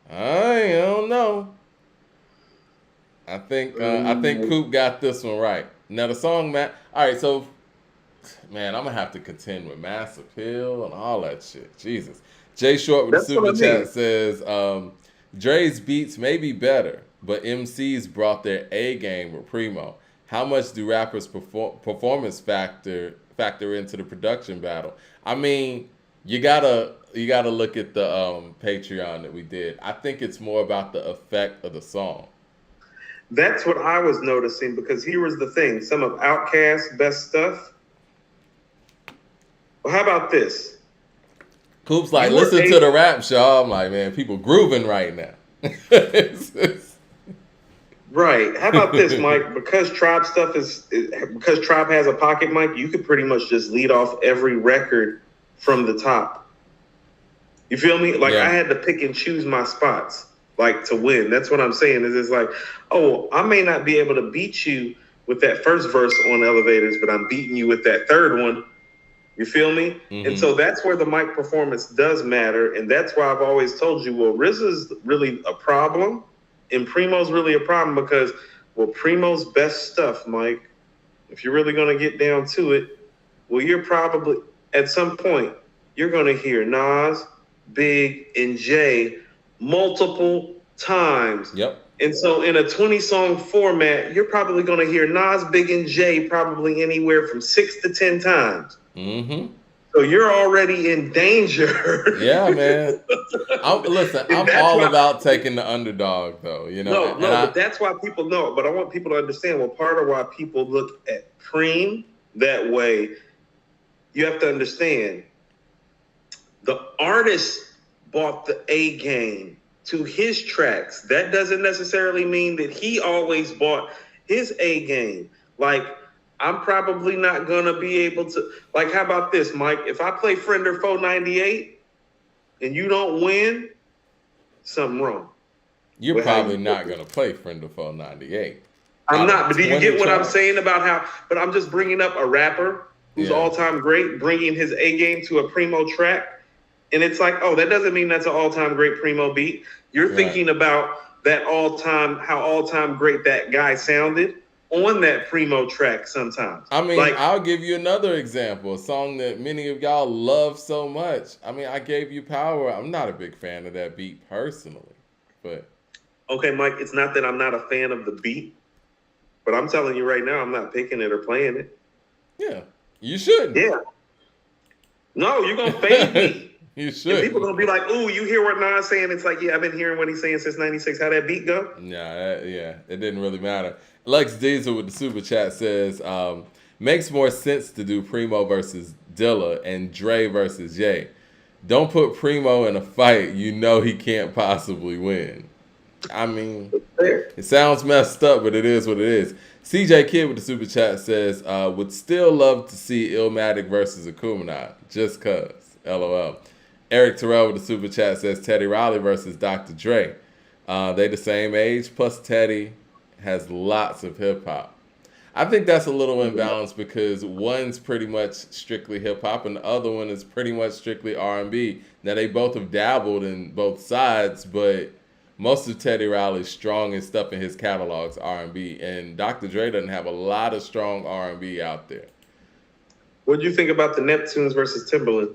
A: I don't know. I think Coop got this one right. Now the song, man. All right, so man, I'm gonna have to contend with Mass Appeal and all that shit. Jesus. Jay Short with the super chat says, Dre's beats may be better, but MCs brought their A game with Primo. How much do rappers' performance factor into the production battle? I mean, you gotta look at the Patreon that we did. I think it's more about the effect of the song.
B: That's what I was noticing because here was the thing: some of Outkast's best stuff. Well, how about this?
A: Coop's like, listen to the rap, Shaw. I'm like, man, people grooving right now.
B: Right. How about this, Mike? Because Tribe because Tribe has a pocket mic, you could pretty much just lead off every record from the top. You feel me? Like I had to pick and choose my spots, like to win. That's what I'm saying. Is it's like, oh, I may not be able to beat you with that first verse on Elevators, but I'm beating you with that third one. You feel me? Mm-hmm. And so that's where the mic performance does matter, and that's why I've always told you, well, RZA's really a problem. And Primo's really a problem because, well, Primo's best stuff, Mike, if you're really going to get down to it, well, you're probably, at some point, you're going to hear Nas, Big, and Jay multiple times.
A: Yep.
B: And so in a 20-song format, you're probably going to hear Nas, Big, and Jay probably anywhere from 6 to 10 times.
A: Mm-hmm.
B: So you're already in danger.
A: Yeah, man. I'm all about taking the underdog, though. You know.
B: But that's why people know. But I want people to understand. Well, part of why people look at Preem that way, you have to understand. The artist bought the A game to his tracks. That doesn't necessarily mean that he always bought his A game. Like, I'm probably not going to be able to, like, how about this, Mike? If I play Friender 498 and you don't win, something wrong.
A: You're probably not going to play Friender 498.
B: I'm not, but do you get what
A: tracks?
B: I'm saying about how? But I'm just bringing up a rapper who's all-time great, bringing his A game to a primo track, and it's like, oh, that doesn't mean that's an all-time great primo beat. You're thinking about that how all-time great that guy sounded on that primo track sometimes.
A: I mean, I'll give you another example, a song that many of y'all love so much. I mean, I Gave You Power. I'm not a big fan of that beat personally, but
B: okay, Mike, it's not that I'm not a fan of the beat, but I'm telling you right now, I'm not picking it or playing it.
A: Yeah, you should.
B: Yeah. No, you're gonna fade me.
A: You should.
B: And people gonna be like, "Ooh, you hear what Nas saying?" It's like, yeah, I've been hearing what he's saying since '96. How that beat go?
A: Yeah, it didn't really matter. Lex Diesel with the super chat says, makes more sense to do Primo versus Dilla and Dre versus Ye. Don't put Primo in a fight you know he can't possibly win. I mean, it sounds messed up, but it is what it is. CJ Kidd with the super chat says, would still love to see Illmatic versus Akumanai, just cuz. LOL. Eric Terrell with the super chat says Teddy Riley versus Dr. Dre. They the same age, plus Teddy has lots of hip hop. I think that's a little imbalanced because one's pretty much strictly hip hop and the other one is pretty much strictly R&B. Now they both have dabbled in both sides, but most of Teddy Riley's strongest stuff in his catalog is R&B, and Dr. Dre doesn't have a lot of strong R&B out there.
B: What do you think about the Neptunes versus Timbaland?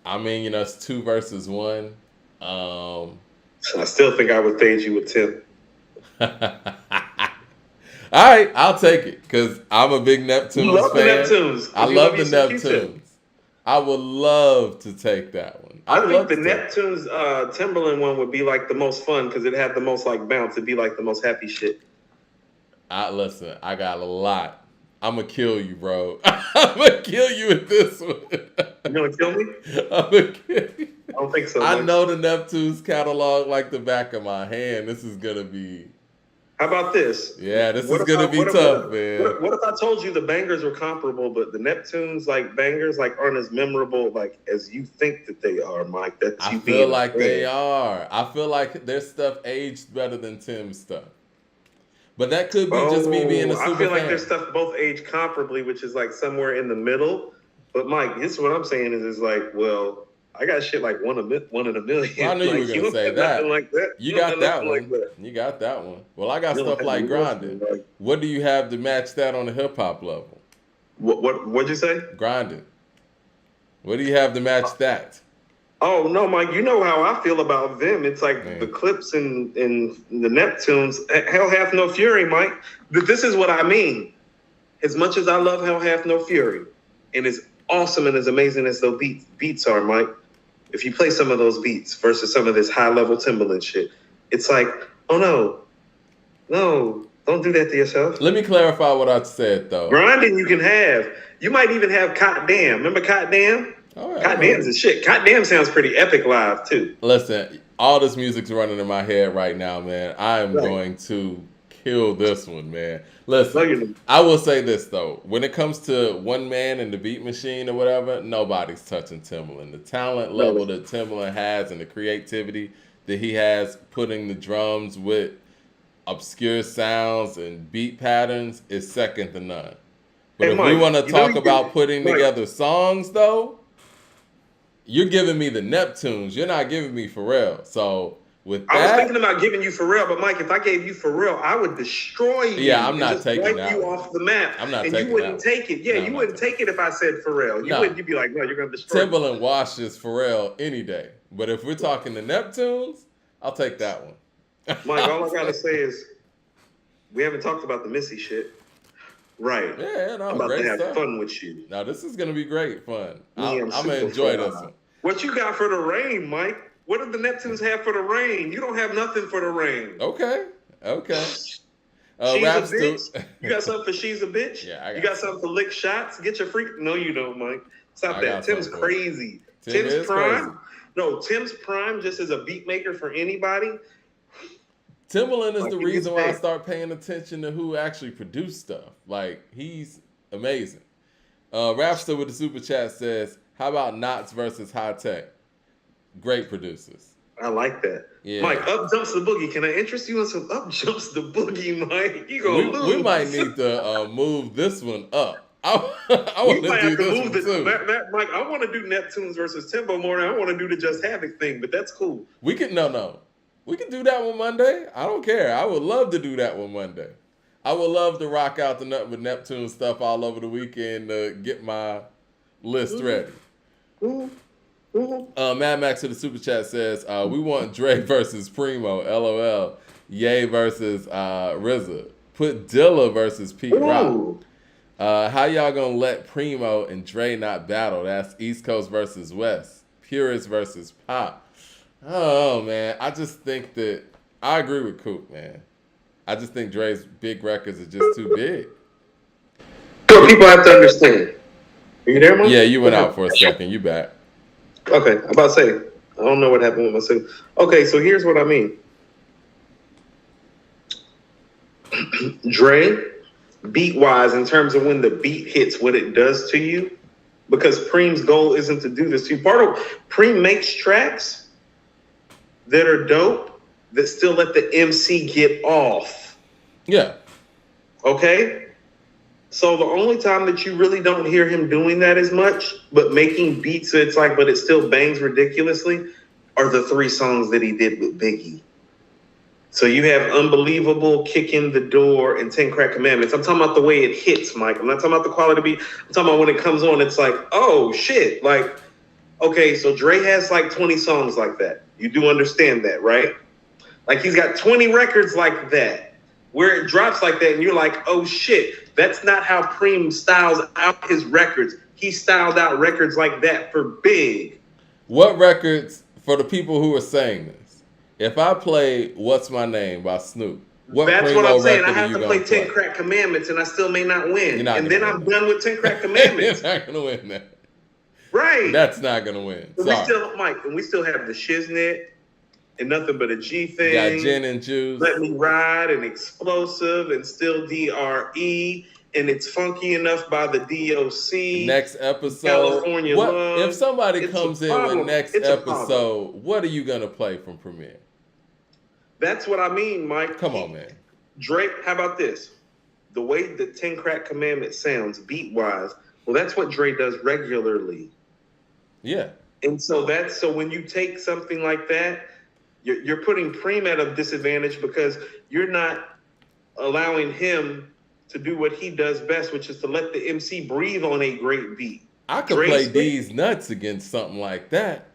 A: I mean, it's 2 versus 1.
B: I still think I would fade you with Tim.
A: All right, I'll take it because I'm a big Neptunes fan.
B: The Neptunes.
A: I love the Neptunes. I would love to take that one.
B: I think the Neptunes Timberland one would be like the most fun because it had the most like bounce. It'd be like the most happy shit.
A: Listen, I got a lot. I'm gonna kill you, bro. I'm gonna kill you with this one.
B: You gonna kill me?
A: I'm gonna kill you.
B: I don't think so.
A: I know the Neptunes catalog like the back of my hand. This is gonna be.
B: How about this?
A: Yeah, this is gonna be tough, man.
B: What if I told you the bangers were comparable, but the Neptunes like bangers like aren't as memorable like as you think that they are, Mike? That's
A: I feel like they are. I feel like their stuff aged better than Tim's stuff. But that could be just me being a super fan.
B: I feel like their stuff both age comparably, which is like somewhere in the middle. But Mike, this is what I'm saying is like, well, I got shit like one in a million.
A: Well, I knew
B: like,
A: you were gonna say that.
B: Like that.
A: You got that one. You got that one. Well, I got stuff like Grinding.
B: Like,
A: what do you have to match that on the hip hop level?
B: What'd you say?
A: Grinding. What do you have to match that?
B: Oh no, Mike! You know how I feel about them. It's like the Clips and the Neptunes. Hell Hath No Fury, Mike. This is what I mean. As much as I love Hell Hath No Fury, and as awesome and as amazing as those beats are, Mike. If you play some of those beats versus some of this high level Timbaland shit, it's like, oh no, don't do that to yourself.
A: Let me clarify what I said though.
B: Grinding you can have. You might even have Cot Damn. Remember Cot Damn?
A: Oh, yeah,
B: Cot Damn's a shit. Cot Damn sounds pretty epic live too.
A: Listen, all this music's running in my head right now, man. I am going to kill this one, man. Listen, I will say this though. When it comes to one man and the beat machine or whatever, nobody's touching Timbaland. The talent level that Timbaland has and the creativity that he has putting the drums with obscure sounds and beat patterns is second to none. But if we want to talk about putting together songs though, you're giving me the Neptunes. You're not giving me Pharrell. So with that,
B: I was thinking about giving you Pharrell, but Mike, if I gave you Pharrell, I would destroy you.
A: Yeah, I'm not taking that.
B: You off the map.
A: I'm not
B: taking
A: that.
B: And you wouldn't take it. Yeah, you wouldn't take it if I said Pharrell. You wouldn't. You'd be like, no, you're gonna destroy.
A: Timbaland washes Pharrell any day. But if we're talking the Neptunes, I'll take that one.
B: Mike, all I gotta say is, we haven't talked about the Missy shit. Right.
A: Yeah, no,
B: I'm about
A: great
B: to have
A: stuff.
B: fun with you.
A: Now this is gonna be great fun. I'm gonna enjoy this one.
B: What you got for the rain, Mike? What did the Neptunes have for the rain? You don't have nothing for the rain.
A: Okay.
B: She's a bitch. You got something for She's a Bitch?
A: Yeah,
B: You got something for Lick Shots? Get your freak. No, you don't, Mike. Stop that. Tim's crazy. Tim's prime. Crazy. No, Tim's prime just as a beat maker for anybody.
A: Timbaland is the reason why I start paying attention to who actually produced stuff. Like, he's amazing. Rapster with the super chat says, how about Knots versus High Tech? Great producers.
B: I like that.
A: Yeah.
B: Mike, Up Jumps the Boogie. Can I interest you in some Up Jumps the Boogie, Mike? You gonna lose.
A: We might need to move this one up. I
B: We
A: want
B: might
A: to do
B: have to
A: this
B: move
A: one too.
B: Mike, I want to do Neptunes versus Timbo more than I want to do the Just Havoc thing, but that's cool.
A: We can we can do that one Monday. I don't care. I would love to do that one Monday. I would love to rock out the Nut with Neptune stuff all over the weekend to get my list ready. Mad Max to the super chat says, we want Dre versus Primo, LOL. Ye versus RZA. Put Dilla versus Pete Rock. How y'all gonna let Primo and Dre not battle? That's East Coast versus West. Purist versus Pop. Oh, man. I just think that I agree with Coop, man. I just think Dre's big records are just too big.
B: So people have to understand. Are you there, Mike?
A: Yeah, you went out for a second. You back.
B: Okay, I'm about to say, I don't know what happened with my signal. Okay, so here's what I mean. Dre, beat-wise, in terms of when the beat hits, what it does to you, because Preem's goal isn't to do this to you. Part of Preem makes tracks that are dope that still let the MC get off.
A: Yeah.
B: Okay? So the only time that you really don't hear him doing that as much, but making beats, it's like, but it still bangs ridiculously, are the 3 songs that he did with Biggie. So you have Unbelievable, Kick in the Door, and 10 Crack Commandments. I'm talking about the way it hits, Mike. I'm not talking about the quality beat. I'm talking about when it comes on, it's like, oh, shit. Like, okay, so Dre has like 20 songs like that. You do understand that, right? Like, he's got 20 records like that, where it drops like that, and you're like, oh, shit. That's not how Preem styles out his records. He styled out records like that for Big.
A: What records, for the people who are saying this, if I play What's My Name by Snoop,
B: that's what I'm saying. I have to play 10 Crack Commandments, and I still may not win. And then I'm done with 10 Crack Commandments.
A: You're not going to win that.
B: Right.
A: That's not going to win.
B: We still have the Shiznit and Nothing But a G Thing.
A: Got Gin and Juice.
B: Let Me Ride and Explosive and Still DRE. And It's Funky Enough by the DOC.
A: Next episode.
B: California Love.
A: If somebody comes in with next episode, what are you going to play from Premiere?
B: That's what I mean, Mike.
A: Come on, man.
B: Drake, how about this? The way the 10 Crack Commandments sounds beat-wise, well, that's what Dre does regularly.
A: Yeah.
B: And so when you take something like that, you're putting Preem at a disadvantage because you're not allowing him to do what he does best, which is to let the MC breathe on a great beat.
A: I could play These Nuts against something like that.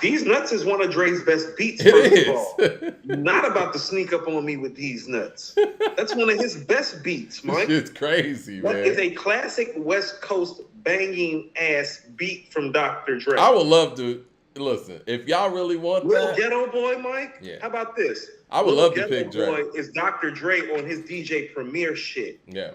B: These Nuts is one of Dre's best beats,
A: first
B: of all. You're not about to sneak up on me with These Nuts. That's one of his best beats, Mike.
A: It's crazy, man.
B: That is a classic West Coast banging ass beat from Dr. Dre.
A: I would love to listen. If y'all really want
B: Little Ghetto Boy, Mike?
A: Yeah.
B: How about this?
A: I would love to pick Dre.
B: Boy is Dr. Dre on his DJ Premier shit.
A: Yeah.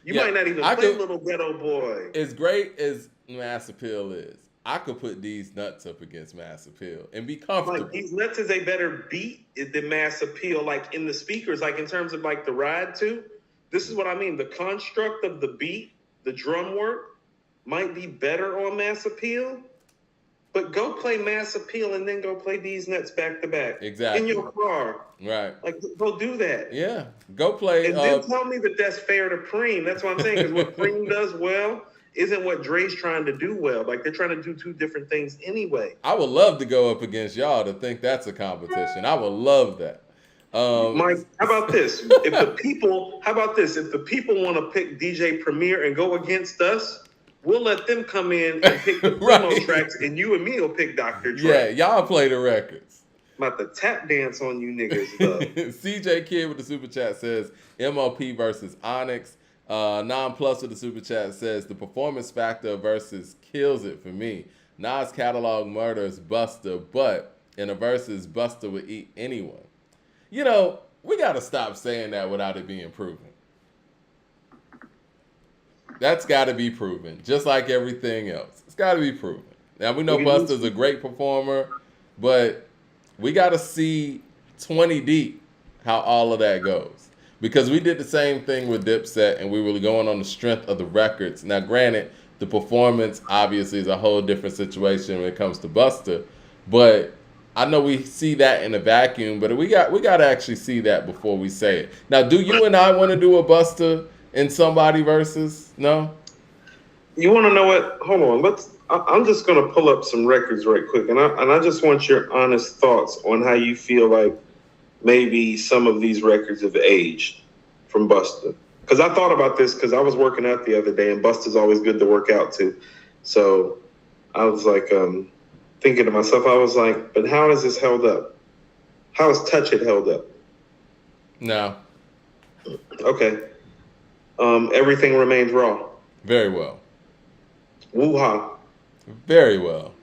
B: You might not even play Little Ghetto Boy.
A: As great as Mass Appeal is, I could put These Nuts up against Mass Appeal and be comfortable.
B: Like, These Nuts is a better beat than Mass Appeal, like in the speakers, like in terms of like the ride too. This is what I mean. The construct of the beat, the drum work, might be better on Mass Appeal. But go play Mass Appeal and then go play These Nuts back to back.
A: Exactly.
B: In your car.
A: Right.
B: Like, go do that.
A: Yeah. Go play.
B: And then tell me that that's fair to Preem. That's what I'm saying. Because what Preem does well isn't what Dre's trying to do well. Like, they're trying to do 2 different things anyway.
A: I would love to go up against y'all to think that's a competition. I would love that.
B: Mike, how about this? If the people want to pick DJ Premier and go against us, we'll let them come in and pick the promo tracks, and you and me will pick Dr. Dre.
A: Yeah, y'all play the records.
B: I'm about to tap dance on you niggas, though.
A: CJ Kid with the super chat says MOP versus Onyx. Non-plus with the super chat says the performance factor versus kills it for me. Nas catalog murders Busta, but in a versus, Busta would eat anyone. You know, we got to stop saying that without it being proven. That's got to be proven, just like everything else. It's got to be proven. Now, we know Busta's a great performer, but we got to see 20 deep how all of that goes. Because we did the same thing with Dipset, and we were going on the strength of the records. Now, granted, the performance obviously is a whole different situation when it comes to Busta, But I know we see that in a vacuum, but we got to actually see that before we say it. Now, do you and I want to do a Buster and somebody versus? No.
B: You want to know what? Hold on. I'm just gonna pull up some records right quick, and I just want your honest thoughts on how you feel like maybe some of these records have aged from Busta. Because I thought about this because I was working out the other day, and Busta's always good to work out to. So I was like thinking to myself, I was like, but how is this held up? How is Touch It held up?
A: No.
B: Okay. Everything Remains Raw.
A: Very well.
B: Woo-ha.
A: Very well.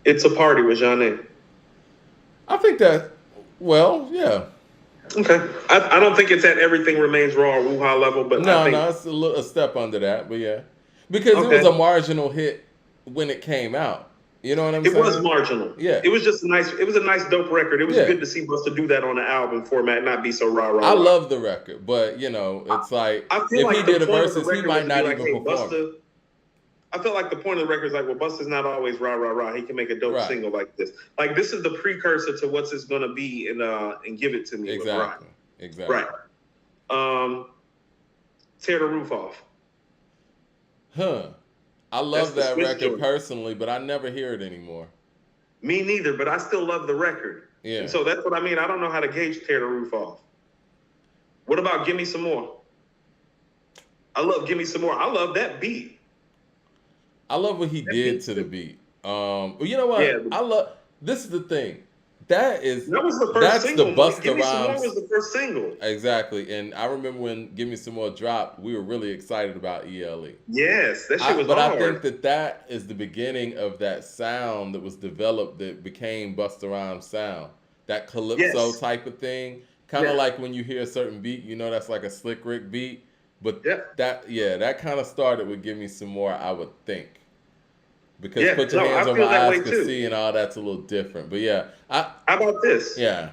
B: It's a Party with Jeanne.
A: I think that, well, yeah.
B: Okay. I don't think it's at Everything Remains Raw or Woo-ha level, but
A: no,
B: I think...
A: it's a step under that, but yeah. Because it was a marginal hit when it came out. You know what I'm saying?
B: It was marginal.
A: Yeah.
B: It was just a nice, dope record. It was good to see Busta do that on the album format, not be so rah-rah.
A: I love the record, but, you know, it's like, if he did a versus, he might not even perform.
B: I felt like the point of the record is like, well, Busta's not always rah-rah-rah. He can make a dope single like this. Like, this is the precursor to what's it's going to be in Give It To Me.
A: Exactly.
B: Right. Tear the Roof Off.
A: Huh. I love that record personally, but I never hear it anymore.
B: Me neither, but I still love the record.
A: Yeah.
B: And so that's what I mean. I don't know how to gauge Tear the Roof Off. What about Give Me Some More? I love Give Me Some More. I love that beat.
A: I love what he did to the beat. You know what? Yeah. This is the thing. That was the first single. The Busta Rhymes. Give Me Some More was the first single. Exactly. And I remember when Give Me Some More dropped, we were really excited about ELE.
B: Yes, that shit was
A: But
B: hard.
A: I think that is the beginning of that sound that was developed that became Busta Rhymes sound. That calypso type of thing. Kind of like when you hear a certain beat, you know that's like a Slick Rick beat. But that kind of started with Give Me Some More, I would think. Because Put Your Hands on My Eyes Can See and all that's a little different. But yeah.
B: How about this?
A: Yeah.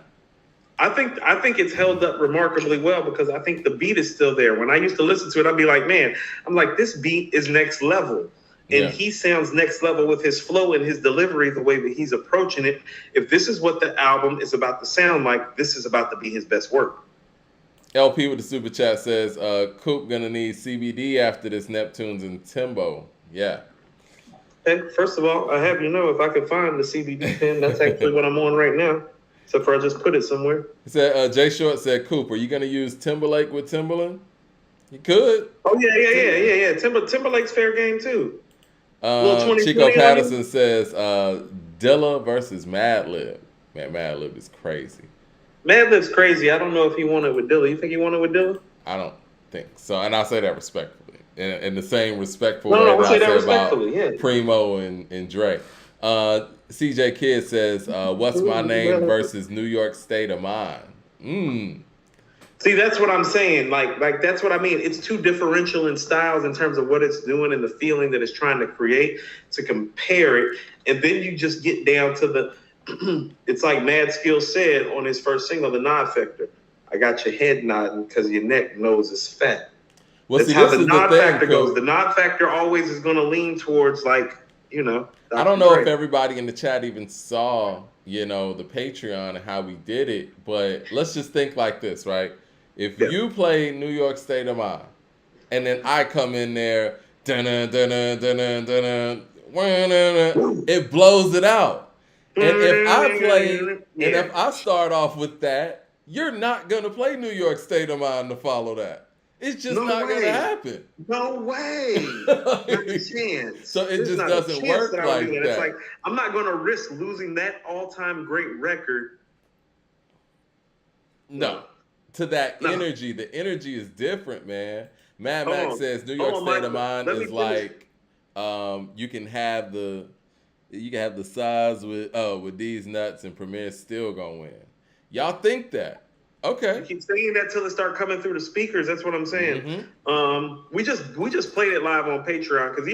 B: I think it's held up remarkably well because I think the beat is still there. When I used to listen to it, I'd be like, man, this beat is next level. And he sounds next level with his flow and his delivery, the way that he's approaching it. If this is what the album is about to sound like, this is about to be his best work.
A: LP with the super chat says, Coop gonna need CBD after this Neptunes and Timbo. Yeah.
B: And first of all, I have you know, if I could find the CBD pen, that's actually what I'm on right now. Except for I just put it somewhere.
A: He said, Jay Short said, Coop, are you gonna use Timberlake with Timberland? You could.
B: Oh yeah. Timberlake's fair game too.
A: Chico Patterson says Dilla versus Madlib. Man, Madlib is crazy.
B: Madlib's crazy. I don't know if he won it with Dilla. You think he won it with Dilla?
A: I don't think so. And I say that respectfully. In the same respectful way that I say about Primo and Dre. CJ Kidd says, What's My Name versus New York State of Mind.
B: See, that's what I'm saying. Like that's what I mean. It's too differential in styles in terms of what it's doing and the feeling that it's trying to create to compare it. And then you just get down to the, it's like Mad Skill said on his first single, The Nod Factor. I got your head nodding because your neck nose is fat.
A: Well,
B: that's how the nod factor goes. The nod factor always is going to lean towards, like, you know. Dr.
A: I don't know if everybody in the chat even saw, you know, the Patreon and how we did it, but let's just think like this, right? If you play New York State of Mind, and then I come in there, it blows it out. And if I start off with that, you're not going to play New York State of Mind to follow that. It's just not going to happen.
B: No way. Not a chance.
A: So it just doesn't work like that.
B: It's like, I'm not going to risk losing that all-time great record.
A: No. To that energy. The energy is different, man. Mad Max says New York State of Mind is like you can have the size with these nuts and Premier's still going to win. Y'all think that. Okay.
B: You keep saying that till it start coming through the speakers. That's what I'm saying. Mm-hmm. We just played it live on Patreon because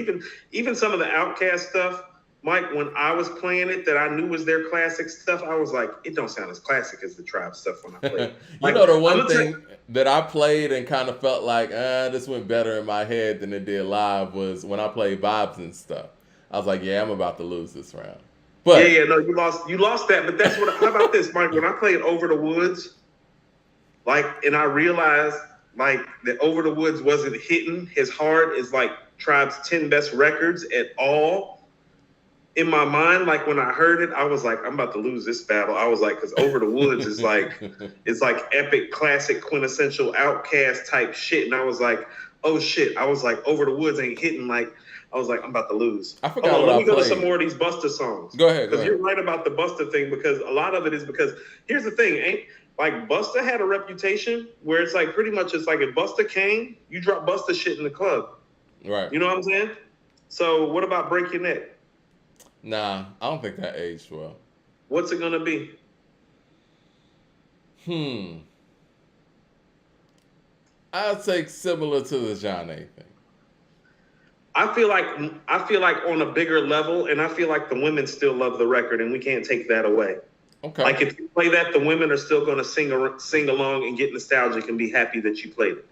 B: even some of the Outkast stuff, Mike, when I was playing it that I knew was their classic stuff, I was like, it don't sound as classic as the Tribe stuff when I played.
A: You know, the one thing that I played and kind of felt like, this went better in my head than it did live was when I played Vibes and stuff. I was like, yeah, I'm about to lose this round. But
B: yeah, no, you lost that. But that's what. How about this, Mike? When I played Over the Woods, like, and I realized like that Over the Woods wasn't hitting as hard as like Tribe's 10 best records at all. In my mind, like when I heard it, I was like, I'm about to lose this battle. I was like, because Over the Woods is like, it's like epic, classic, quintessential Outkast type shit. And I was like, oh shit. I was like, Over the Woods ain't hitting like, I was like, I'm about to lose.
A: I forgot
B: Hold on,
A: what
B: let me go to
A: played.
B: some more of these Busta songs.
A: Go ahead.
B: Because you're right about the Busta thing, because a lot of it is because, here's the thing, ain't like Busta had a reputation where it's like pretty much it's like if Busta came, you drop Busta shit in the club.
A: Right.
B: You know what I'm saying? So what about Break Your Neck?
A: Nah, I don't think that aged well.
B: What's it gonna be?
A: I'd say similar to the John A thing.
B: I feel like on a bigger level, and I feel like the women still love the record, and we can't take that away.
A: Okay.
B: Like if you play that, the women are still gonna sing along and get nostalgic and be happy that you played it.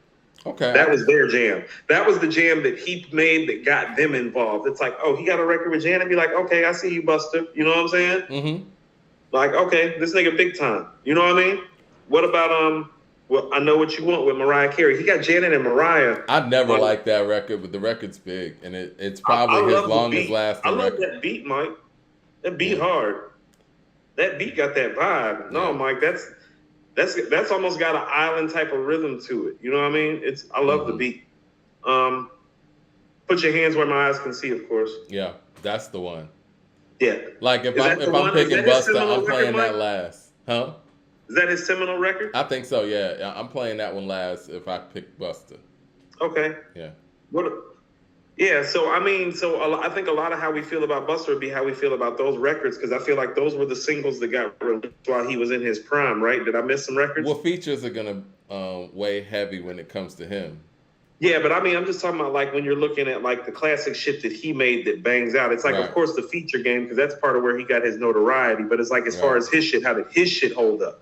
A: Okay.
B: That was their jam. That was the jam that he made that got them involved. It's like, oh, he got a record with Janet. Be like, okay, I see you, Buster. You know what I'm saying?
A: Mm-hmm.
B: Like, okay, this nigga big time. You know what I mean? What about well, I Know What You Want with Mariah Carey? He got Janet and Mariah.
A: I never liked that record, but the record's big, and it's probably his longest lasting record.
B: I love that beat, Mike. That beat hard. That beat got that vibe. No, Mike, that's almost got an island type of rhythm to it. You know what I mean? I love the beat. Put Your Hands Where My Eyes Can See, of course.
A: Yeah, that's the one.
B: Yeah.
A: Like if I'm picking Busta, I'm playing that last. Huh?
B: Is that his seminal record?
A: I think so. Yeah, I'm playing that one last if I pick Busta.
B: Okay.
A: Yeah.
B: Yeah, so I mean, I think a lot of how we feel about Busta would be how we feel about those records, because I feel like those were the singles that got released while he was in his prime, right? Did I miss some records?
A: Well, features are gonna weigh heavy when it comes to him.
B: Yeah, but I mean, I'm just talking about like when you're looking at like the classic shit that he made that bangs out. It's like, Of course, the feature game, because that's part of where he got his notoriety. But it's like as far as his shit, how did his shit hold up?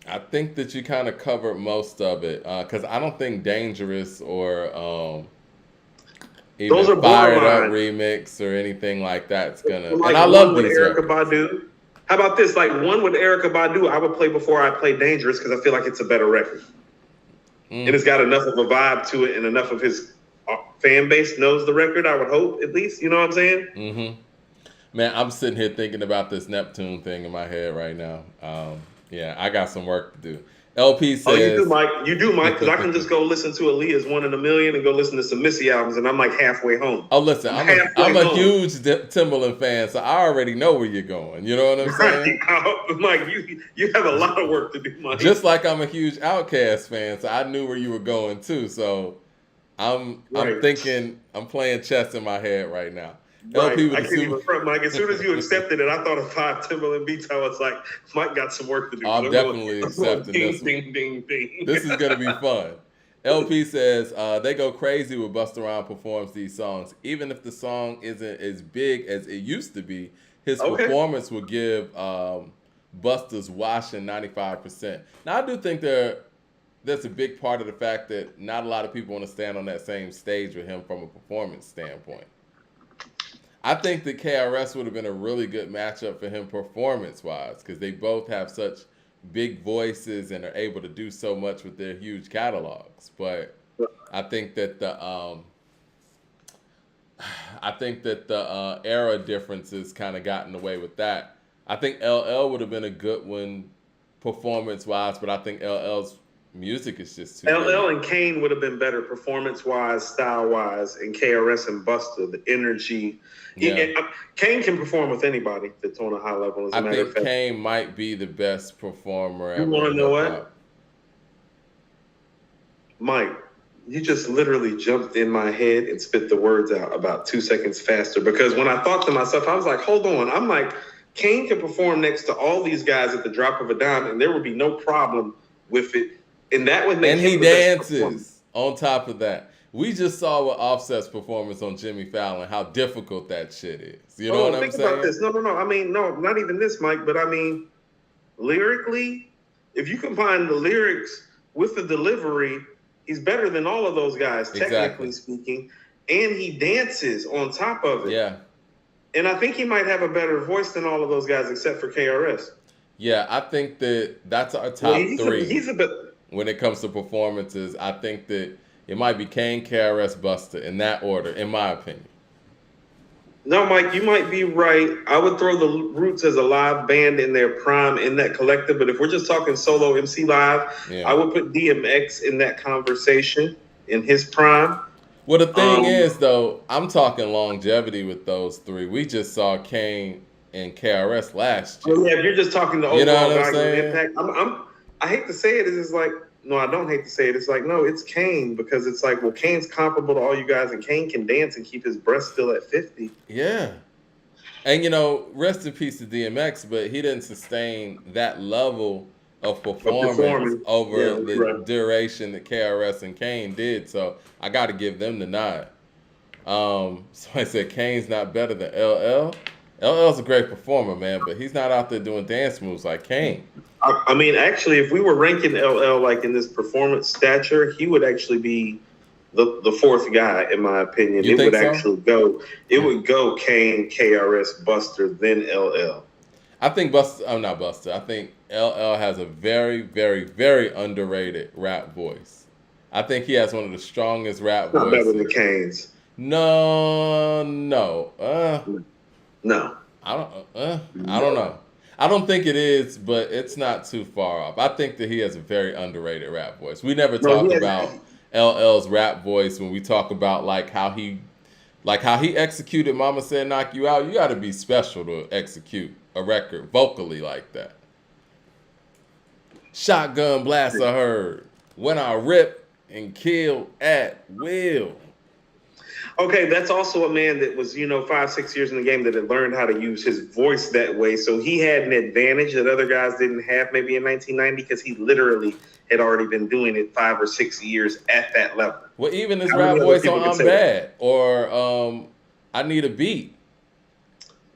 A: I think that you kind of covered most of it, because I don't think Dangerous or even
B: those are
A: Fired Up
B: borderline
A: remix or anything like that's gonna.
B: like
A: and I love
B: with
A: these
B: Erykah
A: records.
B: Badu. How about this? Like one with Erykah Badu, I would play before I play Dangerous, because I feel like it's a better record. And it's got enough of a vibe to it, and enough of his fan base knows the record, I would hope, at least. You know what I'm saying?
A: Mm-hmm. Man, I'm sitting here thinking about this Neptune thing in my head right now. Yeah, I got some work to do. LP says...
B: Oh, you do, Mike. You do, Mike, because I can just go listen to Aaliyah's One in a Million and go listen to some Missy albums, and I'm like halfway home.
A: Oh, listen, I'm a huge Timbaland fan, so I already know where you're going. You know what I'm saying?
B: Mike, you have a lot of work to do, Mike.
A: Just like I'm a huge Outkast fan, so I knew where you were going too. So I'm thinking, I'm playing chess in my head right now.
B: Right. I can't even front, Mike. As soon as you accepted it, I thought of 5 Timbaland beats. I was like, Mike got some work to do.
A: I'm definitely accepting this.
B: Ding, ding, ding.
A: This is going to be fun. LP says, they go crazy when Busta Rhymes performs these songs. Even if the song isn't as big as it used to be, his performance will give Busta's washing 95%. Now, I do think that's a big part of the fact that not a lot of people want to stand on that same stage with him from a performance standpoint. I think that KRS would have been a really good matchup for him performance-wise, because they both have such big voices and are able to do so much with their huge catalogs. But I think that the era differences kind of got in the way with that. I think LL would have been a good one performance-wise, but I think LL's music is just too
B: LL and Kane would have been better performance-wise, style-wise, and KRS and Busta, the energy.
A: Yeah.
B: Kane can perform with anybody that's on a high level. As a matter of fact,
A: Kane might be the best performer ever.
B: You want to know what? Mike, you just literally jumped in my head and spit the words out about 2 seconds faster, because when I thought to myself, I was like, hold on. I'm like, Kane can perform next to all these guys at the drop of a dime, and there would be no problem with it. And that would make him
A: he
B: the best
A: dances on top of that. We just saw with Offset's performance on Jimmy Fallon how difficult that shit is. You know what I'm saying?
B: Think about this. No. I mean, no, not even this, Mike. But I mean, lyrically, if you combine the lyrics with the delivery, he's better than all of those guys, technically speaking. And he dances on top of it.
A: Yeah.
B: And I think he might have a better voice than all of those guys except for KRS.
A: Yeah, I think that's our
B: Well,
A: top three
B: he's a bit.
A: when it comes to performances. I think that it might be Kane, KRS, Busta in that order, in my opinion.
B: No, Mike, you might be right. I would throw the Roots as a live band in their prime in that collective. But if we're just talking solo MC live,
A: Yeah.
B: I would put DMX in that conversation in his prime.
A: Well, the thing is, though, I'm talking longevity with those three. We just saw Kane and KRS last year.
B: Oh, yeah, if you're just talking the overall
A: You know what I'm
B: value and
A: saying?
B: impact, I hate to say it, it's like, no, I don't hate to say it. It's like, no, it's Kane, because it's like, well, Kane's comparable to all you guys, and Kane can dance and keep his breath still at 50.
A: Yeah. And, you know, rest in peace to DMX, but he didn't sustain that level of performance over the duration that KRS and Kane did. So I got to give them the nod. Somebody said Kane's not better than LL. LL's a great performer, man, but he's not out there doing dance moves like Kane.
B: I mean, actually, if we were ranking LL like in this performance stature, he would actually be the fourth guy, in my opinion.
A: You think so?
B: It would go Kane, KRS, Buster, then LL.
A: I think Buster, I'm not Buster. I think LL has a very, very, very underrated rap voice. I think he has one of the strongest rap voices.
B: Not better than Kane's.
A: No.
B: No.
A: I don't know. I don't think it is, but it's not too far off. I think that he has a very underrated rap voice. We never talk about LL's rap voice when we talk about how he executed Mama Said Knock You Out. You got to be special to execute a record vocally like that. Shotgun blast I heard. When I rip and kill at will.
B: Okay, that's also a man that was, 5-6 years in the game that had learned how to use his voice that way. So he had an advantage that other guys didn't have maybe in 1990 because he literally had already been doing it 5 or 6 years at that level.
A: Well, even his rap voice on I'm Bad or I Need a Beat.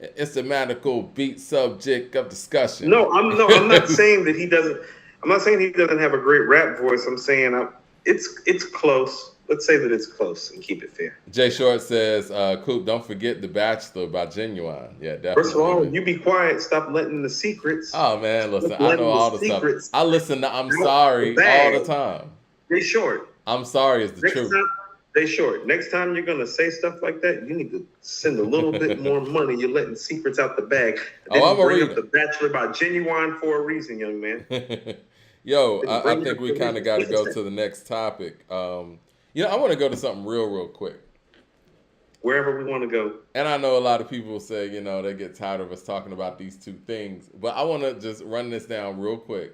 A: It's a medical beat subject of discussion.
B: No, I'm not saying that he doesn't. I'm not saying he doesn't have a great rap voice. I'm saying it's close. Let's say that it's close and keep it fair.
A: Jay Short says, Coop, don't forget The Bachelor by Genuine. Yeah, definitely.
B: First of all, you be quiet. Stop letting the secrets.
A: Oh, man, listen, I know all the stuff. I listen to I'm Sorry all the time.
B: They Short.
A: I'm Sorry is the truth.
B: They Short. Next time you're going to say stuff like that, you need to send a little bit more money. You're letting secrets out the bag.
A: I'm going to
B: bring up The Bachelor by Genuine for a reason, young man.
A: Yo, I think we kind of got to go to the next topic. I want to go to something real quick.
B: Wherever we want to go.
A: And I know a lot of people say, they get tired of us talking about these two things. But I want to just run this down real quick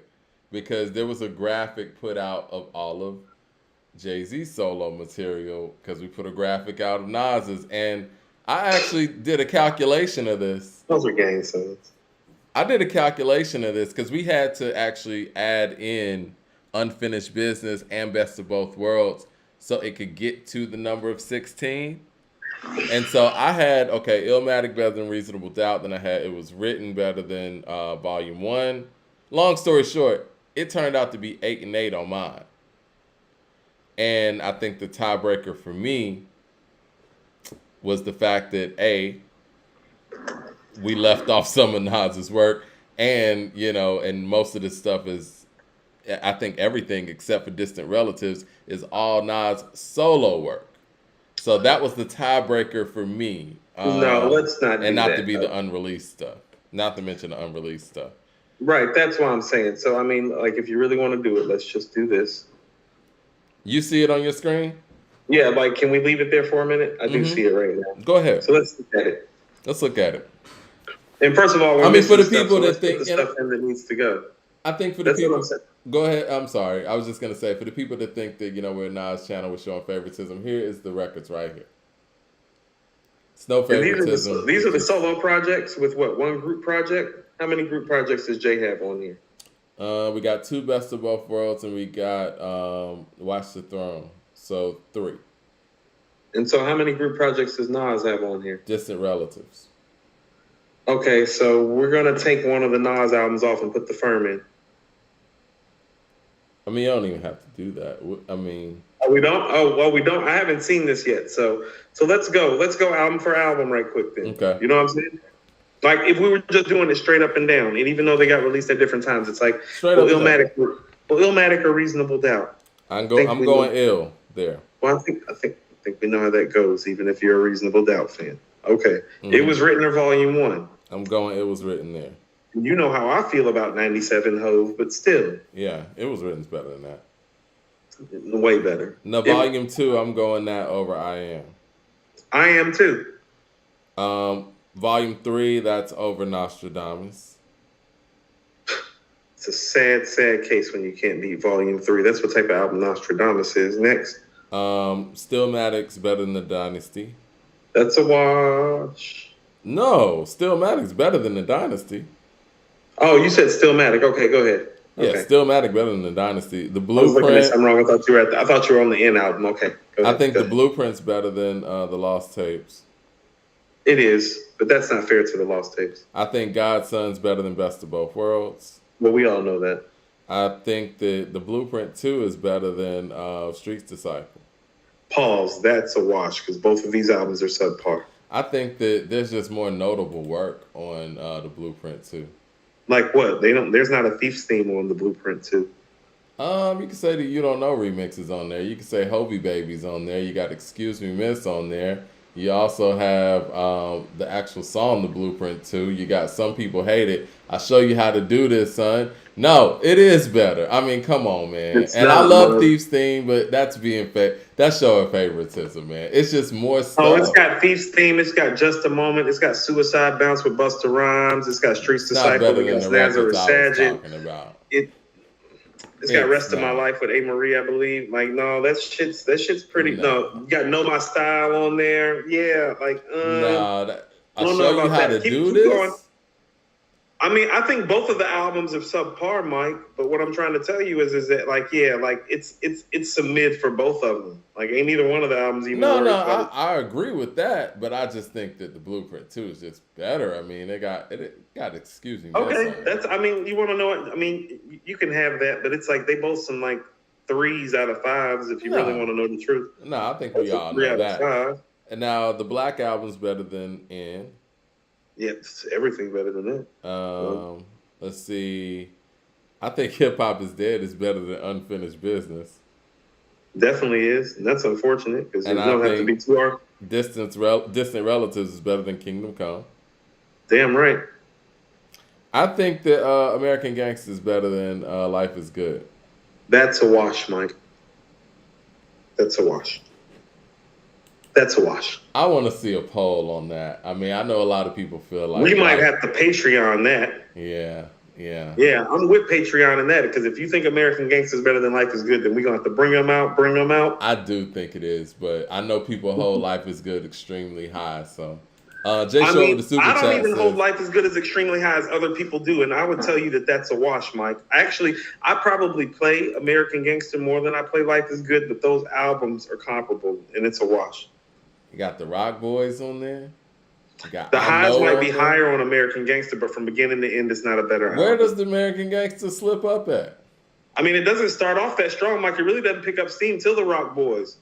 A: because there was a graphic put out of all of Jay-Z's solo material because we put a graphic out of Nas's. And I actually did a calculation of this.
B: Those are gang signs.
A: I did a calculation of this because we had to actually add in Unfinished Business and Best of Both Worlds so it could get to the number of 16. And so I had, Illmatic better than Reasonable Doubt. Then I had It Was Written better than Volume 1. Long story short, it turned out to be 8 and 8 on mine. And I think the tiebreaker for me was the fact that, A, we left off some of Nas's work. And, and most of this stuff is, I think everything except for Distant Relatives is all Nas solo work. So that was the tiebreaker for me.
B: No, let's not.
A: And not to be the unreleased stuff. Not to mention the unreleased stuff.
B: Right, that's what I'm saying. So, I mean, if you really want to do it, let's just do this.
A: You see it on your screen?
B: Yeah, can we leave it there for a minute? I do see it right now.
A: Go ahead.
B: So let's look at it.
A: Let's look at it.
B: And first of all,
A: for the people that think
B: stuff that needs to go.
A: I think for the people. Go ahead. I'm sorry. I was just gonna say for the people that think that we're Nas channel with showing favoritism. Here is the records right here. It's no favoritism.
B: These are the solo projects with what? One group project? How many group projects does Jay have on here?
A: We got 2 Best of Both Worlds and we got Watch the Throne. So 3.
B: And so how many group projects does Nas have on here?
A: Distant Relatives.
B: Okay, so we're gonna take one of the Nas albums off and put The Firm in.
A: I mean, you don't even have to do that. I mean,
B: Oh, we don't. Oh, well, we don't. I haven't seen this yet. So let's go. Let's go album for album right quick then.
A: okay.
B: You know what I'm saying? Like if we were just doing it straight up and down, and even though they got released at different times, it's like
A: Straight up and down.
B: Illmatic or Reasonable Doubt.
A: I'm going ill there.
B: Well, I think we know how that goes, even if you're a Reasonable Doubt fan. Okay, It Was Written or Volume 1.
A: I'm going. It Was Written there.
B: You know how I feel about 97 Hove, but still.
A: Yeah, It Was Written's better than that.
B: Way better.
A: No, Volume 2, I'm going that over I Am.
B: I Am too.
A: Volume 3, that's over Nostradamus.
B: It's a sad, sad case when you can't beat Volume 3. That's what type of album Nostradamus is. Next.
A: Stillmatic's better than The Dynasty.
B: That's a watch.
A: No, Stillmatic's better than The Dynasty.
B: Oh, you said Stillmatic. Okay, go ahead. Okay.
A: Yeah, Stillmatic better than The Dynasty. The Blueprint.
B: I was looking at something wrong. I thought you were on the N album. Okay. Go ahead,
A: I think The Blueprint's better than The Lost Tapes.
B: It is, but that's not fair to The Lost Tapes.
A: I think Godson's better than Best of Both Worlds.
B: Well, we all know that.
A: I think that The Blueprint 2 is better than Street's Disciple.
B: Pause. That's a wash because both of these albums are subpar.
A: I think that there's just more notable work on The Blueprint 2.
B: Like what? There's not a Thief's theme on The Blueprint 2.
A: You can say that You Don't Know remixes on there. You can say Hobie Baby's on there. You got Excuse Me Miss on there. You also have the actual song, The Blueprint 2. You got Some People Hate It. I Show You How to Do This, son. No, it is better. I mean, come on, man. I love Thief's theme, but that's showing favoritism, man. It's just more stuff.
B: Oh, it's got Thief's theme. It's got Just a Moment. It's got Suicide Bounce with Busta Rhymes. It's got Streets Disciple against Nazareth Sajid. It's got Rest of My Life with A. Marie, I believe. Like, no, that shit's pretty. No, you got Know My Style on there. Yeah, like,
A: I'll show you how to do this.
B: Going. I mean, I think both of the albums are subpar, Mike. But what I'm trying to tell you is that, like, yeah, like it's a mid for both of them. Like, ain't either one of the albums even.
A: I agree with that, but I just think that The Blueprint 2 is just better. I mean, it got Excuse Me.
B: Okay, that's. I mean, you want to know what? I mean, you can have that, but it's like they both some like 3s out of 5s if you really want to know the truth.
A: No, I think we all know that. And now the Black Album's better than N.
B: Yeah, everything better than that.
A: Let's see. I think Hip Hop Is Dead is better than Unfinished Business.
B: Definitely is, and that's unfortunate because you don't have to be too hard.
A: Distant Relatives is better than Kingdom Come.
B: Damn right.
A: I think that American Gangster is better than Life Is Good.
B: That's a wash, Mike. That's a wash. That's a wash.
A: I want to see a poll on that. I mean, I know a lot of people feel like
B: we might have to Patreon that.
A: Yeah.
B: Yeah, I'm with Patreon in that because if you think American Gangster is better than Life Is Good, then we're going to have to bring them out.
A: I do think it is, but I know people hold Life Is Good extremely high. So, Jay Show with the super chat.
B: I don't even hold Life Is Good as extremely high as other people do, and I would tell you that that's a wash, Mike. Actually, I probably play American Gangster more than I play Life Is Good, but those albums are comparable, and it's a wash.
A: You got the Rock Boys on there.
B: The highs might be higher on American Gangster, but from beginning to end, it's not a better album.
A: Where does the American Gangster slip up at?
B: I mean, it doesn't start off that strong, Mike. It really doesn't pick up steam till the Rock Boys.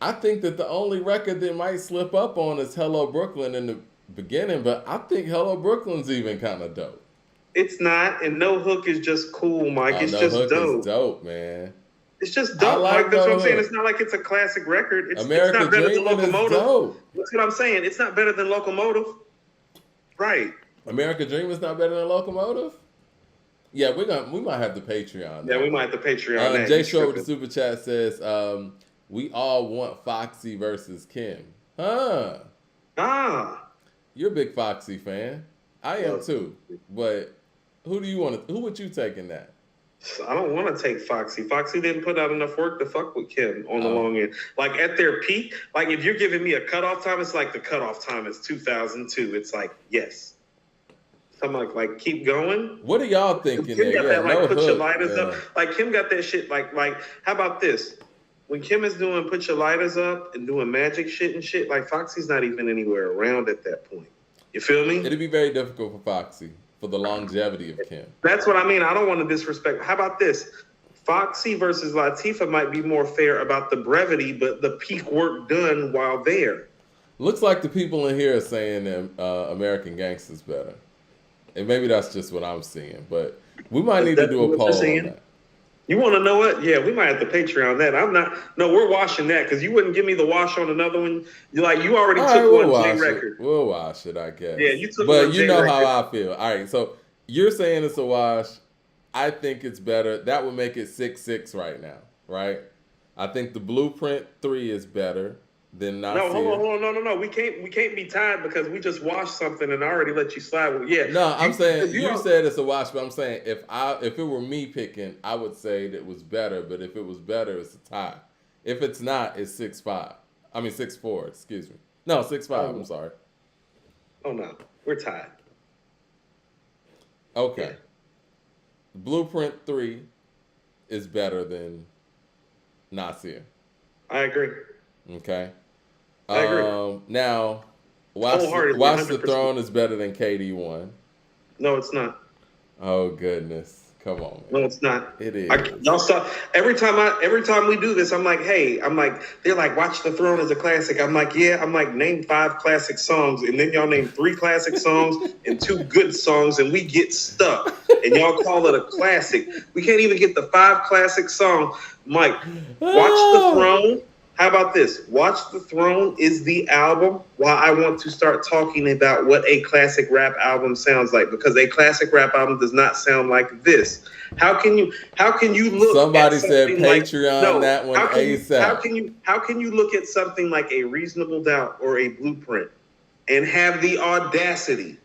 A: I think that the only record that might slip up on is Hello Brooklyn in the beginning, but I think Hello Brooklyn's even kind of dope.
B: It's not, and No Hook is just cool, Mike. It's
A: No
B: just
A: Hook
B: dope.
A: Is dope, man.
B: It's just dope, Mike. That's what I'm saying. It's not like it's a classic record. It's not better than Locomotive. That's what I'm saying. It's not better than Locomotive. Right.
A: American Dream is not better than Locomotive? Yeah, we might have the Patreon.
B: Yeah, we might have the Patreon.
A: Jay Short with the super chat says, we all want Foxy versus Kim. Huh. You're a big Foxy fan. I am too. But who would you take in that?
B: I don't want to take Foxy. Foxy didn't put out enough work to fuck with Kim on the long end. Like at their peak, like if you're giving me a cutoff time, it's like the cutoff time is 2002. It's like, yes. So I'm like keep going.
A: What are y'all thinking?
B: Kim got that like put your lighters up. Like Kim got that shit like how about this? When Kim is doing put your lighters up and doing magic shit and shit, like Foxy's not even anywhere around at that point. You feel me?
A: It'd be very difficult for Foxy. for the longevity of Kim.
B: That's what I mean. I don't want to disrespect. How about this? Foxy versus Latifah might be more fair about the brevity, but the peak work done while there.
A: Looks like the people in here are saying that American Gangster's better. And maybe that's just what I'm seeing. But we might need to do a poll on that.
B: You want to know what? Yeah, we might have to Patreon that. I'm not. No, we're washing that because you wouldn't give me the wash on another one. You already took one J record.
A: We'll wash it, I guess.
B: Yeah, you took
A: but
B: one
A: you
B: J
A: know
B: record.
A: how I feel. All right, so you're saying it's a wash. I think it's better. That would make it 6-6 right now, right? I think the Blueprint 3 is better than Nasir.
B: No, hold on, no. We can't be tied because we just washed something and I already let you slide with. Yeah.
A: No, I'm saying you said it's a wash, but I'm saying if it were me picking, I would say that it was better. But if it was better, it's a tie. If it's not, it's 6-5. I mean 6-4. Excuse me. No, 6-5. I'm sorry.
B: Oh no, we're tied.
A: Okay.
B: Yeah.
A: Blueprint 3 is better than Nasir.
B: I agree.
A: Okay.
B: I agree.
A: Now, Watch the Throne is better than KD1.
B: No, it's not.
A: Oh goodness. Come on, man.
B: No, it's not.
A: It is.
B: Y'all stop. Every time we do this, I'm like, they're like, Watch the Throne is a classic. I'm like, yeah. I'm like, name 5 classic songs, and then y'all name 3 classic songs and 2 good songs, and we get stuck. And y'all call it a classic. We can't even get the 5 classic songs. Mike, Watch the Throne. How about this? Watch the Throne is the album while I want to start talking about what a classic rap album sounds like, because a classic rap album does not sound like this. How can you look
A: Somebody
B: at
A: said Patreon that one ASAP.
B: How can you look at something like A Reasonable Doubt or a Blueprint and have the audacity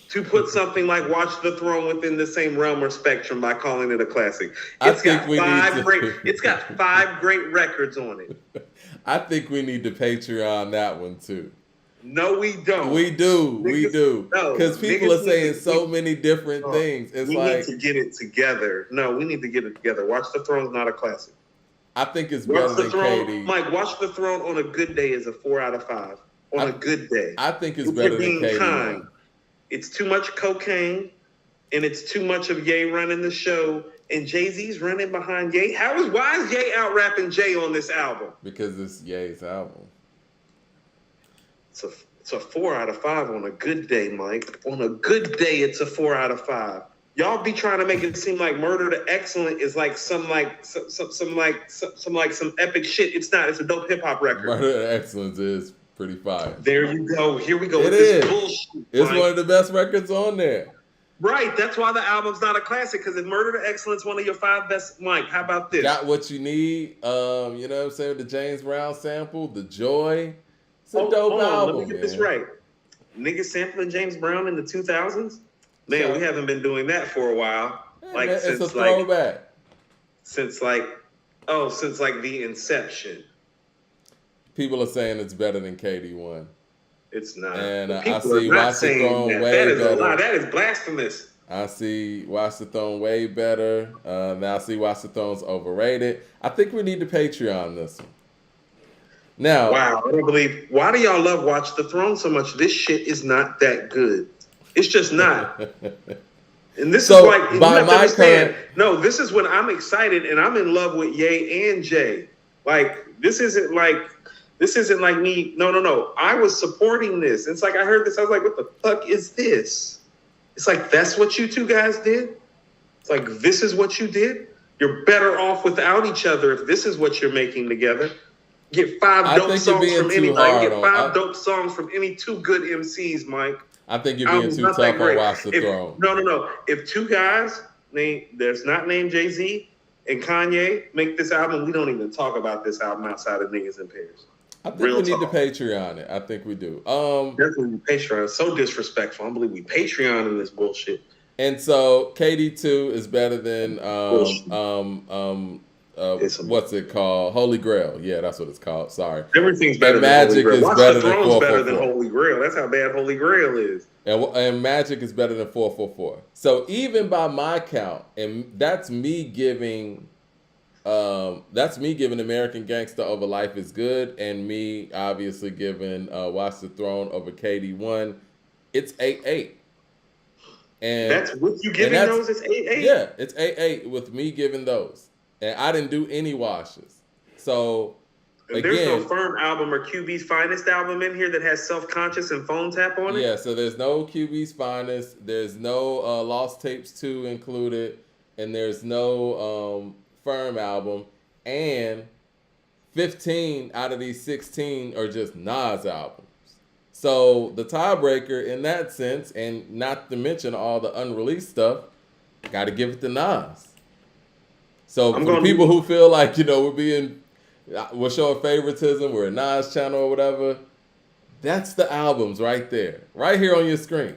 B: to put something like Watch the Throne within the same realm or spectrum by calling it a classic? It's got 5 great records on it.
A: I think we need to Patreon that one too.
B: No, we don't.
A: We do. Because people are saying so many different things. It's
B: we need to get it together. No, we need to get it together. Watch the Throne's not a classic.
A: I think it's better than KD.
B: Mike, Watch the Throne on a good day is a 4 out of 5. On a good day.
A: I think it's better than KD.
B: It's too much cocaine, and it's too much of Ye running the show, and Jay-Z's running behind Ye. Why is Ye out rapping Jay on this album?
A: Because it's Ye's album.
B: It's a 4 out of 5 on a good day, Mike. On a good day, it's a 4 out of 5. Y'all be trying to make it seem like Murder to Excellent is like some epic shit. It's not. It's a dope hip hop record.
A: Murder to Excellence is pretty fire.
B: There you go. Here we go.
A: It
B: with
A: is.
B: This bullshit.
A: It's one of the best records on there.
B: Right. That's why the album's not a classic, because if Murder to Excellence one of your 5 best, Mike, how about this?
A: Got What You Need. You know what I'm saying? The James Brown sample, The Joy. It's a dope album.
B: Let me get this right. Niggas sampling James Brown in the 2000s? Man, we haven't been doing that for a while.
A: Yeah, man, it's a throwback.
B: Since the inception.
A: People are saying it's better than KD1.
B: It's not.
A: And I see Watch the Throne way better.
B: That is a lie. That is blasphemous.
A: I see Watch the Throne way better. Now I see Watch the Throne's overrated. I think we need to Patreon this one. Now,
B: wow, I don't believe. Why do y'all love Watch the Throne so much? This shit is not that good. It's just not. And this is like, this is when I'm excited and I'm in love with Ye and Jay. Like, this isn't like me. No. I was supporting this. It's like I heard this. I was like, what the fuck is this? It's like, that's what you two guys did? It's like, this is what you did? You're better off without each other if this is what you're making together. Get 5 dope songs from anybody. Get 5 dope songs from any 2 good MCs, Mike.
A: I think you're being too tough on Watch the Throne.
B: No. If 2 guys that's not named Jay-Z and Kanye make this album, we don't even talk about this album outside of Niggas in Pairs.
A: I think we need to Patreon it. I think we do.
B: Definitely Patreon. So disrespectful. I don't believe we Patreon in this bullshit.
A: And so KD2 is better than what's it called? Holy Grail. Yeah, that's what it's called. Sorry.
B: Everything's better than Holy Grail. Watch the Throne's better than Holy Grail. That's how bad Holy Grail is.
A: And Magic is better than 444. So even by my count, and that's me giving American Gangster over Life is Good, and me obviously giving Watch the Throne over KD1. It's 8-8. And
B: that's with you giving those. It's 8-8.
A: Yeah, it's 8-8 with me giving those, and I didn't do any washes. So
B: and there's no Firm album or QB's Finest album in here that has Self-Conscious and Phone Tap on it.
A: Yeah, so there's no QB's Finest. There's no Lost Tapes 2 included, and there's no Firm album, and 15 out of these 16 are just Nas albums. So the tiebreaker in that sense, and not to mention all the unreleased stuff, got to give it to Nas. So for people who feel like, we're showing favoritism, we're a Nas channel or whatever, that's the albums right there, right here on your screen.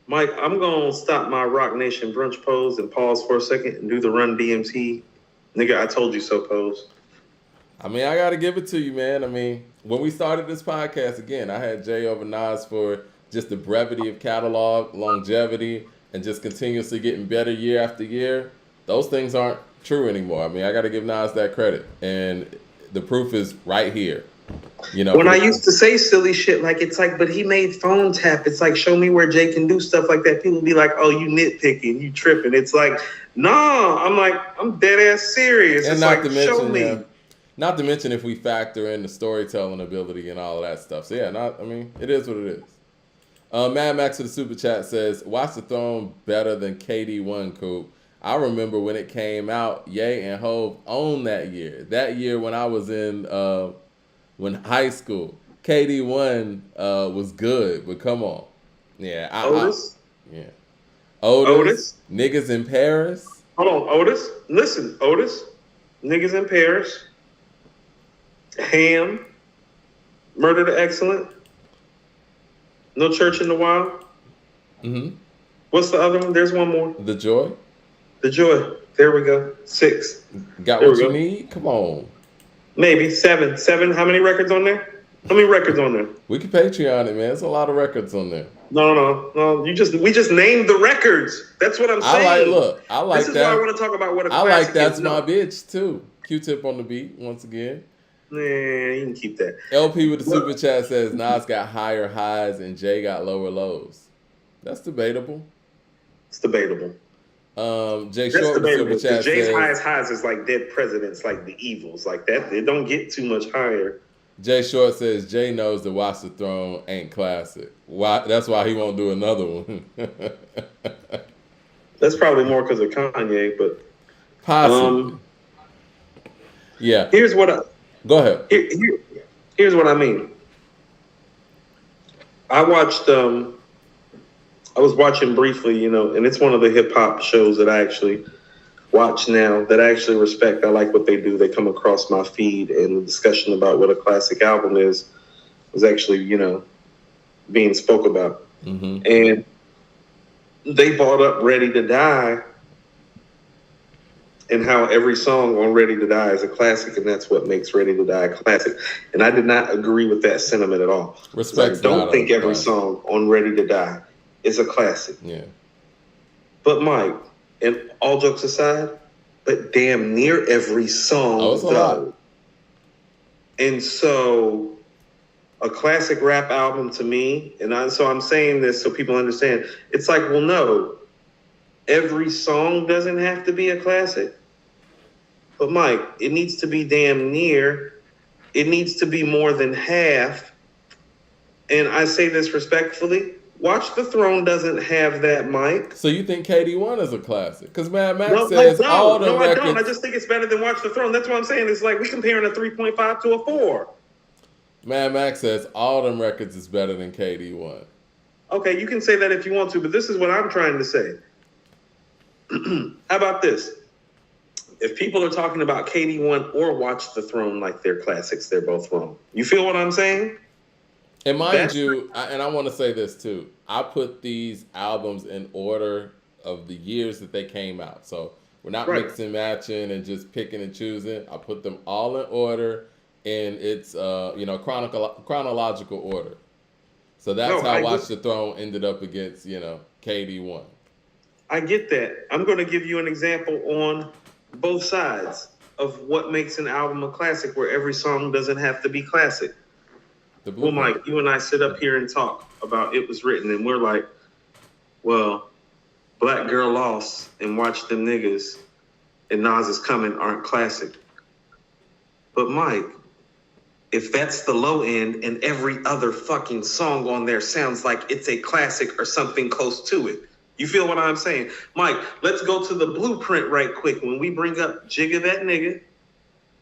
B: Mike, I'm going to stop my Rock Nation brunch pose and pause for a second and do the Run DMC. Nigga, I told you so pose.
A: I mean, I got to give it to you, man. I mean, when we started this podcast, again, I had Jay over Nas for just the brevity of catalog, longevity, and just continuously getting better year after year. Those things aren't true anymore. I mean, I got to give Nas that credit. And the proof is right here.
B: When I used to say silly shit, like, it's like, but he made Phone Tap. It's like, show me where Jay can do stuff like that. People be like, oh, you nitpicking, you tripping. It's like, nah, I'm like, I'm dead ass serious.
A: And
B: it's
A: not
B: like,
A: to mention,
B: show me.
A: Not to mention if we factor in the storytelling ability and all of that stuff. So yeah, it is what it is. Mad Max with the super chat says, Watch the Throne better than KD1, Coop. I remember when it came out, Ye and Hov owned that year. That year when I was in high school. KD1 was good, but come on. Yeah.
B: Otis?
A: Yeah. Otis? Niggas in Paris?
B: Hold on, Otis. Listen, Otis. Niggas in Paris. Ham. Murder to Excellent. No Church in the Wild.
A: Mm-hmm.
B: What's the other one? There's one more.
A: The Joy.
B: The Joy. There we go. 6.
A: Got what you need? Come on.
B: Maybe 7. 7. How many records on there? How many records on there?
A: We can Patreon it, man. There's a lot of records on there.
B: No. We just named the records. That's what I'm saying.
A: I like
B: this
A: that.
B: Is why I want to talk about what a classic
A: like That's
B: is.
A: My Bitch too. Q-Tip on the beat once again.
B: Nah, you can keep that.
A: LP with the super chat says Nas got higher highs and Jay got lower lows. That's debatable.
B: It's debatable.
A: Jay Short with the super chat
B: Jay's
A: says
B: highest highs is like Dead Presidents, like the Evils, like that. It don't get too much higher.
A: Jay Short says Jay knows the Watch the Throne ain't classic. Why? That's why he won't do another one.
B: That's probably more because of Kanye, but
A: possibly. Yeah.
B: Here's what I
A: go ahead.
B: Here's what I mean. I watched. I was watching briefly, and it's one of the hip hop shows that I actually watch now, that I actually respect. I like what they do. They come across my feed, and the discussion about what a classic album is actually, being spoke about.
A: Mm-hmm.
B: And they brought up Ready to Die and how every song on Ready to Die is a classic, and that's what makes Ready to Die a classic. And I did not agree with that sentiment at all.
A: Respect.
B: I don't think every song on Ready to Die is a classic.
A: Yeah.
B: But Mike, and all jokes aside, but damn near every song though. And so a classic rap album to me, so I'm saying this so people understand, it's like, well, no, every song doesn't have to be a classic. But Mike, it needs to be damn near. It needs to be more than half. And I say this respectfully, Watch the Throne doesn't have that, Mike.
A: So you think KD1 is a classic? Because Mad Max says all the records...
B: I don't. I just think it's better than Watch the Throne. That's what I'm saying. It's like we're comparing a 3.5 to a 4.
A: Mad Max says all them records is better than KD1.
B: Okay, you can say that if you want to, but this is what I'm trying to say. How about this? If people are talking about KD1 or Watch the Throne like they're classics, they're both wrong. You feel what I'm saying?
A: And mind you, I want to say this too. I put these albums in order of the years that they came out. So we're not mixing, matching, and just picking and choosing. I put them all in order in its chronological order. So that's how Watch the Throne ended up against, KD1.
B: I get that. I'm going to give you an example on both sides of what makes an album a classic, where every song doesn't have to be classic. Well, Mike, you and I sit up here and talk about It Was Written, and we're well, Black Girl Lost and Watch Them Niggas and Nas Is Coming aren't classic. But Mike, if that's the low end and every other fucking song on there sounds like it's a classic or something close to it. You feel what I'm saying? Mike, let's go to the blueprint right quick. When we bring up Jigga That Nigga,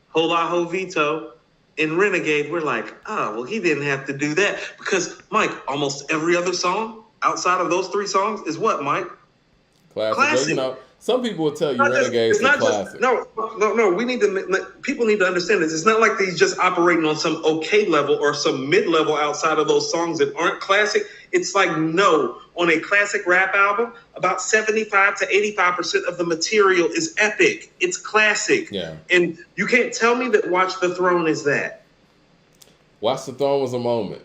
B: Hola Ho Vito, and Renegade, we're like, well, he didn't have to do that. Because, Mike, almost every other song outside of those three songs is what, Mike?
A: Classic.
B: Classic.
A: You know, some people will tell you Renegade's a classic.
B: No. We need to. People need to understand this. It's not like he's just operating on some okay level or some mid level outside of those songs that aren't classic. It's like no, on a classic rap album, about 75 to 85% of the material is epic. It's classic.
A: Yeah.
B: And you can't tell me that Watch the Throne is that.
A: Watch the Throne was a moment.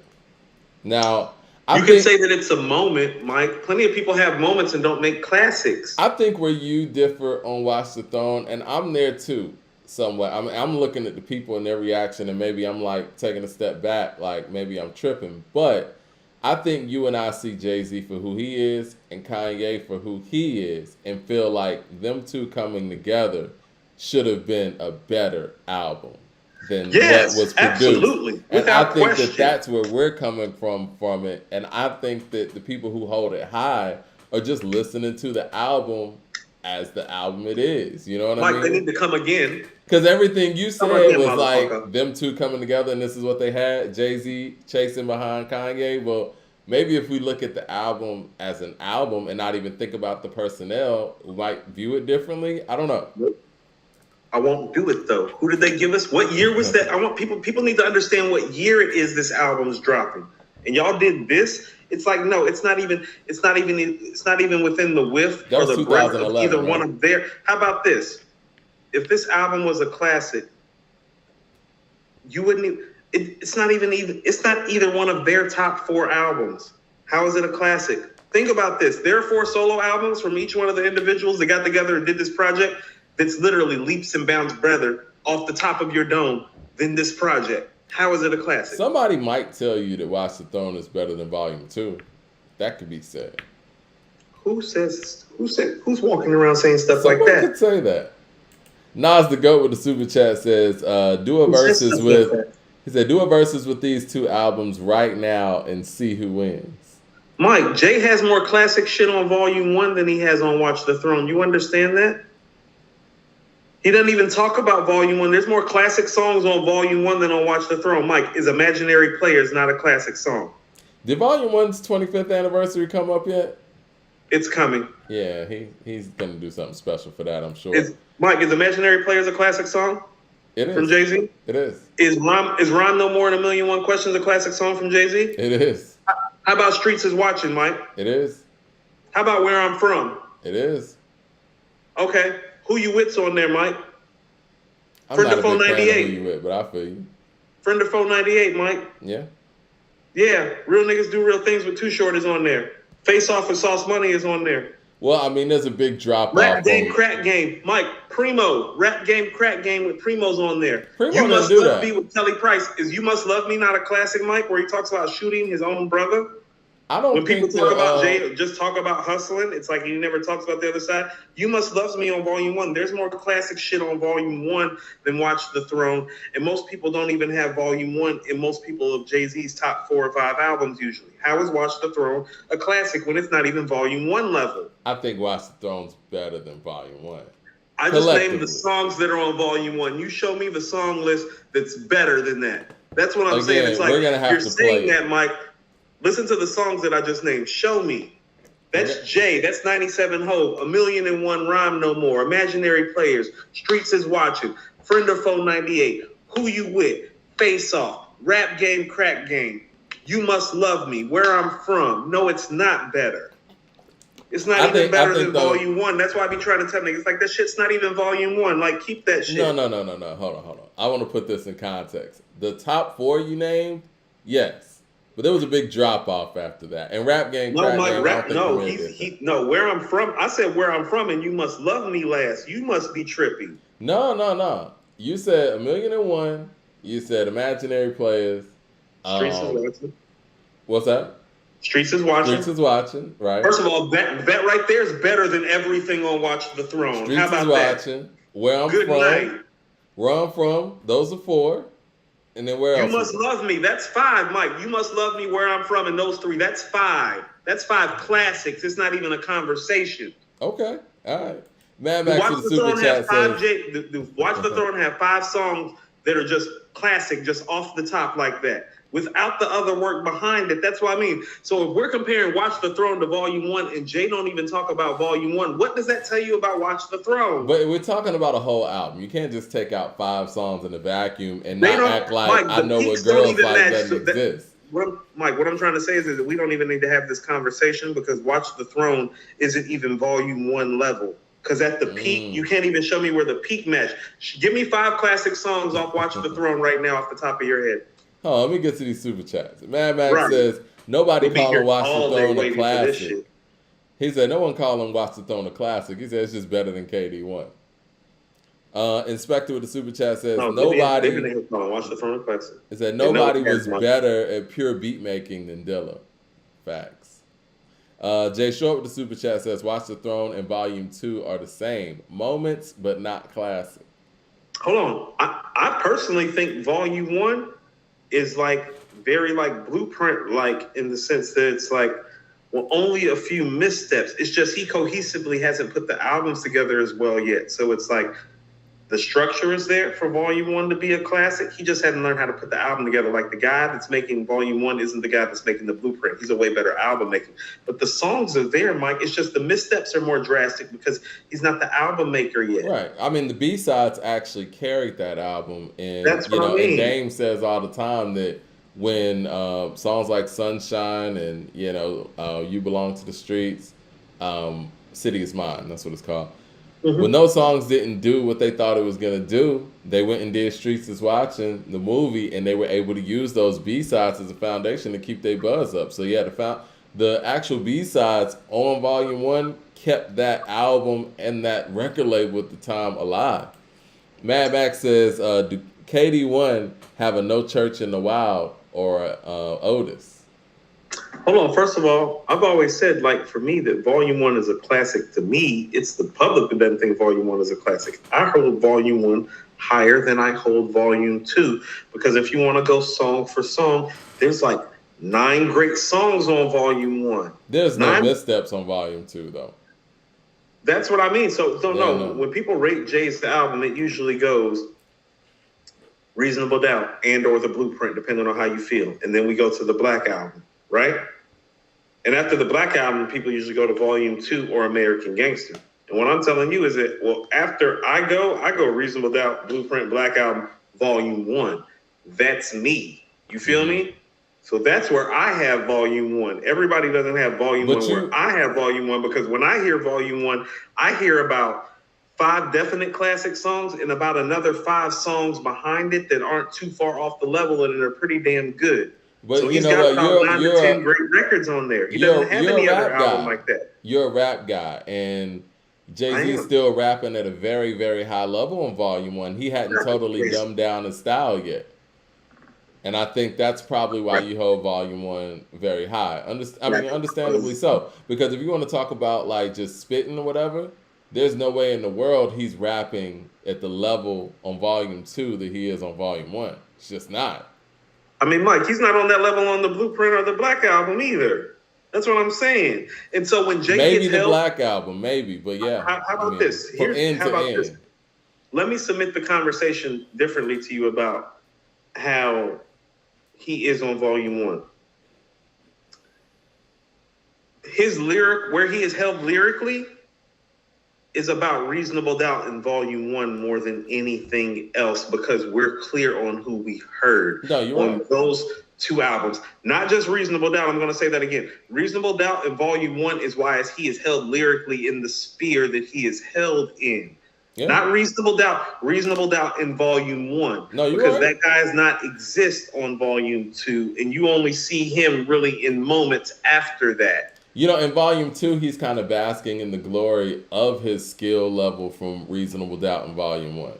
A: Now.
B: You can say that it's a moment, Mike. Plenty of people have moments and don't make classics.
A: I think where you differ on Watch the Throne, and I'm there too, somewhat. I'm looking at the people and their reaction, and maybe I'm like taking a step back, like maybe I'm tripping. But I think you and I see Jay-Z for who he is and Kanye for who he is, and feel like them two coming together should have been a better album than what was produced.
B: Absolutely.
A: And I think that that's where we're coming from it. And I think that the people who hold it high are just listening to the album as the album it is. You know what I mean?
B: Like they need to come again.
A: Because everything you said was like them two coming together and this is what they had. Jay-Z chasing behind Kanye. Well, maybe if we look at the album as an album and not even think about the personnel, we might view it differently. I don't know.
B: I won't do it though. Who did they give us? What year was that? I want people need to understand what year it is this album's dropping. And y'all did this. It's like no, it's not even within the whiff or the breadth of either one of their. How about this? If this album was a classic, you wouldn't. It's not either one of their top 4 albums. How is it a classic? Think about this. There are 4 solo albums from each one of the individuals that got together and did this project. That's literally leaps and bounds better off the top of your dome than this project. How is it a classic?
A: Somebody might tell you that Watch the Throne is better than Volume 2. That could be said.
B: Who's walking around saying stuff like that?
A: Somebody could say that. Nas the GOAT with the super chat says, do a versus with these 2 albums right now and see who wins.
B: Mike, Jay has more classic shit on Volume 1 than he has on Watch the Throne. You understand that? He doesn't even talk about Volume 1. There's more classic songs on Volume 1 than on Watch the Throne. Mike, is Imaginary Players not a classic song?
A: Did Volume 1's 25th anniversary come up yet?
B: It's coming.
A: Yeah, he's going to do something special for that, I'm sure.
B: Mike, is Imaginary Players a classic song?
A: It is.
B: From Jay-Z?
A: It is.
B: Is Rhyme No More than 1,000,001 Questions a classic song from Jay-Z?
A: It is.
B: How about Streets Is Watching, Mike?
A: It is.
B: How about Where I'm From?
A: It is.
B: Okay. Who You With's on there, Mike?
A: I'm not a big fan of Who You With, but I feel you.
B: Friend of 498, Mike.
A: Yeah.
B: Yeah. Real Niggas Do Real Things with Too Short is on there. Face Off with Sauce Money is on there.
A: Well, I mean, there's a big drop off.
B: Rap Game, Crack Game. Mike, Primo. Rap Game, Crack Game with Primo's on there.
A: Primo
B: You Must
A: do
B: Love
A: that.
B: Me with Kelly Price. Is You Must Love Me not a classic, Mike, where he talks about shooting his own brother?
A: I don't
B: When
A: think
B: people talk about Jay, just talk about hustling, it's like he never talks about the other side. You Must Love Me on Volume 1. There's more classic shit on Volume 1 than Watch the Throne. And most people don't even have Volume 1 in most people of Jay-Z's top 4 or 5 albums usually. How is Watch the Throne a classic when it's not even Volume 1 level?
A: I think Watch the Throne's better than Volume 1.
B: I just named the songs that are on Volume 1. You show me the song list that's better than that. That's what I'm saying. It's like
A: we're gonna have
B: you're
A: to
B: saying
A: play
B: that, Mike. Listen to the songs that I just named. Show me. That's Jay. That's 97 Hove. 1,000,001 Rhyme No More. Imaginary Players. Streets Is Watching. Friend of 498. Who You With. Face Off. Rap Game, Crack Game. You Must Love Me. Where I'm From. No, it's not better. It's not even better than Volume 1. That's why I be trying to tell niggas, like, that shit's not even Volume 1. Like, keep that shit.
A: No. Hold on. I want to put this in context. The top 4 you named, yes. But there was a big drop off after that. And Rap Game, Crack Game,
B: no, Where I'm From. I said Where I'm From and You Must Love Me last. You must be tripping.
A: No. You said 1,000,001. You said Imaginary Players.
B: Streets Is Watching.
A: What's that?
B: Streets is watching.
A: Streets is watching, right?
B: First of all, that right there is better than everything on Watch the Throne.
A: Streets
B: How about
A: is watching.
B: that?
A: Where I'm
B: Good
A: from.
B: night.
A: Where I'm from. Those are 4. And then where else?
B: You Must Love Me. That's 5, Mike. You Must Love Me, Where I'm From, and those 3. That's 5. That's 5 classics. It's not even a conversation.
A: Okay. All right. Mad Max to the super chat says,
B: Watch the Throne have 5 songs that are just classic, just off the top like that, without the other work behind it. That's what I mean. So if we're comparing Watch the Throne to Volume 1 and Jay don't even talk about Volume 1, what does that tell you about Watch the Throne?
A: But we're talking about a whole album. You can't just take out 5 songs in a vacuum and not act like Mike, I know what girls like doesn't exist.
B: Mike, what I'm trying to say is that we don't even need to have this conversation because Watch the Throne isn't even Volume 1 level. Because at the peak, you can't even show me where the peak match. Give me 5 classic songs off Watch the Throne right now off the top of your head.
A: Oh, let me get to these super chats. Mad Max says, nobody calling Watch the Throne a classic. He said, no one calling Watch the Throne a classic. He said, it's just better than KD1. Inspector with the super chat says, nobody.
B: Watch the Throne a classic.
A: He said, nobody was better at pure beat making than Dilla. Facts. Jay Short with the super chat says, Watch the Throne and Volume 2 are the same. Moments, but not classic.
B: Hold on. I personally think Volume 1 is like very like Blueprint, like in the sense that it's like, well, only a few missteps. It's just he cohesively hasn't put the albums together as well yet. So it's like the structure is there for Volume 1 to be a classic. He just hadn't learned how to put the album together. Like the guy that's making Volume 1 isn't the guy that's making the Blueprint. He's a way better album maker. But the songs are there, Mike. It's just the missteps are more drastic because he's not the album maker yet.
A: Right. I mean, the B-sides actually carried that album. And,
B: that's what I mean.
A: And Dame says all the time that when songs like Sunshine and, You Belong to the Streets, City Is Mine, that's what it's called. Mm-hmm. When those songs didn't do what they thought it was going to do, they went and did Streets Is Watching, the movie, and they were able to use those B-sides as a foundation to keep their buzz up. So, yeah, the actual B-sides on Volume 1 kept that album and that record label at the time alive. Mad Max says, do KD1 have a No Church in the Wild or Otis?
B: Hold on. First of all, I've always said, like, for me, that Volume 1 is a classic. To me, it's the public that doesn't think Volume 1 is a classic. I hold Volume 1 higher than I hold Volume 2 because if you want to go song for song, there's like 9 great songs on Volume 1.
A: There's no missteps on Volume 2, though.
B: That's what I mean. So no. When people rate Jay's album, it usually goes Reasonable Doubt and or The Blueprint, depending on how you feel. And then we go to the Black Album. Right? And after the Black Album, people usually go to Volume 2 or American Gangster. And what I'm telling you is that, well, after I go Reasonable Doubt, Blueprint, Black Album, Volume 1. That's me. You feel me? So that's where I have Volume 1. Everybody doesn't have Volume 1 where I have Volume 1 because when I hear Volume 1, I hear about 5 definite classic songs and about another 5 songs behind it that aren't too far off the level and are pretty damn good.
A: But
B: so he's got about 9 to 10 great records on there. He doesn't have any other album like that.
A: You're a rap guy, and Jay-Z's still rapping at a very, very high level on Volume 1. He hadn't totally dumbed down his style yet. And I think that's probably why you hold Volume 1 very high. Understandably so. Because if you want to talk about like just spitting or whatever, there's no way in the world he's rapping at the level on Volume 2 that he is on Volume 1. It's just not.
B: I mean, Mike, he's not on that level on the Blueprint or the Black Album either. That's what I'm saying. And so when Jay
A: maybe
B: gets
A: the
B: help,
A: Black Album, maybe, but yeah.
B: How about this?
A: From end
B: how
A: to
B: about
A: end.
B: this? Let me submit the conversation differently to you about how he is on Volume 1. His lyric, where he is held lyrically, is about Reasonable Doubt in Volume 1 more than anything else because we're clear on who we heard on those 2 albums. Not just Reasonable Doubt. I'm going to say that again. Reasonable Doubt in Volume 1 is why he is held lyrically in the sphere that he is held in. Yeah. Not Reasonable Doubt in Volume 1.
A: No,
B: because that guy does not exist on Volume 2, and you only see him really in moments after that.
A: In Volume 2, he's kind of basking in the glory of his skill level from Reasonable Doubt in Volume 1.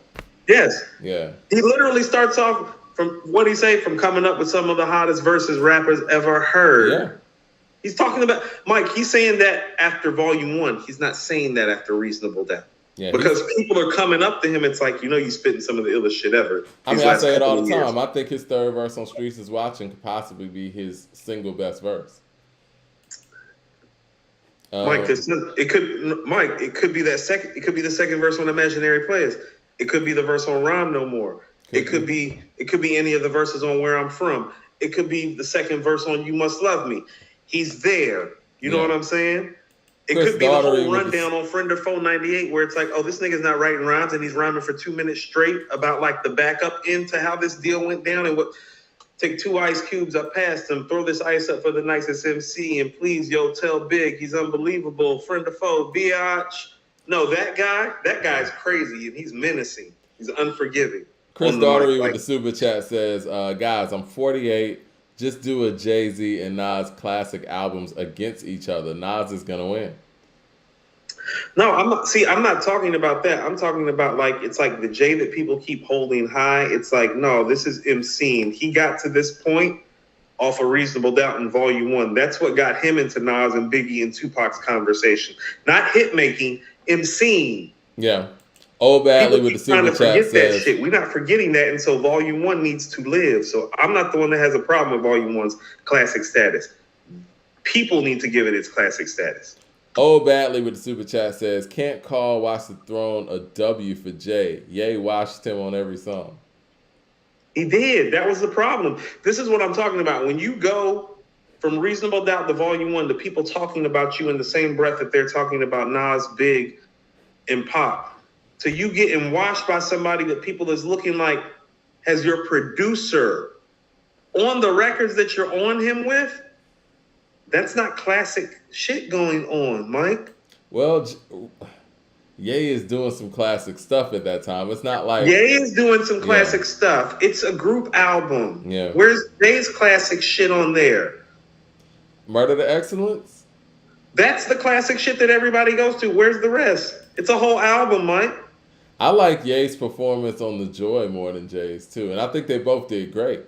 B: Yes.
A: Yeah.
B: He literally starts off from, what'd he say, from coming up with some of the hottest verses rappers ever heard.
A: Yeah.
B: He's talking about Mike. He's saying that after Volume 1. He's not saying that after Reasonable Doubt. Yeah, because people are coming up to him. It's like, you spitting some of the illest shit ever.
A: I mean, I say it all the time. I think his third verse on Streets is Watching could possibly be his single best verse.
B: Mike, it could be that second. It could be the second verse on Imaginary Players. It could be the verse on Rhyme No More. It could be any of the verses on Where I'm From. It could be the second verse on You Must Love Me. He's there. You know what I'm saying? It could be the whole rundown on Friend or Foe 98 where it's like, oh, this nigga's not writing rhymes and he's rhyming for 2 minutes straight about like the backup into how this deal went down and what. Take 2 ice cubes up past him, throw this ice up for the nicest MC, and please, yo, tell Big he's unbelievable. Friend or foe, biatch. No, that guy's crazy and he's menacing. He's unforgiving.
A: Chris Daughtery with the super chat says, guys, I'm 48. Just do a Jay-Z and Nas classic albums against each other. Nas is gonna win.
B: No, I'm not talking about that. I'm talking about it's like the Jay that people keep holding high. It's like, no, this is MCing. He got to this point off of Reasonable Doubt in Volume 1. That's what got him into Nas and Biggie and Tupac's conversation. Not hit making, MCing.
A: Yeah. Old Badly with the super chat says,
B: that shit. We're not forgetting that, and so Volume 1 needs to live. So I'm not the one that has a problem with Volume 1's classic status. People need to give it its classic status.
A: Old Badly with the super chat says, can't call Watch the Throne a W for Jay. Ye watched him on every song.
B: He did. That was the problem. This is what I'm talking about. When you go from Reasonable Doubt to Volume 1 to people talking about you in the same breath that they're talking about Nas, Big, and Pop, to you getting watched by somebody that people is looking like as your producer on the records that you're on him with, that's not classic shit going on, Mike.
A: Well, Ye is doing some classic stuff at that time. It's not like...
B: Ye is doing some classic stuff. It's a group album.
A: Yeah.
B: Where's Jay's classic shit on there?
A: Murder to Excellence?
B: That's the classic shit that everybody goes to. Where's the rest? It's a whole album, Mike.
A: I like Ye's performance on The Joy more than Jay's, too. And I think they both did great.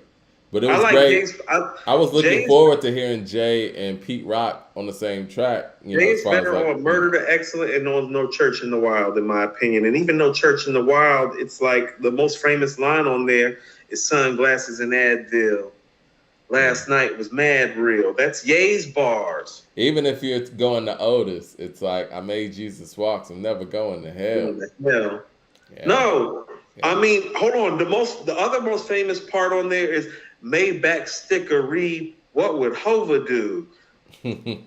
A: But it was great. I was looking forward to hearing Jay and Pete Rock on the same track.
B: Jay's better on Murder to Excellent and on No Church in the Wild, in my opinion. And even No Church in the Wild, it's like the most famous line on there is Sunglasses and Advil. Last night was mad real. That's Ye's bars.
A: Even if you're going to Otis, it's like, I made Jesus walk, so I'm never going to hell.
B: Yeah. No. Yeah. I mean, hold on. The other most famous part on there is Maybach stickery. What would Hova do?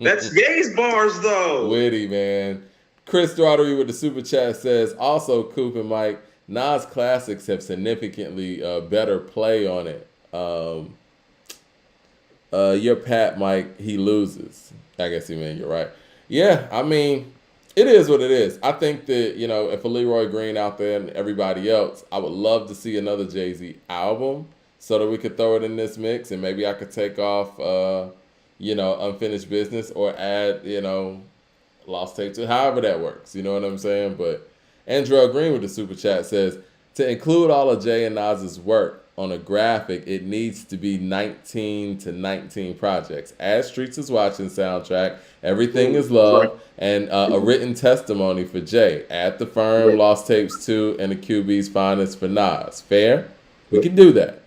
B: That's Ye's bars, though.
A: Witty, man. Chris Daughtery with the super chat says, also, Coop and Mike, Nas classics have significantly better play on it. Your Pat, Mike, he loses. I guess he meant you're right. Yeah, I mean, it is what it is. I think that, if a Leroy Green out there and everybody else, I would love to see another Jay-Z album so that we could throw it in this mix and maybe I could take off, Unfinished Business or add, Lost Tape to however that works. You know what I'm saying? But Andrew Green with the super chat says, to include all of Jay and Nas's work on a graphic, it needs to be 19 to 19 projects. Add Streets is Watching soundtrack, Everything is Love, and a written testimony for Jay. Add The Firm, Lost Tapes 2, and the QB's Finest for Nas. Fair? We can do that.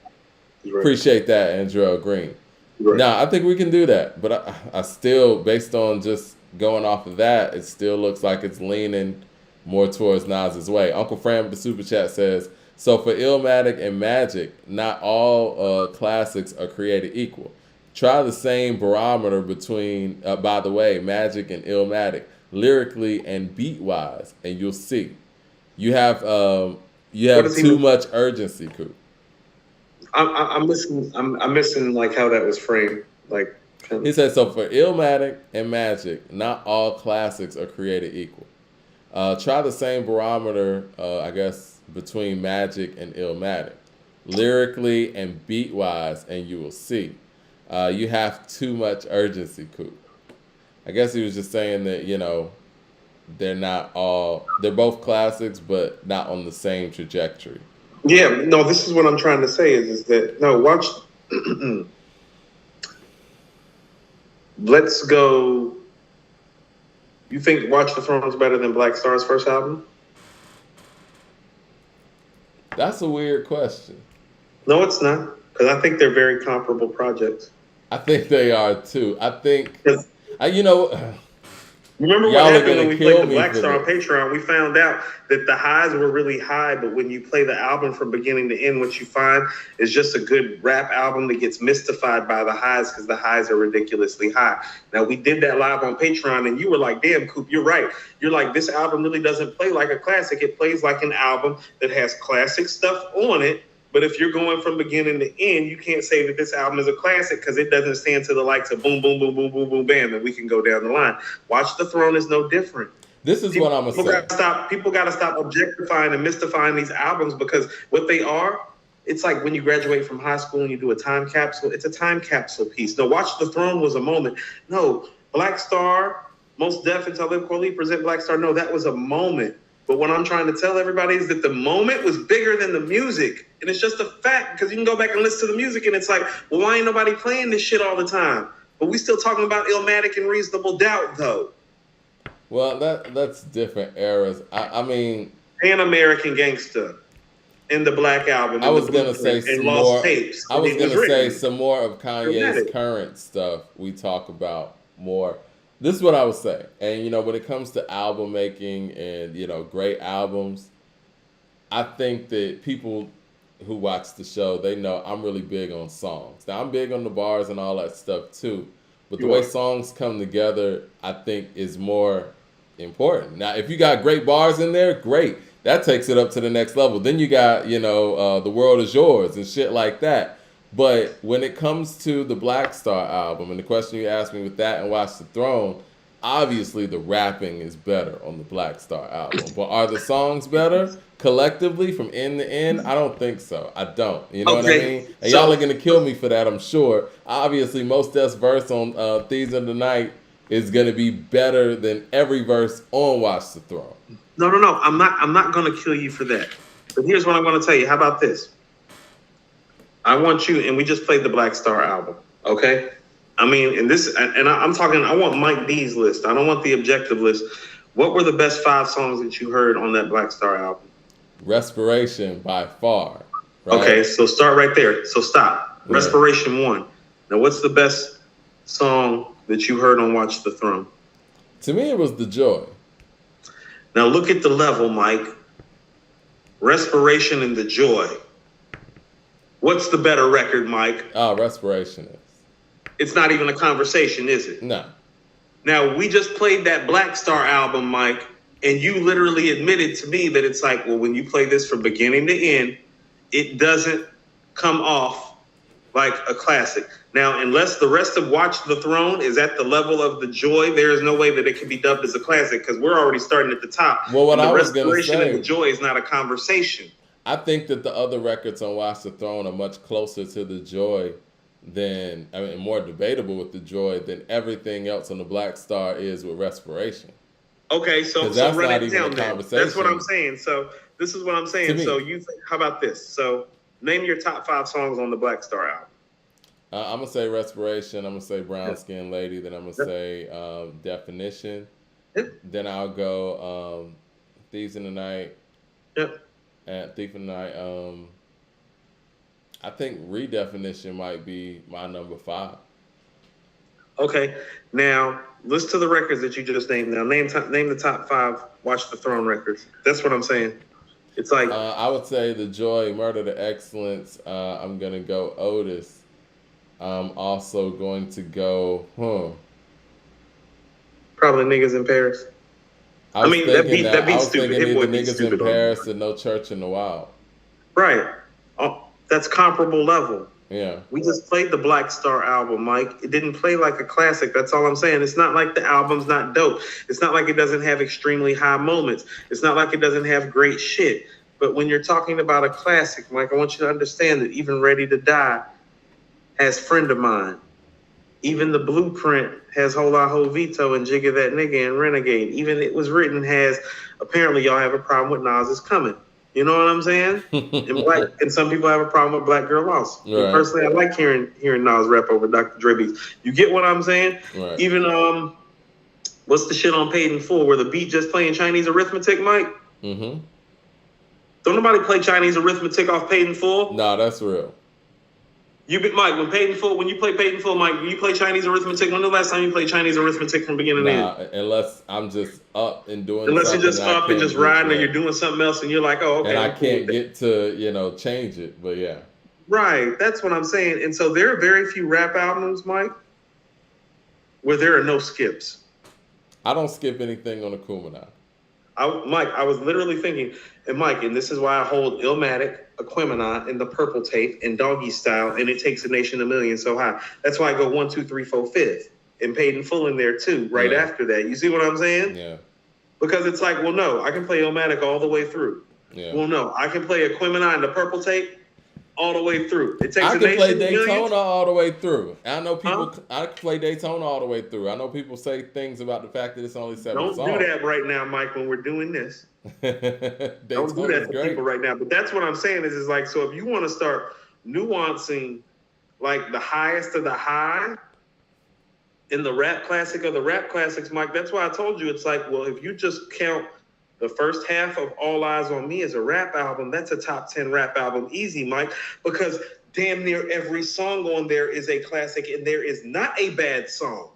A: Appreciate that, Andrew Green. Now, I think we can do that, but I still, based on just going off of that, it still looks like it's leaning more towards Nas's way. Uncle Fran with the super chat says, so for Illmatic and Magic, not all classics are created equal. Try the same barometer between, by the way, Magic and Illmatic, lyrically and beat-wise, and you'll see. You have too much urgency, Coop.
B: I'm missing like how that was framed. Like
A: he said, so for Illmatic and Magic, not all classics are created equal. Try the same barometer, I guess, between Magic and Illmatic, lyrically and beat-wise, and you will see. You have too much urgency, Coop. I guess he was just saying that, they're both classics, but not on the same trajectory.
B: Yeah, no, this is what I'm trying to say is that, no, watch, Let's go. You think Watch the Throne is better than Black Star's first album?
A: That's a weird question.
B: No, it's not. Because I think they're very comparable projects.
A: I think they are too. I think,
B: Remember what
A: y'all are
B: happened
A: gonna
B: when we
A: kill
B: played the
A: me
B: Black
A: for
B: Star on
A: this.
B: Patreon? We found out that the highs were really high, but when you play the album from beginning to end, what you find is just a good rap album that gets mystified by the highs because the highs are ridiculously high. Now, we did that live on Patreon, and you were like, damn, Coop, you're right. You're like, this album really doesn't play like a classic. It plays like an album that has classic stuff on it. But if you're going from beginning to end, you can't say that this album is a classic because it doesn't stand to the likes of boom, boom, boom, boom, boom, boom, bam, and we can go down the line. Watch the Throne is no different.
A: This is what I'm gonna say.
B: People gotta stop objectifying and mystifying these albums because what they are, it's like when you graduate from high school and you do a time capsule. It's a time capsule piece. No, Watch the Throne was a moment. No, Black Star, Most Def and Talib Kweli present Black Star. No, that was a moment. But what I'm trying to tell everybody is that the moment was bigger than the music. And it's just a fact because you can go back and listen to the music and it's like, well, why ain't nobody playing this shit all the time? But we still talking about Illmatic and Reasonable Doubt, though.
A: Well, that's different eras. I mean,
B: And American Gangsta in the Black Album.
A: I was gonna say some more.
B: Tapes.
A: I was gonna say some more of Kanye's current stuff. We talk about more. This is what I would say. And when it comes to album making and great albums, I think that people who watch the show, they know I'm really big on songs. Now I'm big on the bars and all that stuff too, but the way songs come together, I think is more important. Now, if you got great bars in there, great. That takes it up to the next level. Then you got, The World Is Yours and shit like that. But when it comes to the Black Star album and the question you asked me with that and Watch the Throne, obviously the rapping is better on the Black Star album. But are the songs better collectively from end to end? I don't think so. I don't. You know what I mean? And y'all are going to kill me for that, I'm sure. Obviously, Most Def's verse on Thieves of the Night is going to be better than every verse on Watch the Throne.
B: No. I'm not going to kill you for that. But here's what I'm going to tell you. How about this? I want you, and we just played the Black Star album, okay? I mean, I'm talking, I want Mike D's list. I don't want the objective list. What were the best 5 songs that you heard on that Black Star album?
A: Respiration by far. Right?
B: Okay, so start right there. So stop. Yeah. Respiration 1. Now, what's the best song that you heard on Watch the Throne?
A: To me, it was The Joy.
B: Now, look at the level, Mike. Respiration and The Joy. What's the better record, Mike?
A: Respiration is.
B: It's not even a conversation, is it?
A: No.
B: Now, we just played that Black Star album, Mike, and you literally admitted to me that it's like, well, when you play this from beginning to end, it doesn't come off like a classic. Now, unless the rest of Watch the Throne is at the level of The Joy, there is no way that it can be dubbed as a classic because we're already starting at the top.
A: Well, what I was going to
B: Respiration
A: say,
B: and The Joy is not a conversation.
A: I think that the other records on Watch the Throne are much closer to The Joy more debatable with The Joy than everything else on the Black Star is with Respiration.
B: Okay, so run it down then. That's what I'm saying. So this is what I'm saying. So how about this? So name your top 5 songs on the Black Star album.
A: I'm going to say Respiration. I'm going to say Brown Skin Lady. Then I'm going to say Definition. Yep. Then I'll go Thieves in the Night.
B: Yep.
A: And Thief in the Night. I think Redefinition might be my number 5.
B: Okay. Now, listen to the records that you just named. Now, name the top 5 Watch the Throne records. That's what I'm saying. It's like...
A: I would say The Joy, Murder to Excellence. I'm going to go Otis. I'm also going to go...
B: Probably Niggas in Paris.
A: I mean, that beat's stupid. Either Niggas in Paris and No Church in the Wild.
B: Right. Oh, that's comparable level.
A: Yeah.
B: We just played the Black Star album, Mike. It didn't play like a classic. That's all I'm saying. It's not like the album's not dope. It's not like it doesn't have extremely high moments. It's not like it doesn't have great shit. But when you're talking about a classic, Mike, I want you to understand that even Ready to Die has Friend of Mine. Even The Blueprint has Hola Ho Vito and Jigga That Nigga and Renegade. Even It Was Written has, apparently y'all have a problem with Nas Is Coming. You know what I'm saying? And some people have a problem with Black Girl Lost.
A: Right.
B: Personally, I like hearing Nas rap over Dr. Dre beats. You get what I'm saying?
A: Right.
B: Even what's the shit on Paid in Full where the beat just playing Chinese arithmetic, Mike?
A: Mm-hmm.
B: Don't nobody play Chinese arithmetic off Paid in Full?
A: Nah, that's real.
B: Mike, when you play Paid in Full, Mike, you play Chinese arithmetic. When the last time you played Chinese arithmetic from beginning to end?
A: Unless I'm just up and doing
B: Unless you're just up and just riding, or you're doing something else, and you're like, oh, okay.
A: And I can't get to, change it, but yeah.
B: Right, that's what I'm saying. And so there are very few rap albums, Mike, where there are no skips.
A: I don't skip anything on Akumina.
B: Mike, I was literally thinking, and this is why I hold Illmatic, Aquemini, and the Purple Tape, and Doggy Style, and It Takes a Nation a Million so high. That's why I go 1, 2, 3, 4, 5th, and Paid in Full in there too, right after that. You see what I'm saying?
A: Yeah.
B: Because it's like, well, no, I can play Illmatic all the way through.
A: Yeah.
B: Well, no, I can play Aquemini and the Purple Tape all the way through. It takes
A: I can play Daytona
B: millions.
A: all the way through. I know people. I can play Daytona all the way through. I know people say things about the fact that it's only 7 songs.
B: Don't do that right now, Mike. When we're doing this, don't do that to people right now. But that's what I'm saying is like, so if you want to start nuancing, like the highest of the high in the rap classic of the rap classics, Mike. That's why I told you it's like, well, if you just count the first half of All Eyes on Me as a rap album, that's a top 10 rap album easy, Mike, because damn near every song on there is a classic and there is not a bad song.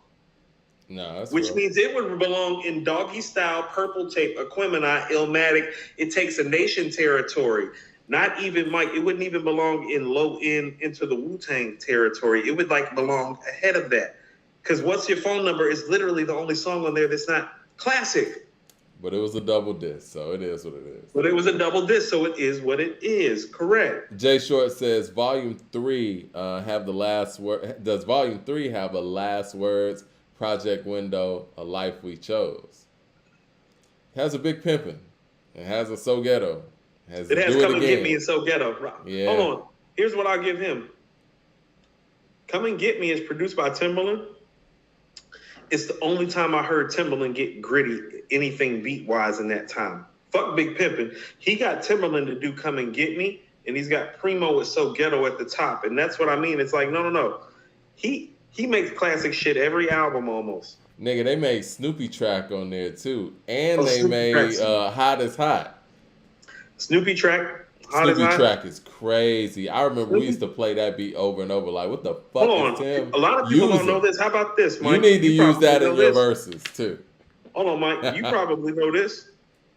A: No, that's
B: which
A: real.
B: means it would belong in Doggy Style, Purple Tape, Aquemini, Illmatic, It Takes a Nation territory. Not even, Mike, it wouldn't even belong in low end into the Wu-Tang territory. It would belong ahead of that. Because What's Your Phone Number is literally the only song on there that's not classic.
A: But it was a double disc, so it is what it is.
B: But it was a double disc, so it is what it is. Correct.
A: Jay Short says, Volume 3 have the last word. Does Volume 3 have a last words? Project Window, A Life We Chose. It has a Big Pimpin'. It has a So Ghetto.
B: It has Come and Get Me and So Ghetto. Yeah. Hold on. Here's what I'll give him. Come and Get Me is produced by Timbaland. It's the only time I heard Timbaland get gritty, anything beat-wise in that time. Fuck Big Pimpin'. He got Timbaland to do Come and Get Me, and he's got Primo with So Ghetto at the top. And that's what I mean. It's like, no. He makes classic shit every album almost.
A: Nigga, they made Snoopy track on there too. And they made Hot as Hot.
B: Snoopy track.
A: Snoopy track is crazy. I remember we used to play that beat over and over. Like, what the fuck is Tim?
B: A lot of people don't know this. How about this, Mike?
A: You need to use that in your verses too.
B: Hold on, Mike. You probably know this.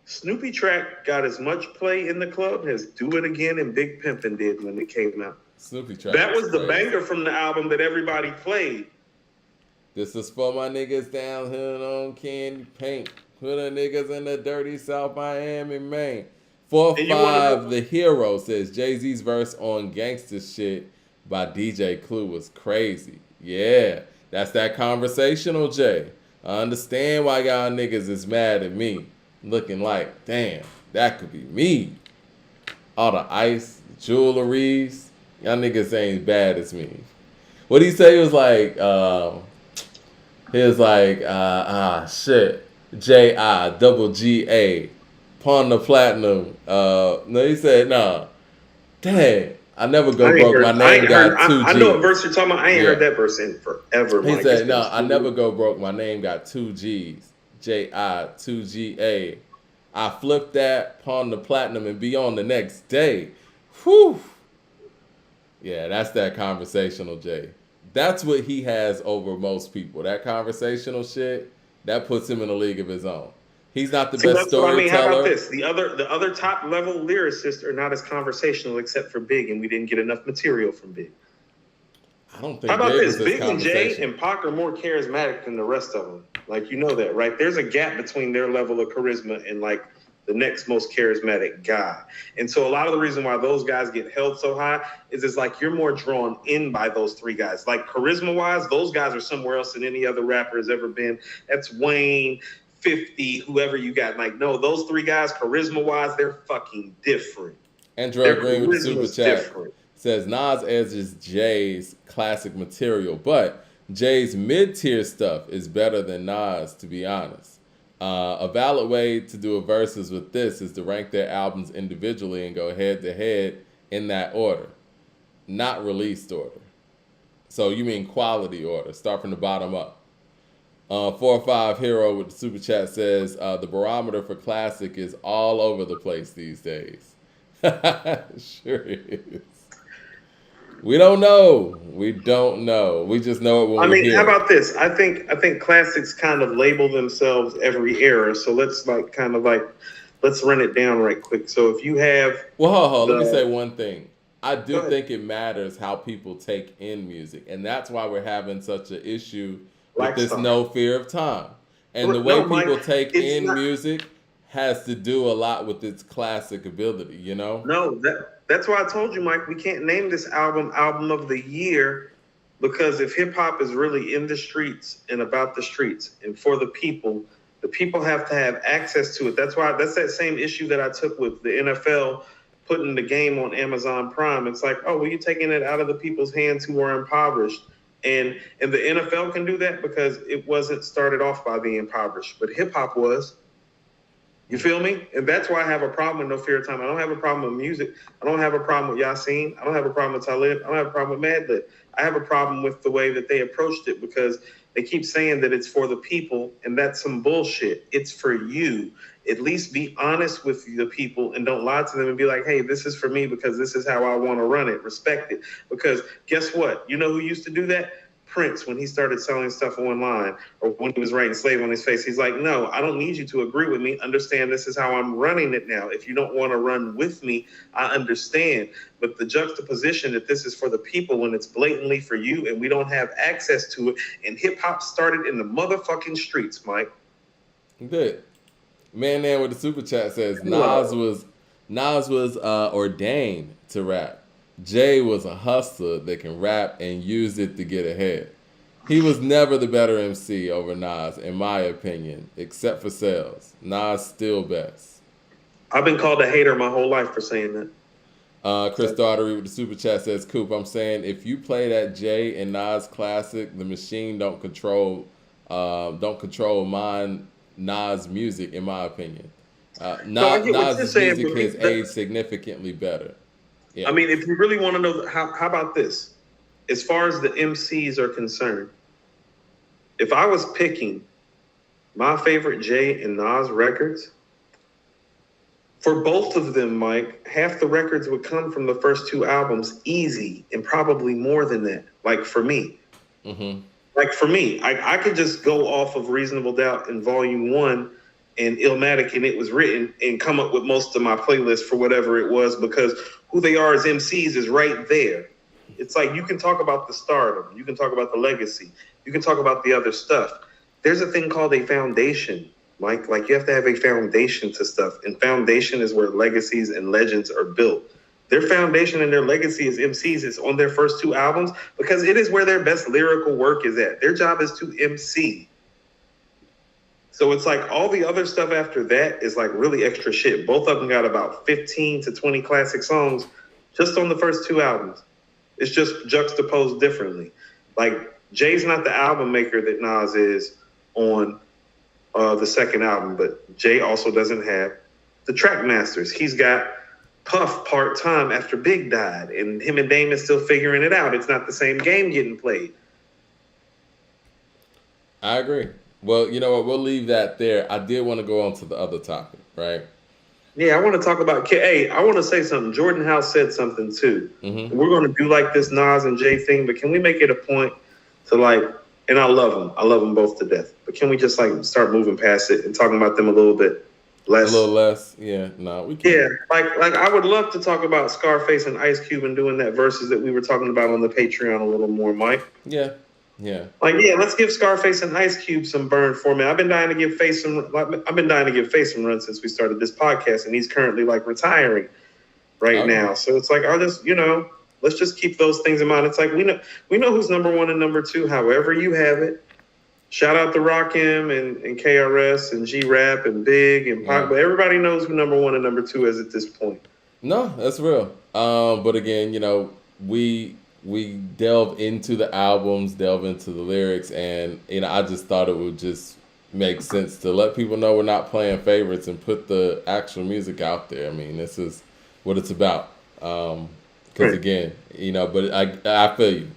B: Snoopy track got as much play in the club as Do It Again and Big Pimpin' did when it came out.
A: Snoopy track.
B: That was the banger from the album that everybody played.
A: This is for my niggas down here on Candy Paint. Put the niggas in the dirty South Miami, Maine. 4-5 The Hero says Jay-Z's verse on Gangsta Shit by DJ Clue was crazy. Yeah, that's that conversational, Jay. I understand why y'all niggas is mad at me. Looking like, damn, that could be me. All the ice, jewelries, y'all niggas ain't bad as me. What he say was like, shit, J-I-double-G-A. Pawn the Platinum. No, he said, nah. Dang, I never go broke. My name got 2 G's.
B: I know what verse you're talking about. I ain't heard that verse in forever.
A: He said, no, I never go broke. My name got 2 G's. J-I-2-G-A. I flipped that, pawn the platinum, and be on the next day. Whew. Yeah, that's that conversational Jay. That's what he has over most people. That conversational shit, that puts him in a league of his own. He's not the best storyteller.
B: How about this? The other top level lyricists are not as conversational except for Big, and we didn't get enough material from Big.
A: I don't think.
B: How about this? Big and Jay and Pac are more charismatic than the rest of them. Like, you know that, right? There's a gap between their level of charisma and like the next most charismatic guy. And so a lot of the reason why those guys get held so high is it's like you're more drawn in by those three guys. Like charisma-wise, those guys are somewhere else than any other rapper has ever been. That's Wayne, 50, whoever you got. Like, no, those three guys, charisma-wise, they're fucking different.
A: Andrew Green with Super Chat says Nas edges Jay's classic material, but Jay's mid-tier stuff is better than Nas, to be honest. A valid way to do a versus with this is to rank their albums individually and go head to head in that order, not released order. So you mean quality order, start from the bottom up. 4 or 5 Hero with the super chat says the barometer for classic is all over the place these days. Sure is. We don't know. We don't know. We just know it when
B: I
A: we
B: mean,
A: hear
B: how
A: it.
B: about this? I think classics kind of label themselves every era. So let's let's run it down right quick. So if you have
A: Well, hold. Let me say
B: the
A: one thing. I
B: go
A: do
B: ahead,
A: think it matters how people take in music, and that's why we're having such an issue with this
B: lifestyle.
A: no fear of time. And the way
B: No, Mike,
A: people take
B: it's
A: in
B: not.
A: music has to do a lot with its classic ability, you know?
B: No, that's why I told you, Mike, we can't name this album of the year because if hip hop is really in the streets and about the streets and for the people have to have access to it. That's that same issue that I took with the NFL putting the game on Amazon Prime. It's like, oh, well, you're taking it out of the people's hands who are impoverished. And the NFL can do that because it wasn't started off by the impoverished, but hip hop was. You feel me? And that's why I have a problem with No Fear of Time. I don't have a problem with music. I don't have a problem with Yasin. I don't have a problem with Talib. I don't have a problem with Madlib. I have a problem with the way that they approached it because they keep saying that it's for the people, and that's some bullshit. It's for you. At least be honest with the people and don't lie to them and be like, hey, this is for me because this is how I want to run it. Respect it. Because guess what? You know who used to do that? Prince, when he started selling stuff online or when he was writing Slave on his face, he's like, no, I don't need you to agree with me. Understand this is how I'm running it now. If you don't want to run with me, I understand. But the juxtaposition that this is for the people when it's blatantly for you and we don't have access to it, and hip hop started in the motherfucking streets, Mike.
A: Good. Man with the super chat says
B: Hello.
A: Nas was ordained to rap. Jay was a hustler that can rap and use it to get ahead. He was never the better MC over Nas, in my opinion, except for sales. Nas still best.
B: I've been called a hater my whole life for saying that.
A: Chris Daughtery with the super chat says, Coop, I'm saying if you play that Jay and Nas classic, the machine don't control mine Nas music, in my opinion.
B: No, I get what you're
A: Nas's
B: saying,
A: music
B: but
A: has aged significantly better.
B: I
A: Yeah.
B: mean, if you really want to know, how about this? As far as the MCs are concerned, if I was picking my favorite Jay and Nas records, for both of them, Mike, half the records would come from the first two albums, easy, and probably more than that. Like for me,
A: Mm-hmm.
B: I could just go off of Reasonable Doubt in Volume One and Illmatic, and it was written, and come up with most of my playlist for whatever it was because who they are as MCs is right there. It's like you can talk about the stardom, you can talk about the legacy, you can talk about the other stuff. There's a thing called a foundation, Mike. Like you have to have a foundation to stuff, and foundation is where legacies and legends are built. Their foundation and their legacy as MCs is on their first two albums because it is where their best lyrical work is at. Their job is to MC. So it's like all the other stuff after that is like really extra shit. Both of them got about 15 to 20 classic songs just on the first two albums. It's just juxtaposed differently. Like Jay's not the album maker that Nas is on the second album, but Jay also doesn't have the track masters. He's got Puff part-time after Big died, and him and Dame is still figuring it out. It's not the same game getting played.
A: I agree. Well, you know what? We'll leave that there. I did want to go on to the other topic, right?
B: Yeah, I want to talk about. Hey, I want to say something. Jordan House said something too.
A: Mm-hmm.
B: We're going to do like this Nas and Jay thing, but can we make it a point to like? And I love them. I love them both to death. But can we just like start moving past it and talking about them a little bit less?
A: A little less. Yeah. No, we can't.
B: Yeah, like I would love to talk about Scarface and Ice Cube and doing that verses that we were talking about on the Patreon a little more, Mike.
A: Yeah. Yeah.
B: Like, yeah, let's give Scarface and Ice Cube some burn for me. I've been dying to give Face some run since we started this podcast, and he's currently like retiring right now. So it's like I'll just, let's just keep those things in mind. It's like we know who's number one and number two, however you have it. Shout out to Rakim and KRS and G Rap and Big and Pac, but everybody knows who number one and number two is at this point.
A: No, that's real. But again, we delve into the albums, delve into the lyrics, and I just thought it would just makes sense to let people know we're not playing favorites and put the actual music out there. I mean, this is what it's about. Because
B: Right.
A: again, you know, but I feel you.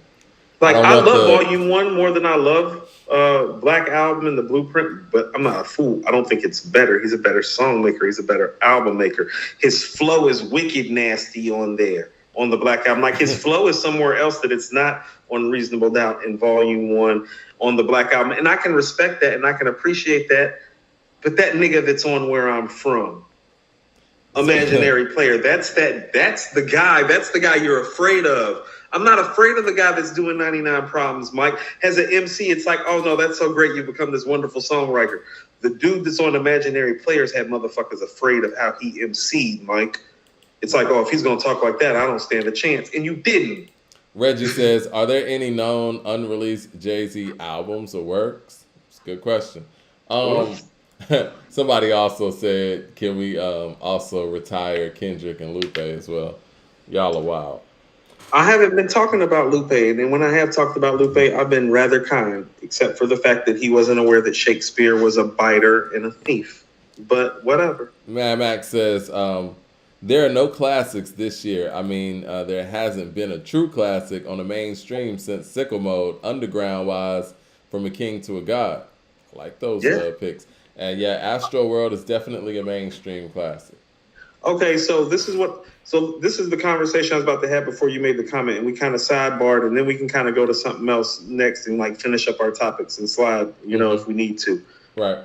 A: I
B: Like
A: don't
B: I
A: want
B: love
A: the
B: Volume One more than I love Black Album and the Blueprint, but I'm not a fool. I don't think it's better. He's a better song maker. He's a better album maker. His flow is wicked nasty on there on the Black Album. Like his flow is somewhere else that it's not on Reasonable Doubt in Volume One on the Black Album, and I can respect that and I can appreciate that. But that nigga that's on Where I'm From, Imaginary Player, that's the guy. That's the guy you're afraid of. I'm not afraid of the guy that's doing 99 Problems, Mike. As an MC, it's like, oh no, that's so great. You become this wonderful songwriter. The dude that's on Imaginary Players had motherfuckers afraid of how he MC'd, Mike. It's like, oh, if he's going to talk like that, I don't stand a chance. And you didn't.
A: Reggie says, are there any known unreleased Jay-Z albums or works? It's a good question. Somebody also said, can we also retire Kendrick and Lupe as well? Y'all are wild.
B: I haven't been talking about Lupe, and when I have talked about Lupe, I've been rather kind, except for the fact that he wasn't aware that Shakespeare was a biter and a thief. But whatever.
A: Mad Max says, there are no classics this year. I mean, there hasn't been a true classic on the mainstream since Sickle Mode, underground-wise, From a King to a God. I like those picks. And yeah, Astro World is definitely a mainstream classic.
B: Okay, so this is the conversation I was about to have before you made the comment, and we kind of sidebarred, and then we can kind of go to something else next and like finish up our topics and slide, you know, if we need to.
A: Right.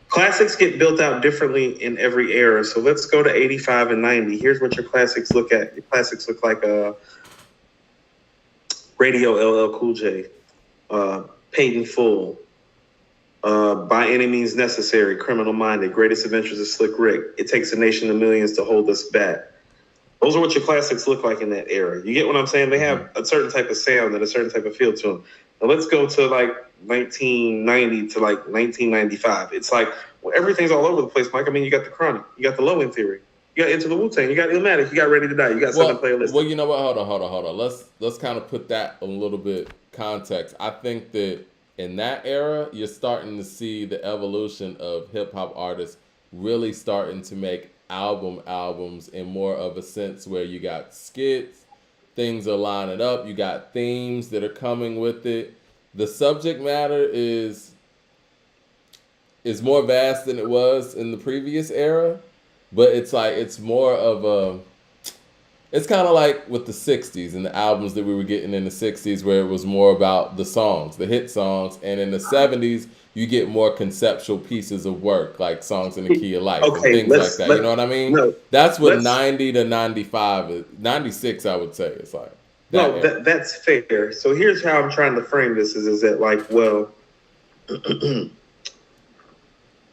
B: Classics get built out differently in every era. So let's go to 85 and 90. Here's what your classics look at. Your classics look like Radio LL Cool J, Paid in Full, By Any Means Necessary, Criminal Minded, Greatest Adventures of Slick Rick, It Takes a Nation of Millions to Hold Us Back. Those are what your classics look like in that era. You get what I'm saying? They have a certain type of sound and a certain type of feel to them. Now let's go to like 1990 to like 1995. It's like, well, everything's all over the place, Mike. I mean, you got The Chronic, you got The Low End Theory, you got Into the Wu-Tang, you got Illmatic, you got Ready to Die, you got Southern Playlist.
A: Well, you know what? Hold on. Let's kind of put that a little bit context. I think that in that era, you're starting to see the evolution of hip hop artists really starting to make albums in more of a sense where you got skits, things are lining up, you got themes that are coming with it. The subject matter is more vast than it was in the previous era, but it's like it's more of a it's kind of like with the 60s and the albums that we were getting in the 60s where it was more about the songs, the hit songs, and in the 70s you get more conceptual pieces of work like Songs in the Key of Life and things like that. You know what I mean? No, that's what 90 to 95 is. 96 I would say it's like.
B: That's fair. So here's how I'm trying to frame this is that like, well, the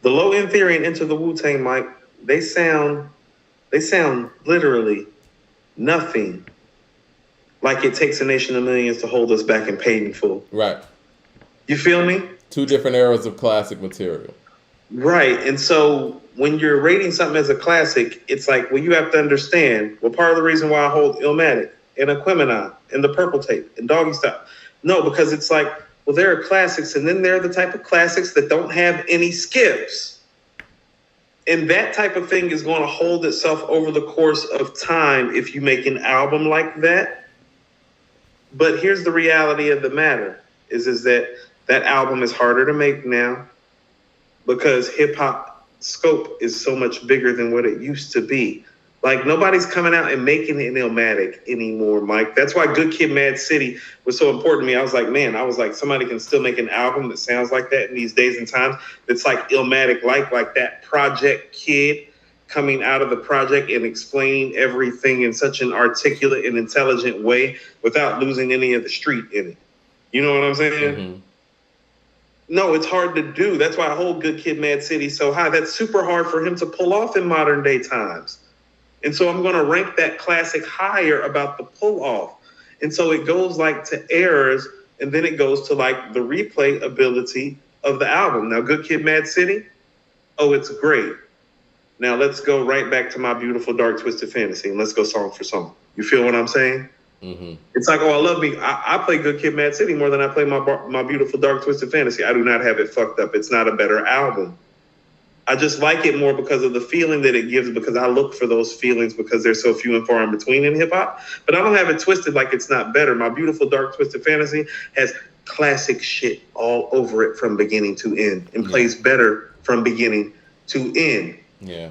B: Low End Theory and Into the Wu-Tang, Mike, they sound literally nothing like It Takes a Nation of Millions to Hold Us Back and Paid in Full.
A: Right.
B: You feel me?
A: Two different eras of classic material.
B: Right. And so when you're rating something as a classic, it's like, well, you have to understand, well, part of the reason why I hold Illmatic and Aquemini and The Purple Tape and Doggy Style. No, because it's like, well, there are classics, and then there are the type of classics that don't have any skips. And that type of thing is going to hold itself over the course of time if you make an album like that. But here's the reality of the matter, is that album is harder to make now because hip-hop scope is so much bigger than what it used to be. Like, nobody's coming out and making an Illmatic anymore, Mike. That's why Good Kid, Mad City was so important to me. I was like, somebody can still make an album that sounds like that in these days and times. It's like Illmatic, like that Project Kid coming out of the project and explaining everything in such an articulate and intelligent way without losing any of the street in it. You know what I'm saying? Mm-hmm. No, it's hard to do. That's why I hold Good Kid, Mad City so high. That's super hard for him to pull off in modern day times. And so I'm going to rank that classic higher about the pull off. And so it goes like to errors, and then it goes to like the replay ability of the album. Now, Good Kid, Mad City, oh, it's great. Now let's go right back to My Beautiful Dark Twisted Fantasy, and let's go song for song. You feel what I'm saying?
A: Mm-hmm.
B: It's like, oh, I love me. I play Good Kid, Mad City more than I play my Beautiful Dark Twisted Fantasy. I do not have it fucked up. It's not a better album. I just like it more because of the feeling that it gives, because I look for those feelings because they're so few and far in between in hip hop. But I don't have it twisted like it's not better. My Beautiful Dark Twisted Fantasy has classic shit all over it from beginning to end and plays better from beginning to end.
A: Yeah.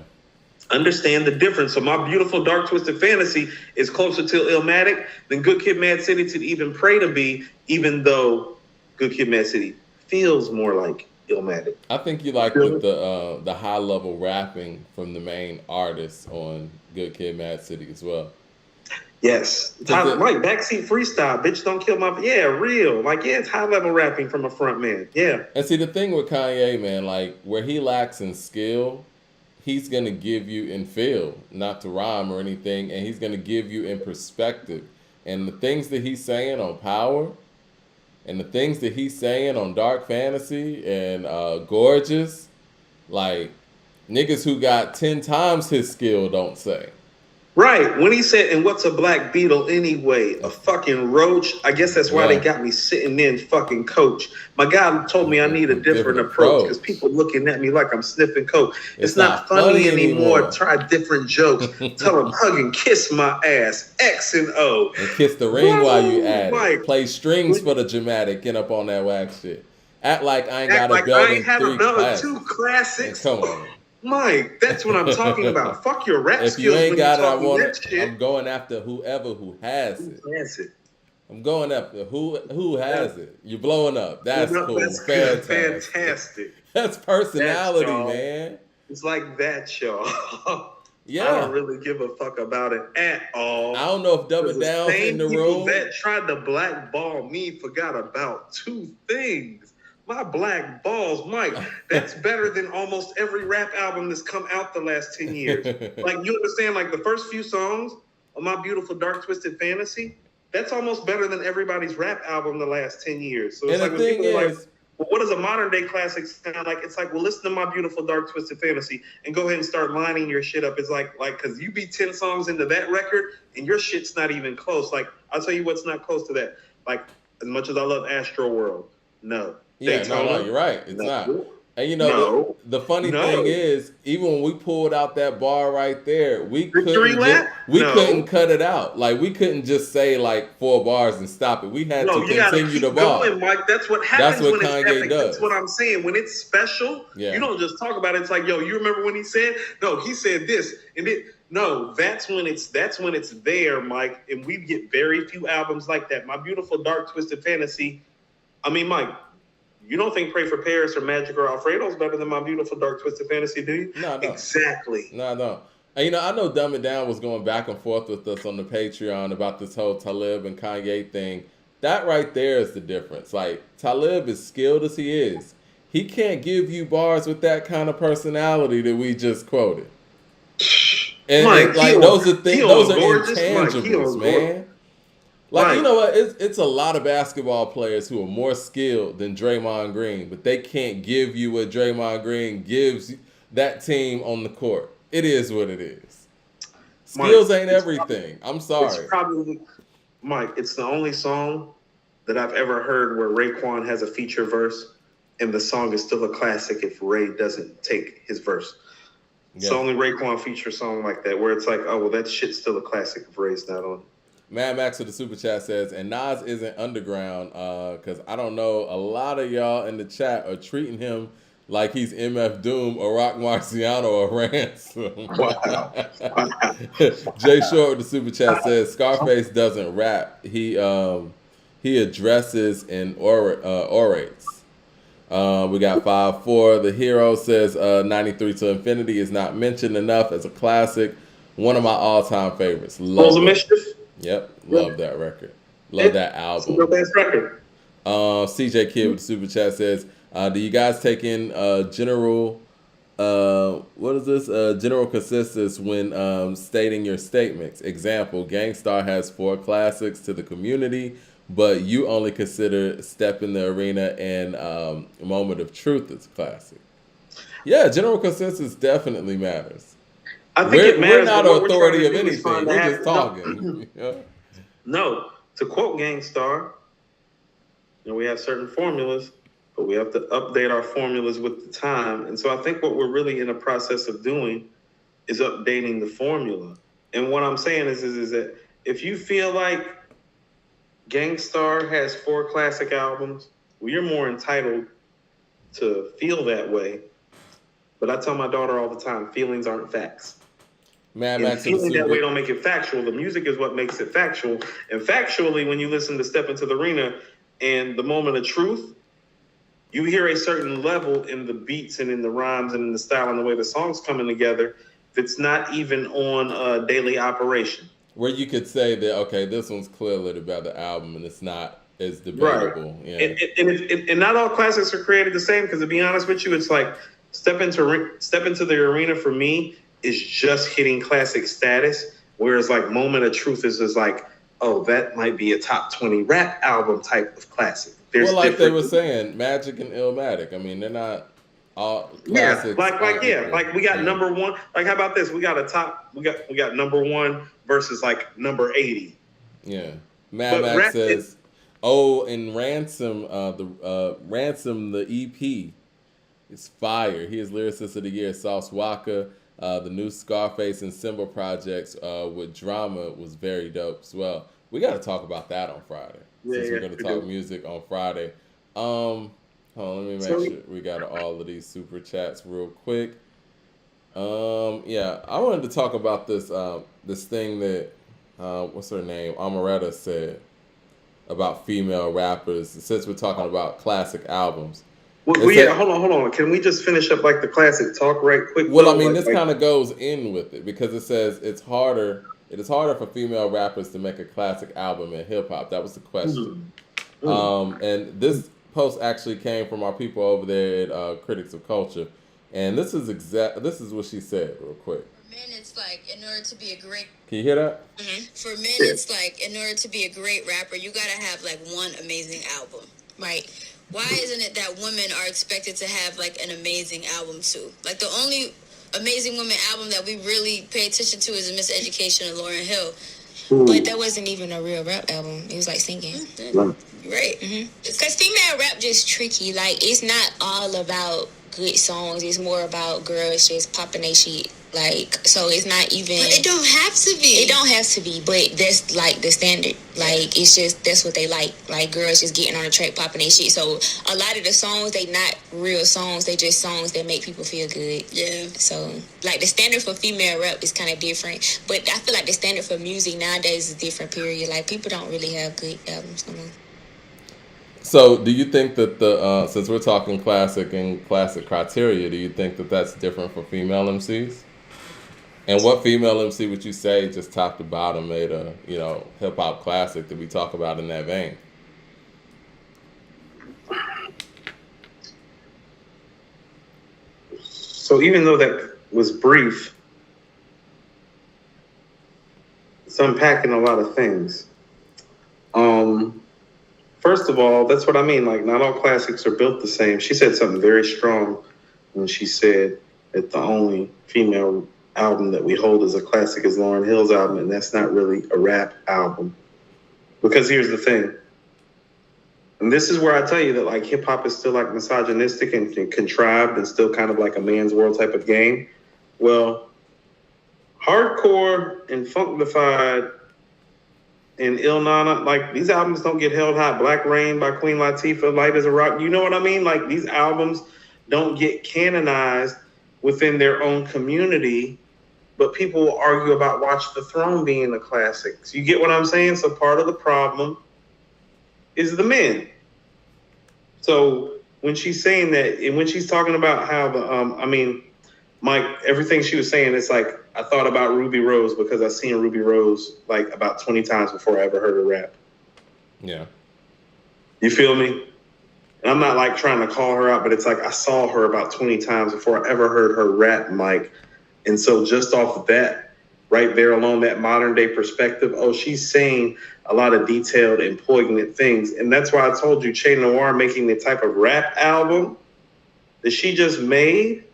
B: Understand the difference. So my Beautiful Dark Twisted Fantasy is closer to Illmatic than Good Kid, Mad City to even pray to be, even though Good Kid, Mad City feels more like Illmatic.
A: I think you like the high level rapping from the main artist on Good Kid, Mad City as well.
B: Yes. Like backseat freestyle, bitch don't kill my, yeah, real. Like, yeah, it's high level rapping from a front man. Yeah.
A: And see, the thing with Kanye, man, like where he lacks in skill, he's gonna give you in feel, not to rhyme or anything, and he's gonna give you in perspective. And the things that he's saying on Power, and the things that he's saying on Dark Fantasy and Gorgeous, like niggas who got 10 times his skill don't say.
B: Right. When he said, and what's a black beetle anyway? A fucking roach. I guess that's why they got me sitting in fucking coach. My guy told me I need a different approach because people looking at me like I'm sniffing coke. It's not funny anymore. Try different jokes. Tell them hug and kiss my ass. X and O.
A: And kiss the ring while you at it. Play strings for the dramatic. Get up on that wax shit. Act like I ain't got a belt in 3
B: classics.
A: Come on.
B: Mike, that's what I'm talking about. Fuck your rap skills.
A: If you ain't got it, I want it. I'm going after whoever who has it. I'm going after who has it. You're blowing up. That's cool.
B: That's fantastic.
A: That's personality, man.
B: It's like that, y'all.
A: Yeah.
B: I don't really give a fuck about it at all.
A: I don't know if Dumb It Down's in the room.
B: That tried to blackball me forgot about 2 things. My black balls, Mike, that's better than almost every rap album that's come out the last 10 years. Like, you understand, like, the first few songs of My Beautiful Dark Twisted Fantasy, that's almost better than everybody's rap album the last 10 years. So it's like, when people are like, well, what does a modern day classic sound like? It's like, well, listen to My Beautiful Dark Twisted Fantasy and go ahead and start lining your shit up. It's like, because you be 10 songs into that record and your shit's not even close. Like, I'll tell you what's not close to that. Like, as much as I love Astro World, no.
A: Yeah, no, you're right. It's not. And you know, the funny thing is, even when we pulled out that bar right there, we couldn't cut it out. Like, we couldn't just say like 4 bars and stop it. We had to continue the bar.
B: Going, Mike. That's what happens. That's what when
A: Kanye
B: it's epic.
A: does.
B: That's what I'm saying. When it's special, you don't just talk about it. It's like, yo, you remember when he said? No, he said this and it. No, that's when it's there, Mike. And we get very few albums like that. My Beautiful Dark Twisted Fantasy. I mean, Mike. You don't think Pray for Paris or Magic or Alfredo is better than My Beautiful Dark Twisted Fantasy, do you?
A: No.
B: Exactly.
A: No. And, I know Dumb It Down was going back and forth with us on the Patreon about this whole Talib and Kanye thing. That right there is the difference. Like, Talib, as skilled as he is, he can't give you bars with that kind of personality that we just quoted. And
B: Mike,
A: those are intangibles, man. Like, you know what? It's a lot of basketball players who are more skilled than Draymond Green, but they can't give you what Draymond Green gives that team on the court. It is what it is. Skills ain't everything. I'm sorry.
B: It's probably, Mike, it's the only song that I've ever heard where Raekwon has a feature verse, and the song is still a classic if Ray doesn't take his verse. It's the only Raekwon feature song like that, where it's like, oh, well, that shit's still a classic if Ray's not on it.
A: Mad Max with the super chat says, and Nas isn't underground because I don't know, a lot of y'all in the chat are treating him like he's MF Doom or Rock Marciano or Ransom.
B: Wow.
A: Jay Short with the super chat says, Scarface doesn't rap. He addresses and orates. We got 5-4. The Hero says 93 to Infinity is not mentioned enough as a classic. One of my all-time favorites.
B: Love Mischief?
A: Yep, love that record. Love that album.
B: It's the best record.
A: CJ Kid with the super chat says, do you guys take in general general consensus when stating your statements? Example, Gangstar has 4 classics to the community, but you only consider Step in the Arena and Moment of Truth as classic. Yeah, general consensus definitely matters.
B: I think it matters.
A: We're not an authority of anything. We're just talking.
B: No, to quote Gangstar, we have certain formulas, but we have to update our formulas with the time. And so I think what we're really in the process of doing is updating the formula. And what I'm saying is that if you feel like Gangstar has 4 classic albums, well, you're more entitled to feel that way. But I tell my daughter all the time, feelings aren't facts.
A: Mad
B: And
A: Max
B: feeling that way don't make it factual. The music is what makes it factual. And factually, when you listen to Step Into the Arena and The Moment of Truth, you hear a certain level in the beats and in the rhymes and in the style and the way the song's coming together that's not even on Daily Operation.
A: Where you could say that, okay, this one's clearly the better album, and it's not as debatable.
B: Right.
A: Yeah.
B: And not all classics are created the same, because to be honest with you, it's like Step Into the Arena for me is just hitting classic status, whereas like Moment of Truth is like, oh, that might be a top 20 rap album type of classic.
A: There's they were saying, Magic and Illmatic. I mean, they're not all classics.
B: Like we got number one. Like, how about this? We got we got number one versus like number 80.
A: Yeah. Mad Max says, oh, and Ransom, Ransom, the EP is fire. He is Lyricist of the Year. Sauce Waka, the new Scarface and Symbol projects with drama was very dope as well. We got to talk about that on Friday. Since we're going to talk music on Friday. Hold on, let me make sure we got all of these super chats real quick. Yeah, I wanted to talk about this this thing that what's her name, Amaretta, said about female rappers. Since we're talking about classic albums.
B: Hold on. Can we just finish up like the classic talk right quick?
A: Well, I mean, this kind of goes in with it, because it says it is harder for female rappers to make a classic album in hip hop. That was the question. And this post actually came from our people over there at Critics of Culture, and this is what she said real quick.
C: For men, it's like, in order to be a great...
A: Can you hear that?
C: Mm-hmm. For men, it's like, in order to be a great rapper, you gotta have like one amazing album, right? Why isn't it that women are expected to have like an amazing album too? Like, the only amazing women album that we really pay attention to is Miseducation of Lauryn Hill.
D: But that wasn't even a real rap album. It was like singing.
C: Right.
D: Because female rap just tricky. Like, it's not all about good songs. It's more about girls just popping their shit. Like, so it's not even...
C: But it don't have to be.
D: It don't have to be, but that's like the standard. Like, it's just, that's what they like. Like, girls just getting on the track, popping their shit. So a lot of the songs, they not real songs. They just songs that make people feel good.
C: Yeah.
D: So, like, the standard for female rap is kind of different. But I feel like the standard for music nowadays is different, period. Like, people don't really have good albums no more.
A: So, do you think that the since we're talking classic and classic criteria, do you think that that's different for female MCs? And what female MC would you say just top to bottom made a hip hop classic that we talk about in that vein?
B: So even though that was brief, it's unpacking a lot of things. First of all, that's what I mean. Like, not all classics are built the same. She said something very strong when she said that the only female album that we hold as a classic is Lauryn Hill's album, and that's not really a rap album. Because here's the thing. And this is where I tell you that like hip hop is still like misogynistic and contrived and still kind of like a man's world type of game. Well, hardcore and funkified and Il Nana, like, these albums don't get held high. Black Rain by Queen Latifah, Light as a Rock, you know what I mean? Like, these albums don't get canonized within their own community, but people will argue about Watch the Throne being a classic. So you get what I'm saying? So part of the problem is the men. So when she's saying that, and when she's talking about how the, Mike, everything she was saying, it's like, I thought about Ruby Rose because I've seen Ruby Rose like about 20 times before I ever heard her rap.
A: Yeah.
B: You feel me? And I'm not like trying to call her out, but it's like I saw her about 20 times before I ever heard her rap, Mike. And so just off of that, right there alone, that modern day perspective, oh, she's saying a lot of detailed and poignant things. And that's why I told you Che Noir making the type of rap album that she just made,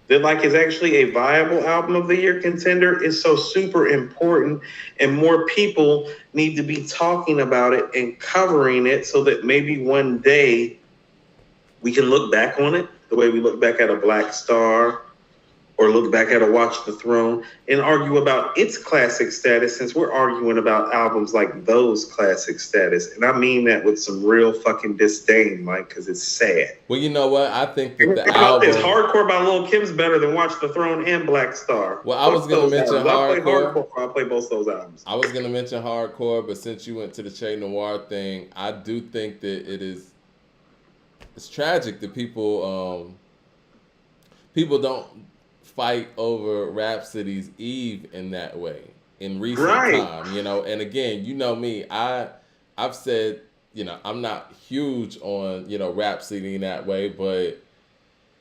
B: that like is actually a viable album of the year contender is so super important, and more people need to be talking about it and covering it so that maybe one day we can look back on it the way we look back at a Black Star or look back at a Watch the Throne and argue about its classic status, since we're arguing about albums like those classic status. And I mean that with some real fucking disdain, Mike, because it's sad.
A: Well, you know what? I think that the
B: album...
A: album...
B: Hardcore by Lil' Kim's better than Watch the Throne and Black Star.
A: Well, I was going to mention Hardcore.
B: I'll play both those albums.
A: I was going to mention Hardcore, but since you went to the Che Noir thing, I do think that it's tragic that people don't fight over Rhapsody's Eve in that way in recent time, you know. And again, you know me, I've said, you know, I'm not huge on, you know, Rhapsody in that way, but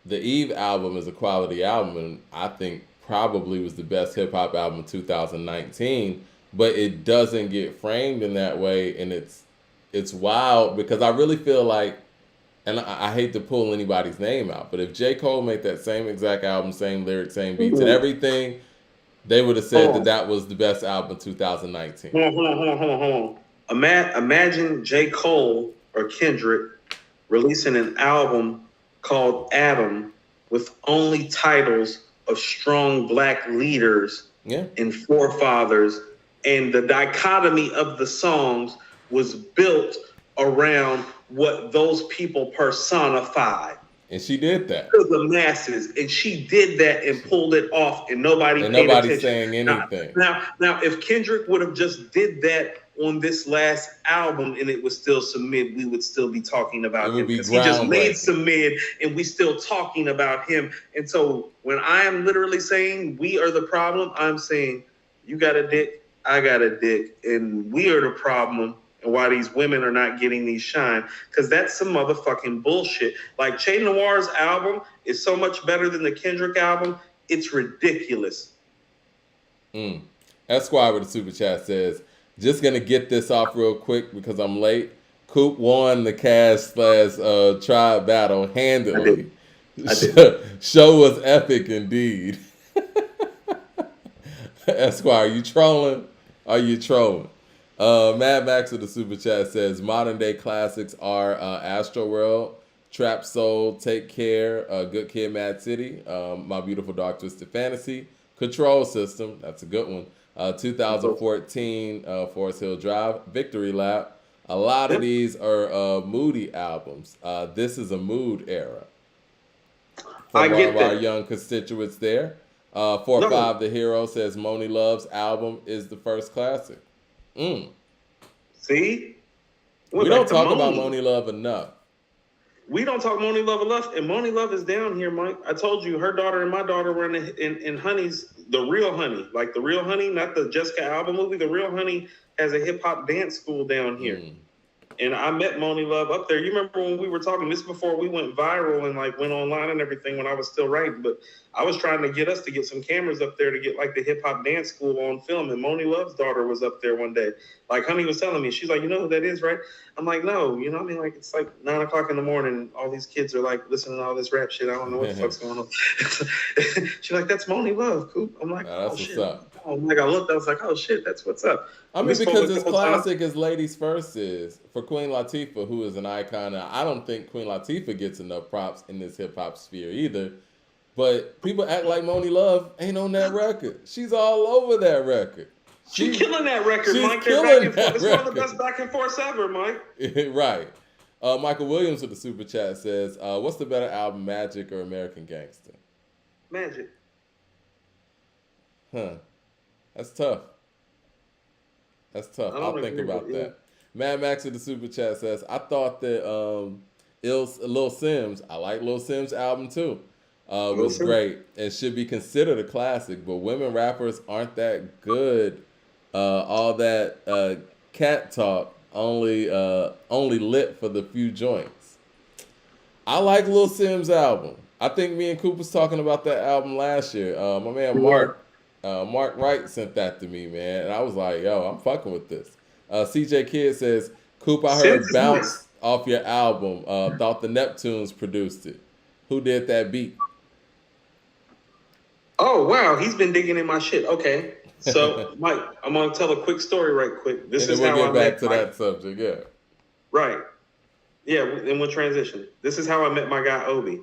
A: the Eve album is a quality album, and I think probably was the best hip hop album in 2019. But it doesn't get framed in that way, and it's wild because I really feel like, and I hate to pull anybody's name out, but if J. Cole made that same exact album, same lyrics, same beats, and everything, they would have said that was the best album in 2019.
B: Hold on. Imagine J. Cole or Kendrick releasing an album called Adam with only titles of strong Black leaders and forefathers, and the dichotomy of the songs was built around what those people personified.
A: And she did that.
B: To the masses. And she did that and pulled it off, and nobody's
A: saying anything.
B: Now, if Kendrick would have just did that on this last album and it was still Submit, we would still be talking about him. Because he just made Submit and we still talking about him. And so when I am literally saying we are the problem, I'm saying you got a dick, I got a dick, and we are the problem. And why these women are not getting these shine, because that's some motherfucking bullshit. Like Che Noir's album is so much better than the Kendrick album, it's ridiculous.
A: Esquire with the super chat says, just gonna get this off real quick because I'm late. Coop won the Cash/Tribe battle handily.
B: I did.
A: Show was epic indeed. Esquire, you trolling? Are you trolling? Mad Max with the super chat says modern day classics are Astro World, Trap Soul, Take Care, Good Kid, Mad City, My Beautiful Dark Twisted Fantasy, Control System, that's a good one. 2014 Forest Hill Drive, Victory Lap. A lot of these are Moody albums. This is a mood era.
B: I get
A: one of our young constituents there. 4-5 The Hero says Moni Love's album is the first classic.
B: See?
A: We don't talk about Moni Love enough.
B: We don't talk Moni Love enough, and Moni Love is down here, Mike. I told you, her daughter and my daughter were in Honey's, the real Honey, like the real Honey, not the Jessica Alba movie. The real Honey has a hip hop dance school down here. And I met Moni Love up there. You remember when we were talking, this before we went viral and like went online and everything when I was still writing, but I was trying to get us to get some cameras up there to get like the hip hop dance school on film. And Moni Love's daughter was up there one day. Like Honey was telling me, she's like, you know who that is, right? I'm like, no, you know what I mean? Like, it's like 9 o'clock in the morning. All these kids are like listening to all this rap shit. I don't know what the fuck's going on. She's like, that's Moni Love, Coop. I'm like,
A: that's
B: shit.
A: What's up.
B: Oh, like I looked, I was like, oh shit, that's what's up.
A: I mean, because as classic as Ladies First is, for Queen Latifah, who is an icon, I don't think Queen Latifah gets enough props in this hip hop sphere either. But people act like Moni Love ain't on that record. She's all over that record.
B: She's killing that record,
A: she's
B: Mike.
A: Killing that
B: it's
A: record.
B: one of the best back and forths ever, Mike.
A: Right. Michael Williams with the super chat says, what's the better album, Magic or American Gangster?
B: Magic.
A: Huh. That's tough. I'll think about that. Mad Max with the super chat says, I thought that Lil Sims, I like Lil Sims' album too, was great and should be considered a classic, but women rappers aren't that good. All that cat talk only lit for the few joints. I like Lil Sims' album. I think me and Coop was talking about that album last year. My man Mark Wright sent that to me, man, and I was like, yo, I'm fucking with this. CJ Kidd says, Coop, I heard Bounce off your album. Thought the Neptunes produced it. Who did that beat?
B: Oh, wow. He's been digging in my shit. Okay. So, Mike, I'm going to tell a quick story right quick. This
A: and
B: is
A: then we'll
B: how
A: get
B: I
A: back
B: met
A: to
B: Mike.
A: that subject. Yeah.
B: Right. Yeah, and we'll transition. This is how I met my guy, Obi.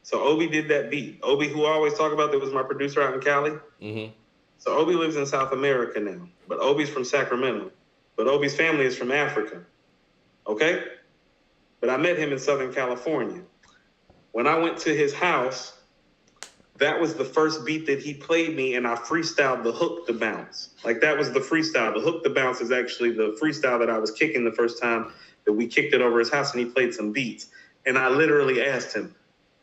B: So, Obi did that beat. Obi, who I always talk about, that was my producer out in Cali.
A: Mm-hmm.
B: So, Obi lives in South America now. But Obi's from Sacramento. But Obi's family is from Africa. Okay? But I met him in Southern California. When I went to his house, that was the first beat that he played me, and I freestyled the hook, the bounce. Like, that was the freestyle. The hook, the bounce is actually the freestyle that I was kicking the first time that we kicked it over his house, and he played some beats. And I literally asked him,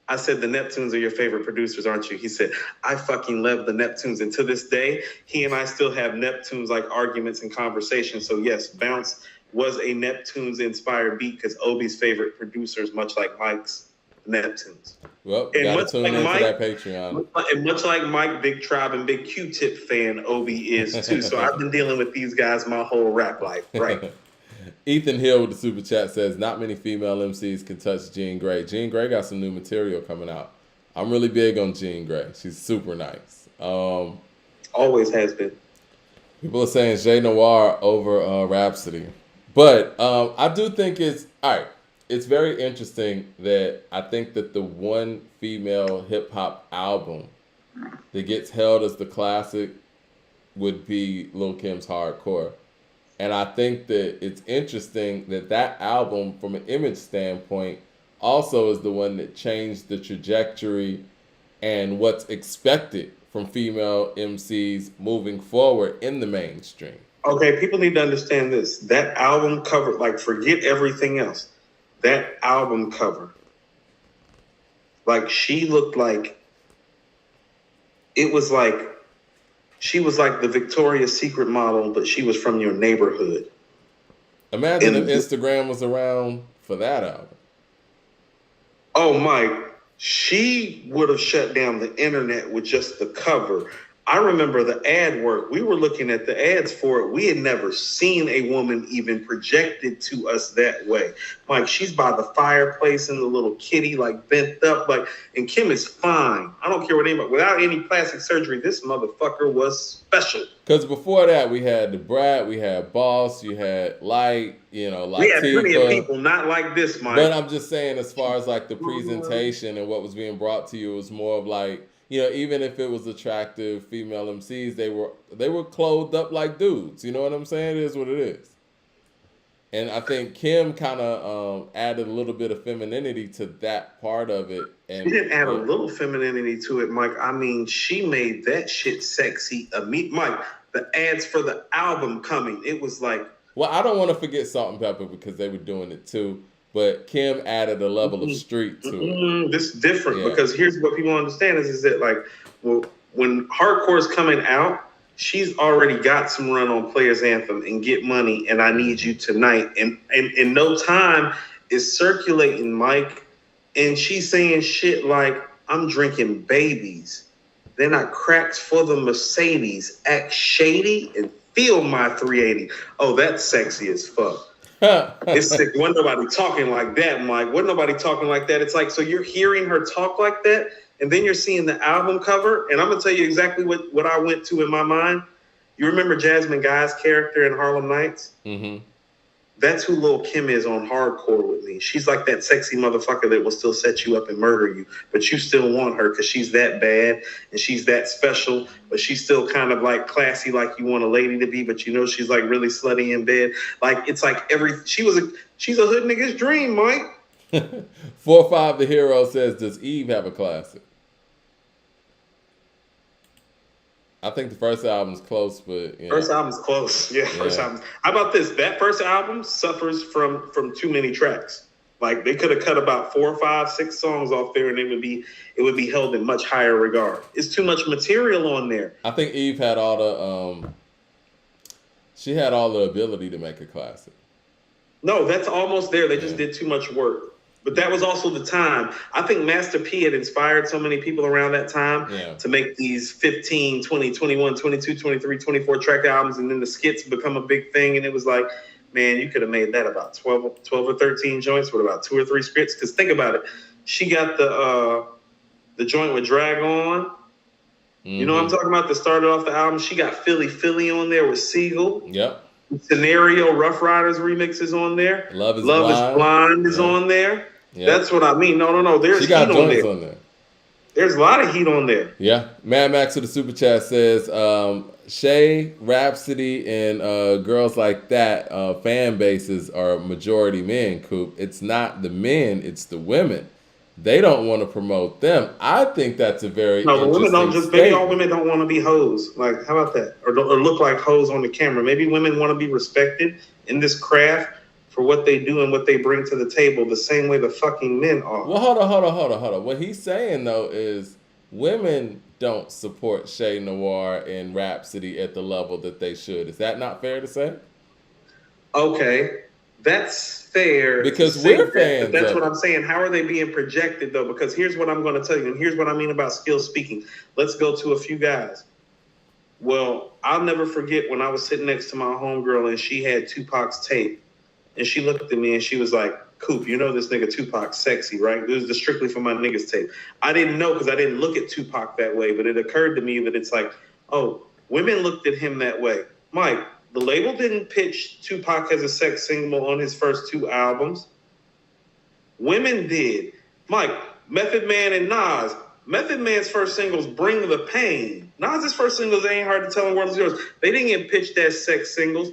B: I said, the Neptunes are your favorite producers, aren't you? He said, I fucking love the Neptunes. And to this day, he and I still have Neptunes-like arguments and conversations. So yes, Bounce was a Neptunes-inspired beat because Obi's favorite producers, much like Mike's, Neptunes.
A: Well, you got to tune into that Patreon.
B: And much like Mike, Big Tribe and Big Q-Tip fan Obi is too. So I've been dealing with these guys my whole rap life, right?
A: Ethan Hill with the super chat says, not many female MCs can touch Jean Grey. Jean Grey got some new material coming out. I'm really big on Jean Grey. She's super nice.
B: Always has been.
A: People are saying Jay Noir over Rhapsody. But I do think it's, all right, it's very interesting that I think that the one female hip-hop album that gets held as the classic would be Lil' Kim's Hardcore. And I think that it's interesting that that album, from an image standpoint, also is the one that changed the trajectory and what's expected from female MCs moving forward in the mainstream.
B: Okay, people need to understand this. That album cover, like, forget everything else. That album cover, like, she looked like, it was like, she was like the Victoria's Secret model, but she was from your neighborhood.
A: Imagine if Instagram was around for that album.
B: Oh, Mike, she would have shut down the internet with just the cover. I remember the ad work. We were looking at the ads for it. We had never seen a woman even projected to us that way. Like, she's by the fireplace in the little kitty, like, bent up. Like, and Kim is fine. I don't care what anybody, without any plastic surgery, this motherfucker was special.
A: Because before that, we had the Brat, we had Boss, you had Light, you know, like
B: we had plenty of people not like this, Mike.
A: But I'm just saying, as far as like the presentation and what was being brought to you, it was more of like, you know, even if it was attractive female MCs, they were clothed up like dudes. You know what I'm saying? It is what it is. And I think Kim kind of added a little bit of femininity to that part of it. And
B: she didn't add a little femininity to it, Mike. I mean, she made that shit sexy. Mike, the ads for the album coming, it was like...
A: Well, I don't want to forget Salt and Pepper because they were doing it too. But Kim added a level of street to it.
B: This is different because here's what people understand is that, like, well, when hardcore is coming out, she's already got some run on Players Anthem and Get Money and I Need You Tonight. And No Time is circulating, Mike. And she's saying shit like, I'm drinking babies. Then I cracks for the Mercedes, act shady and feel my 380. Oh, that's sexy as fuck. It's sick. Wasn't nobody talking like that, Mike. Wasn't nobody talking like that. It's like, so you're hearing her talk like that, and then you're seeing the album cover, and I'm going to tell you exactly what I went to in my mind. You remember Jasmine Guy's character in Harlem Nights? Mm-hmm. That's who Lil' Kim is on Hardcore with me. She's like that sexy motherfucker that will still set you up and murder you, but you still want her because she's that bad and she's that special, but she's still kind of like classy, like you want a lady to be, but you know she's like really slutty in bed. Like, it's like she's a hood nigga's dream, Mike.
A: 4-5 the Hero says, does Eve have a classic? I think the first album's close, but
B: first album's close. Yeah, first album. How about this? That first album suffers from too many tracks. Like, they could have cut about 4, 5, 6 songs off there, and it would be held in much higher regard. It's too much material on there.
A: I think Eve had all the ability to make a classic.
B: No, that's almost there. They just did too much work. But that was also the time. I think Master P had inspired so many people around that time to make these 15, 20, 21, 22, 23, 24 track albums, and then the skits become a big thing. And it was like, man, you could have made that about 12 or 13 joints with about 2 or 3 skits. Because think about it. She got the joint with Drag On. You know what I'm talking about? That started off the album. She got Philly on there with Siegel.
A: Yep.
B: Scenario, Rough Riders remix is on there.
A: Love is
B: Blind is on there. Yep. That's what I mean. No. There's
A: she got
B: heat
A: joints on there.
B: There's a lot of heat on there.
A: Yeah. Mad Max to the super chat says, Shay, Rhapsody, and girls like that fan bases are majority men, Coop. It's not the men, it's the women. They don't want to promote them. I think that's a very
B: the women don't just. Maybe all women don't want to be hoes. Like, how about that? Or look like hoes on the camera. Maybe women want to be respected in this craft for what they do and what they bring to the table, the same way the fucking men are.
A: Well, hold on. What he's saying though is women don't support Shay Noir and Rhapsody at the level that they should. Is that not fair to say?
B: Okay. That's fair.
A: Because we're fans.
B: That's what I'm saying. How are they being projected, though? Because here's what I'm going to tell you, and here's what I mean about skill speaking. Let's go to a few guys. Well, I'll never forget when I was sitting next to my homegirl, and she had Tupac's tape. And she looked at me, and she was like, Coop, you know this nigga Tupac's sexy, right? This is the Strictly for My Niggas tape. I didn't know because I didn't look at Tupac that way, but it occurred to me that it's like, oh, women looked at him that way. Mike, the label didn't pitch Tupac as a sex symbol on his first 2 albums. Women did. Mike, Method Man and Nas. Method Man's first singles, Bring the Pain. Nas's first singles, Ain't Hard to Tell and World Is Yours. They didn't get pitched as sex singles.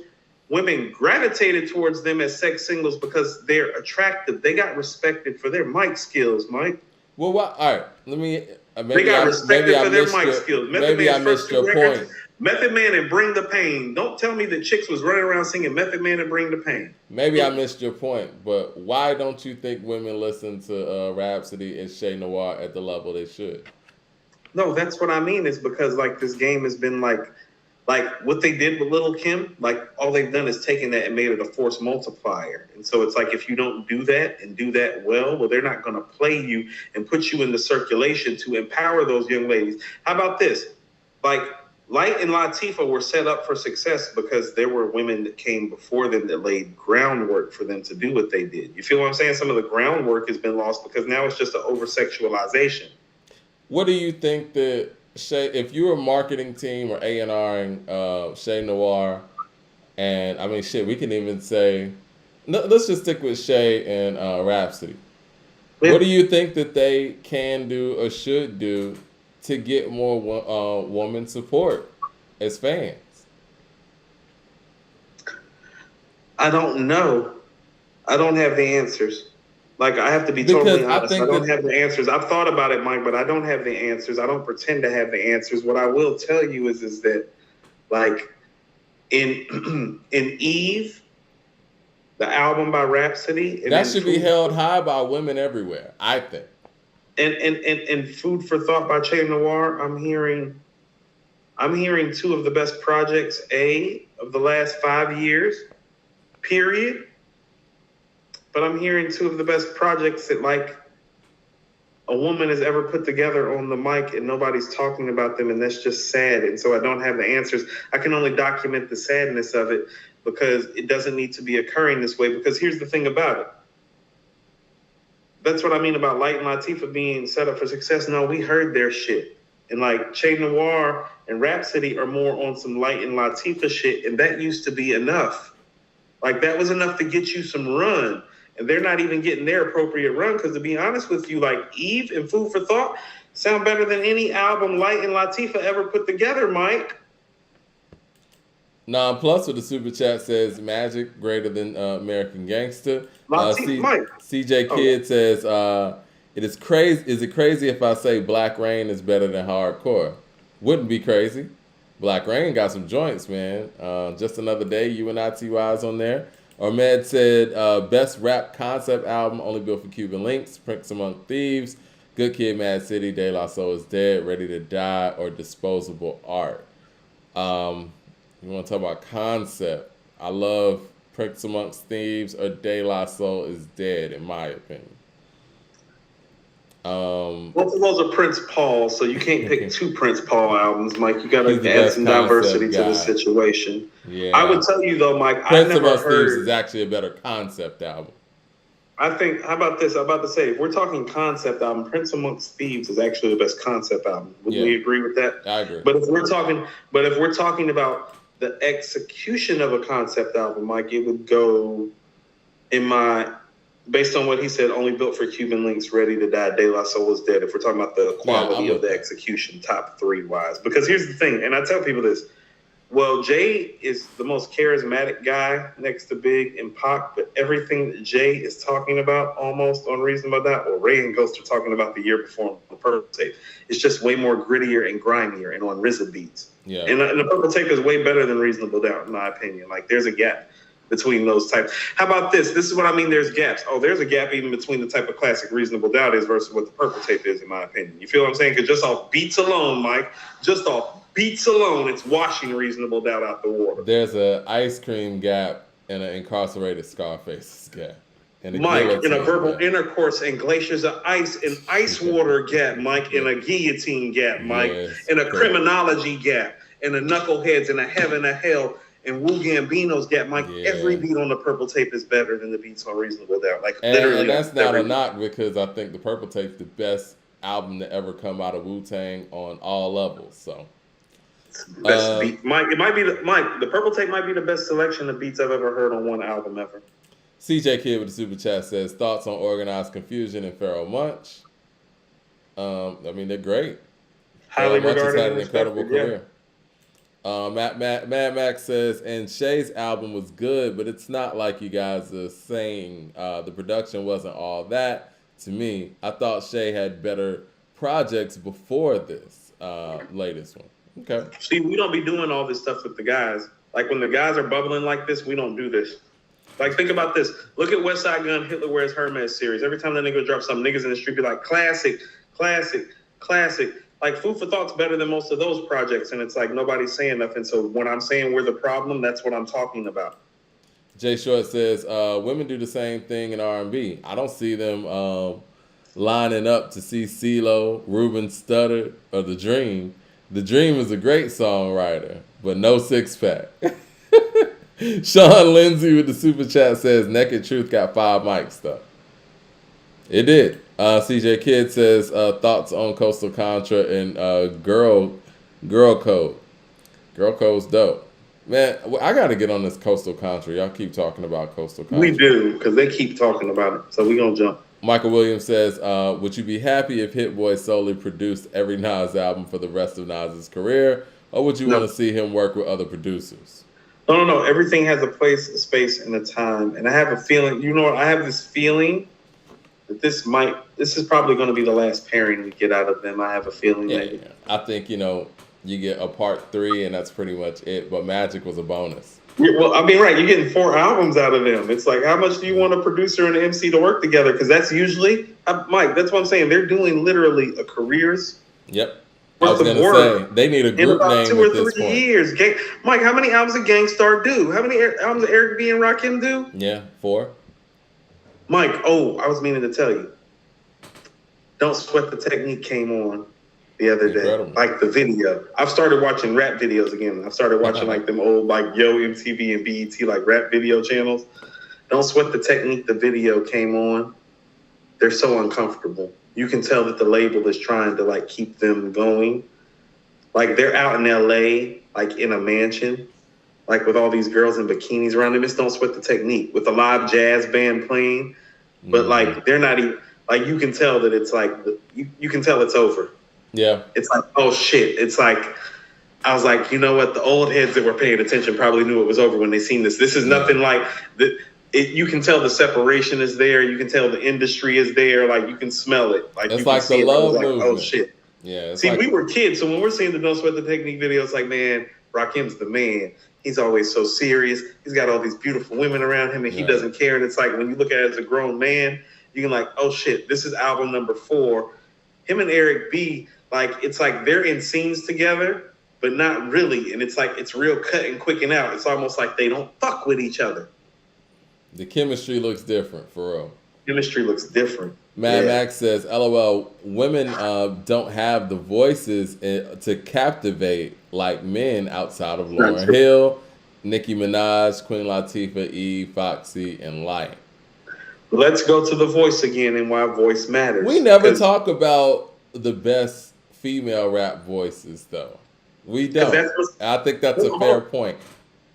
B: Women gravitated towards them as sex singles because they're attractive. They got respected for their mic skills, Mike.
A: Well, what? All right. Let me.
B: They got respected for their mic skills.
A: Maybe I missed your point.
B: Method Man and Bring the Pain. Don't tell me that chicks was running around singing Method Man and Bring the Pain.
A: Maybe I missed your point, but why don't you think women listen to Rhapsody and Shay Noir at the level they should?
B: No, that's what I mean. Is because like this game has been like what they did with Lil' Kim. Like all they've done is taken that and made it a force multiplier. And so it's like if you don't do that and do that well, they're not going to play you and put you in the circulation to empower those young ladies. How about this? Like Light and Latifah were set up for success because there were women that came before them that laid groundwork for them to do what they did. You feel what I'm saying? Some of the groundwork has been lost because now it's just an over-sexualization.
A: What do you think that Shay, if you're a marketing team or A&Ring Shay Noir, and I mean, shit, we can even say, let's just stick with Shay and Rhapsody. Yeah. What do you think that they can do or should do to get more woman support as fans?
B: I don't know. I don't have the answers. Like, I have to be totally honest. I don't have the answers. I've thought about it, Mike, but I don't have the answers. I don't pretend to have the answers. What I will tell you is that, like, in Eve, the album by Rhapsody,
A: that should be held high by women everywhere, I think.
B: And Food for Thought by Che Noir, I'm hearing 2 of the best projects, of the last 5 years, period. But I'm hearing 2 of the best projects that, like, a woman has ever put together on the mic and nobody's talking about them, and that's just sad. And so I don't have the answers. I can only document the sadness of it because it doesn't need to be occurring this way. Because here's the thing about it. That's what I mean about Light and Latifah being set up for success. No, we heard their shit. And like Che Noir and Rhapsody are more on some Light and Latifah shit. And that used to be enough. Like that was enough to get you some run. And they're not even getting their appropriate run. Because to be honest with you, like Eve and Food for Thought sound better than any album Light and Latifah ever put together, Mike.
A: Non-Plus with the super chat says Magic greater than American Gangster. CJ Kid says is it crazy if I say Black Rain is better than hardcore? Wouldn't be crazy. Black Rain got some joints, man. Just Another Day, UNITY's on there. Ahmed said best rap concept album only built for Cuban links. Prince Among Thieves, Good Kid, Mad City, De La Soul is Dead, Ready to Die, or Disposable Art. You want to talk about concept? I love Prince Amongst Thieves or De La Soul is Dead, in my opinion.
B: Both of those are Prince Paul, so you can't pick 2 Prince Paul albums, Mike. You got to add some diversity to the situation. Yeah. I would tell you, though, Mike,
A: Prince Amongst Thieves is actually a better concept album.
B: I think. How about this? I'm about to say, if we're talking concept album, Prince Amongst Thieves is actually the best concept album. Would we agree with that?
A: I agree.
B: But if we're talking about the execution of a concept album, Mike, it would go based on what he said, only built for Cuban links, Ready to Die, De La Soul is Dead. If we're talking about the quality of the execution, top 3 wise. Because here's the thing, and I tell people this. Well, Jay is the most charismatic guy next to Big and Pac, but everything that Jay is talking about almost on Reasonable Doubt, or Ray and Ghost are talking about the year before on the Purple Tape, it's just way more grittier and grimier and on RZA beats.
A: Yeah.
B: And the Purple Tape is way better than Reasonable Doubt, in my opinion. Like, there's a gap between those types. How about this? This is what I mean, there's gaps. Oh, there's a gap even between the type of classic Reasonable Doubt is versus what the Purple Tape is, in my opinion. You feel what I'm saying? Because just off beats alone, Mike, just off beats alone, it's washing Reasonable Doubt out the water.
A: There's an ice cream gap and an incarcerated Scarface gap. And
B: Mike, in a verbal intercourse and glaciers of ice and ice water gap, Mike, in a guillotine gap, Mike, in a criminology gap, and a Knuckleheads and a Heaven and Hell and Wu Gambino's gap, Mike. Every beat on the Purple Tape is better than the beats on Reasonable Doubt. Like, literally.
A: And that's not a knock, because I think the Purple Tape's the best album to ever come out of Wu-Tang on all levels. So
B: best beat, Mike. It might be the Purple Tape might be the best selection of beats I've ever heard on one album ever.
A: CJ Kid with the super chat says, thoughts on Organized Confusion and Pharoah Monch? I mean, they're great.
B: Highly
A: Monch has
B: regarded
A: had
B: and
A: an incredible
B: respected,
A: career. Mad Max says, and Shay's album was good, but it's not like you guys are saying. The production wasn't all that to me. I thought Shay had better projects before this latest one. Okay.
B: See, we don't be doing all this stuff with the guys. Like, when the guys are bubbling like this, we don't do this. Like, think about this. Look at West Side Gun, Hitler Wears Hermes series. Every time that nigga drop something, niggas in the street be like, classic, classic, classic. Like, Food for Thought's better than most of those projects, and it's like nobody's saying nothing. So when I'm saying we're the problem, that's what I'm talking about.
A: Jay Short says, women do the same thing in R&B. I don't see them lining up to see CeeLo, Ruben Studdard, or The Dream. The Dream is a great songwriter, but no six-pack. Sean Lindsay with the super chat says, Naked Truth got 5 mics, though. It did. CJ Kidd says, thoughts on Coastal Contra and Girl Code. Girl Code's dope. Man, I got to get on this Coastal Contra. Y'all keep talking about Coastal Contra.
B: We do, because they keep talking about it. So we going to jump.
A: Michael Williams says, would you be happy if Hit Boy solely produced every Nas album for the rest of Nas's career? Or would you want to see him work with other producers?
B: No. Everything has a place, a space, and a time. And I have a feeling, I have this feeling that this is probably going to be the last pairing we get out of them. I have a feeling that.
A: Yeah. I think, you get a part 3 and that's pretty much it. But Magic was a bonus.
B: Yeah, well, I mean, right. You're getting 4 albums out of them. It's like, how much do you want a producer and an MC to work together? Because that's usually, Mike, that's what I'm saying. They're doing literally a careers.
A: Yep. I was going to say, they need a group
B: in about
A: name
B: 2 or
A: at this
B: 3
A: point.
B: years. Mike, how many albums did Gangstar do? How many albums did Eric B. and Rakim do?
A: Yeah, 4.
B: Mike, I was meaning to tell you. Don't Sweat the Technique came on the other day. Like, the video. I've started watching rap videos again. I've started watching like them old like Yo MTV and BET like rap video channels. Don't Sweat the Technique, the video came on. They're so uncomfortable. You can tell that the label is trying to like keep them going. Like, they're out in LA, like in a mansion, like with all these girls in bikinis around them. It's Don't Sweat the Technique with a live jazz band playing. But like, they're not even, like, you can tell that it's like, you can tell it's over.
A: Yeah.
B: It's like, oh shit. It's like, I was like, you know what? The old heads that were paying attention probably knew it was over when they seen this. This is nothing like that. You can tell the separation is there. You can tell the industry is there. Like, you can smell it. Like,
A: it's
B: you
A: like
B: can see
A: the love
B: it.
A: movement.
B: Like, oh shit.
A: Yeah.
B: See, we were kids, so when we're seeing the Don't Sweat the Technique video, it's like, man, Rakim's the man. He's always so serious. He's got all these beautiful women around him, and he doesn't care. And it's like, when you look at it as a grown man, you can like, oh shit, this is album number 4. Him and Eric B, like, it's like they're in scenes together, but not really. And it's like, it's real cut and quick and out. It's almost like they don't fuck with each other.
A: The chemistry looks different, for real.
B: Chemistry looks different.
A: Mad Max says, LOL, women don't have the voices to captivate like men outside of Lauryn Hill, Nicki Minaj, Queen Latifah, Eve, Foxy, and Light.
B: let's go to the voice again and why voice matters.
A: We never talk about the best female rap voices, though. We don't. I think that's a fair point.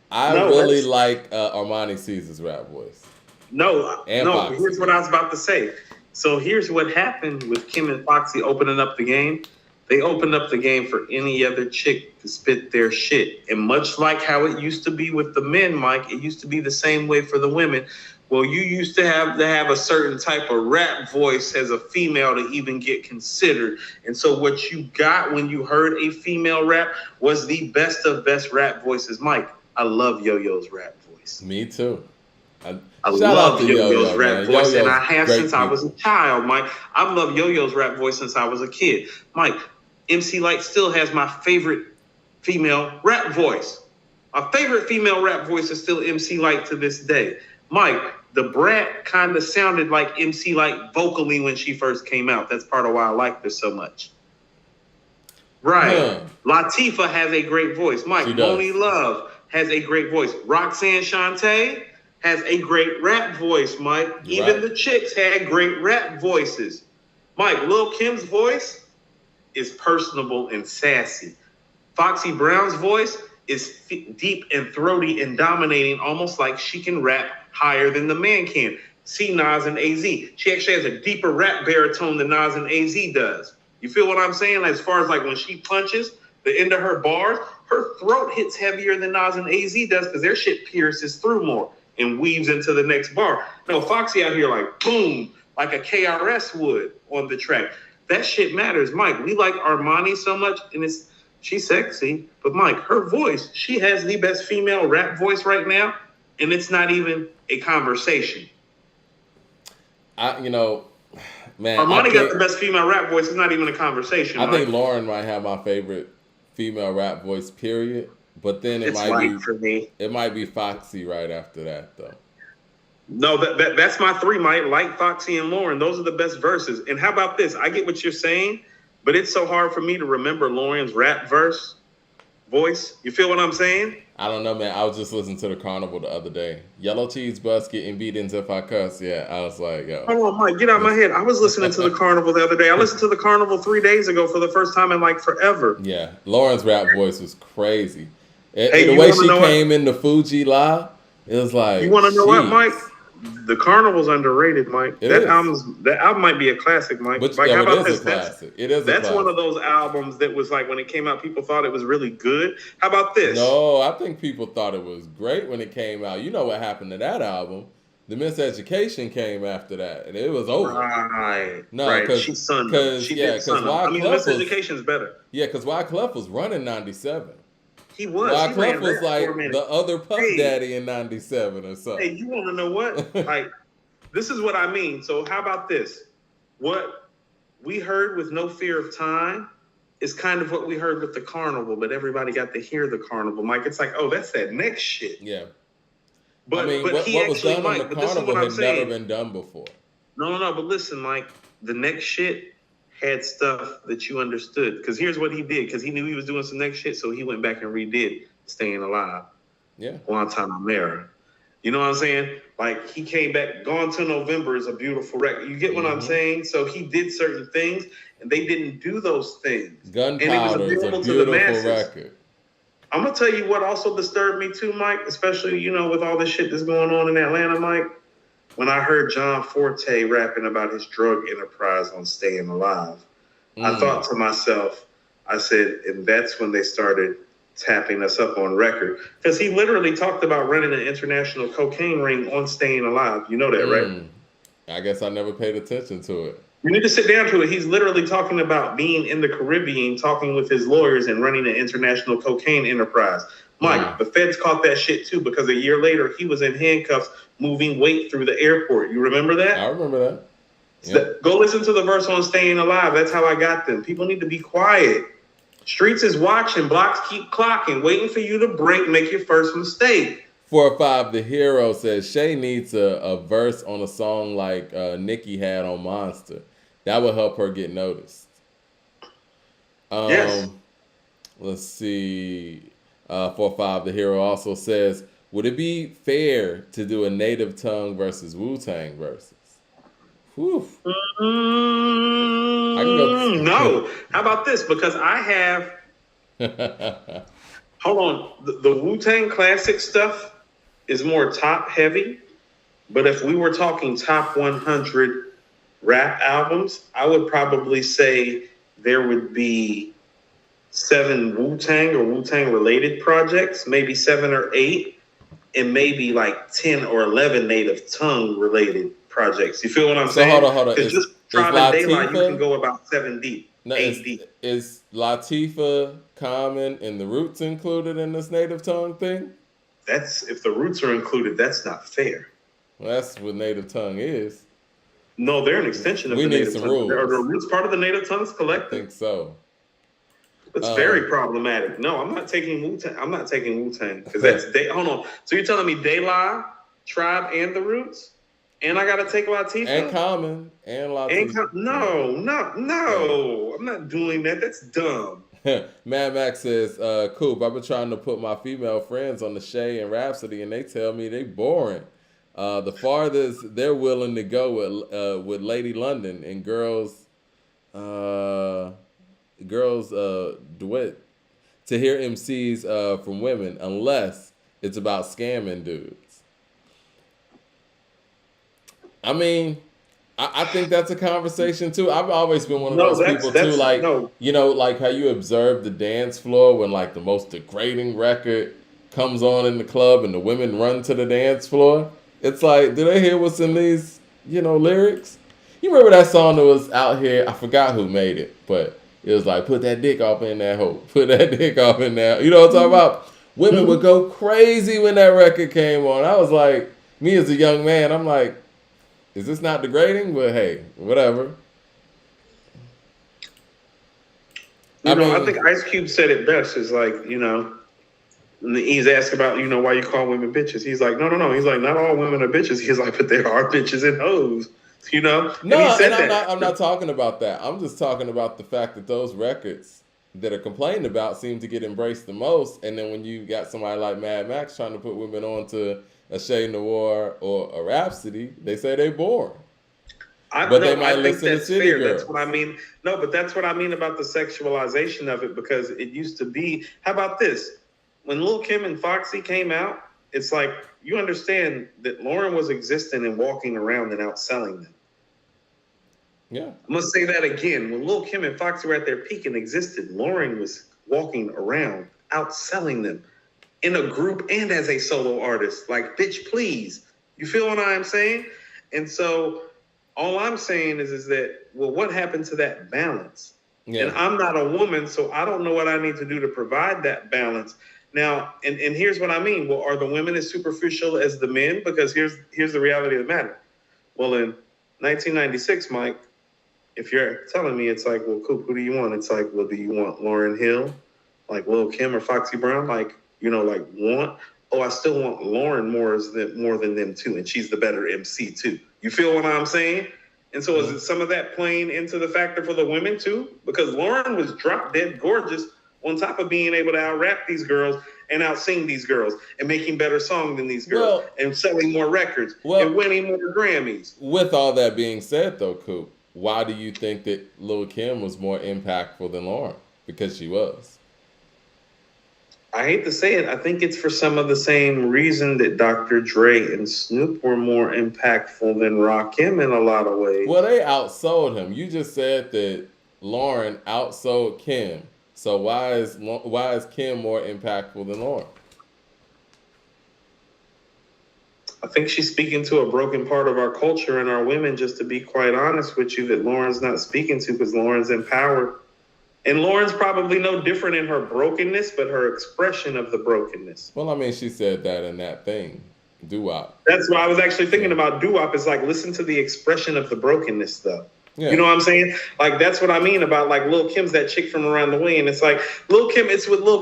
A: I really like Armani Caesar's rap voice.
B: No. Here's what I was about to say. So here's what happened with Kim and Foxy opening up the game. They opened up the game for any other chick to spit their shit. And much like how it used to be with the men, Mike, it used to be the same way for the women. Well, you used to have a certain type of rap voice as a female to even get considered. And so what you got when you heard a female rap was the best of best rap voices. Mike, I love Yo-Yo's rap voice.
A: Me too.
B: I love Yo-Yo's rap voice, and I have since I was a child, Mike. I've loved Yo-Yo's rap voice since I was a kid. Mike, MC Lyte still has my favorite female rap voice. My favorite female rap voice is still MC Lyte to this day. Mike, the Brat kind of sounded like MC Lyte vocally when she first came out. That's part of why I liked her so much. Right. Yeah. Latifah has a great voice. Mike, Moni Love has a great voice. Roxanne Shante has a great rap voice, Mike. Even the chicks had great rap voices. Mike, Lil' Kim's voice is personable and sassy. Foxy Brown's voice is deep and throaty and dominating, almost like she can rap higher than the man can. See Nas and AZ. She actually has a deeper rap baritone than Nas and AZ does. You feel what I'm saying? As far as like when she punches the end of her bars, her throat hits heavier than Nas and AZ does because their shit pierces through more and weaves into the next bar. No, Foxy out here like boom, like a KRS would on the track. That shit matters, Mike. We like Armani so much, and she's sexy, but Mike, her voice, she has the best female rap voice right now, and it's not even a conversation.
A: Man,
B: Armani got the best female rap voice. It's not even a conversation.
A: I think Lauren might have my favorite female rap voice, period. But then it might be Foxy right after that, though.
B: No, that's my three, Mike. Like Foxy and Lauren, those are the best verses. And how about this? I get what you're saying, but it's so hard for me to remember Lauren's rap voice. You feel what I'm saying?
A: I don't know, man. I was just listening to the Carnival the other day. Yellow Cheese Bus getting beatings if I cuss. Yeah, I was like, yo.
B: Hold on, Mike. Get out of my head. I was listening to the Carnival the other day. I listened to the Carnival 3 days ago for the first time in like forever.
A: Yeah, Lauren's rap voice was crazy. The way she came in the Fuji La, it was like.
B: You want to know what, Mike? The Carnival's underrated, Mike. That album might be a classic, Mike.
A: But,
B: Mike, how about
A: this? Classic. It is.
B: That's one of those albums that was like when it came out, people thought it was really good. How about this?
A: No, I think people thought it was great when it came out. You know what happened to that album? The Miseducation came after that, and it was over.
B: Right.
A: No, because
B: Miseducation's better.
A: Yeah, because Wyclef was running 97.
B: He was.
A: Wyclef was like the other Puff Daddy in 97 or something.
B: Hey, you want to know what? Like, this is what I mean. So how about this? What we heard with No Fear of Time is kind of what we heard with the Carnival, but everybody got to hear the Carnival. Mike, it's like, oh, that's that next shit.
A: Yeah.
B: But
A: what was done on the Carnival had never been done before.
B: No. But listen, Mike, the next shit had stuff that you understood. Because here's what he did. Because he knew he was doing some next shit, so he went back and redid Staying Alive.
A: Yeah.
B: Guantanamera. You know what I'm saying? Like, he came back. Gone to November is a beautiful record. You get what I'm saying? So he did certain things, and they didn't do those things.
A: Gunpowder is a beautiful record.
B: I'm going to tell you what also disturbed me too, Mike, especially, with all this shit that's going on in Atlanta, Mike. When I heard John Forte rapping about his drug enterprise on Staying Alive, I thought to myself, I said, and that's when they started tapping us up on record. Because he literally talked about running an international cocaine ring on Staying Alive. You know that, right?
A: I guess I never paid attention to it.
B: You need to sit down to it. He's literally talking about being in the Caribbean, talking with his lawyers and running an international cocaine enterprise. Mike, the feds caught that shit too, because a year later, he was in handcuffs moving weight through the airport. You remember that?
A: I remember that. Yep.
B: Go listen to the verse on Staying Alive. That's how I got them. People need to be quiet. Streets is watching. Blocks keep clocking, waiting for you to break, make your first mistake.
A: 4-5 The Hero says Shay needs a verse on a song like Nicki had on Monster. That would help her get noticed.
B: Yes.
A: Let's see. 4-5 The Hero also says, would it be fair to do a Native Tongue versus Wu-Tang versus? Whew. I can go.
B: No. How about this? Because I have. Hold on. The Wu-Tang Classic stuff is more top heavy. But if we were talking top 100 rap albums, I would probably say there would be 7 Wu-Tang or Wu-Tang related projects, maybe 7 or 8, and maybe like 10 or 11 Native Tongue related projects. You feel what I'm saying?
A: Hold on.
B: Because just Tribe and Daylight, you can go about 7 deep,
A: no,
B: 8 deep.
A: Is Latifah, Common, and the Roots included in this Native Tongue thing?
B: That's if the Roots are included. That's not fair.
A: Well, that's what Native Tongue is.
B: No, they're an extension of the Native Tongue.
A: Rules.
B: Are the Roots part of the Native Tongues collective?
A: I think so.
B: It's very problematic. No, I'm not taking Wu-Tang. I'm not taking Wu-Tang because that's hold on. So you're telling me De La, Tribe, and the Roots, and I got to take Latifah
A: and Common and Latifah.
B: No. I'm not doing that. That's dumb.
A: Mad Max says, Coop, I've been trying to put my female friends on the Shay and Rhapsody, and they tell me they boring. The farthest they're willing to go with Lady London and girls duet to hear MCs from women, unless it's about scamming dudes. I mean, I think that's a conversation too. I've always been one of those people too, like like how you observe the dance floor when like the most degrading record comes on in the club and the women run to the dance floor. It's like, do they hear what's in these, lyrics? You remember that song that was out here? I forgot who made it, but it was like, put that dick off in that hole. Put that dick off in there. You know what I'm talking about? Women would go crazy when that record came on. I was like, me as a young man, I'm like, is this not degrading? But hey, whatever.
B: I think Ice Cube said it best. Is like, he's asked about, why you call women bitches. He's like, no. He's like, not all women are bitches. He's like, but there are bitches and hoes. No,
A: I'm not talking about that. I'm just talking about the fact that those records that are complained about seem to get embraced the most. And then when you got somebody like Mad Max trying to put women onto a Shay Noir or a Rhapsody, they say they boring. They might listen to City Girls.
B: That's what I mean. No, but that's what I mean about the sexualization of it, because it used to be. How about this? When Lil' Kim and Foxy came out, it's like, you understand that Lauren was existing and walking around and outselling them.
A: Yeah.
B: I'm going to say that again. When Lil' Kim and Foxy were at their peak and existed, Lauren was walking around outselling them in a group and as a solo artist. Like, bitch, please. You feel what I'm saying? And so all I'm saying is that, well, what happened to that balance? Yeah. And I'm not a woman, so I don't know what I need to do to provide that balance. Now, and here's what I mean. Well, are the women as superficial as the men? Because here's the reality of the matter. Well, in 1996, Mike, if you're telling me, it's like, well, Coop, who do you want? It's like, well, do you want Lauryn Hill, like Lil' Kim or Foxy Brown? Like, want? Oh, I still want Lauren more than them too, and she's the better MC too. You feel what I'm saying? And so is it some of that playing into the factor for the women too? Because Lauren was drop dead gorgeous, on top of being able to out-rap these girls and out-sing these girls and making better songs than these girls and selling more records and winning more Grammys.
A: With all that being said, though, Coop, why do you think that Lil' Kim was more impactful than Lauren? Because she was.
B: I hate to say it. I think it's for some of the same reason that Dr. Dre and Snoop were more impactful than Rakim in a lot of ways.
A: Well, they outsold him. You just said that Lauren outsold Kim. So why is Kim more impactful than Lauren?
B: I think she's speaking to a broken part of our culture and our women, just to be quite honest with you, that Lauren's not speaking to, because Lauren's empowered. And Lauren's probably no different in her brokenness, but her expression of the brokenness.
A: Well, I mean, she said that in that thing, doo-wop.
B: That's what I was actually thinking about doo-wop. Is like, listen to the expression of the brokenness stuff.
A: Yeah.
B: You know what I'm saying? Like, that's what I mean about, like, Lil' Kim's that chick from around the way. And it's like, with Lil'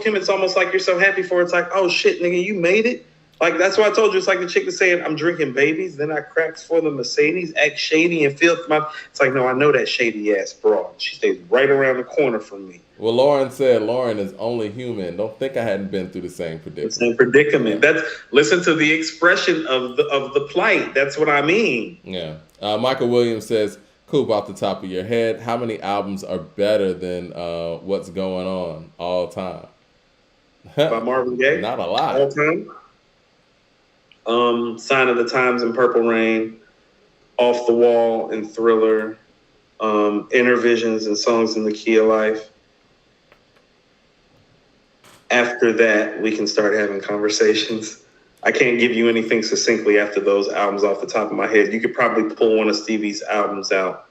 B: Kim, it's almost like you're so happy for her. It's like, oh, shit, nigga, you made it? Like, that's why I told you, it's like the chick that's saying, I'm drinking babies, then I cracks for the Mercedes, act shady and filth. It's like, no, I know that shady-ass broad. She stays right around the corner from me.
A: Well, Lauren said Lauren is only human. Don't think I hadn't been through the same predicament.
B: The same predicament. Listen to the expression of the plight. That's what I mean.
A: Yeah. Michael Williams says, Coop, off the top of your head, how many albums are better than What's Going On all time?
B: By Marvin Gaye.
A: Not a lot.
B: All time. Sign of the Times and Purple Rain, Off the Wall and Thriller, Inner Visions and Songs in the Key of Life. After that, we can start having conversations. I can't give you anything succinctly after those albums off the top of my head. You could probably pull one of Stevie's albums out.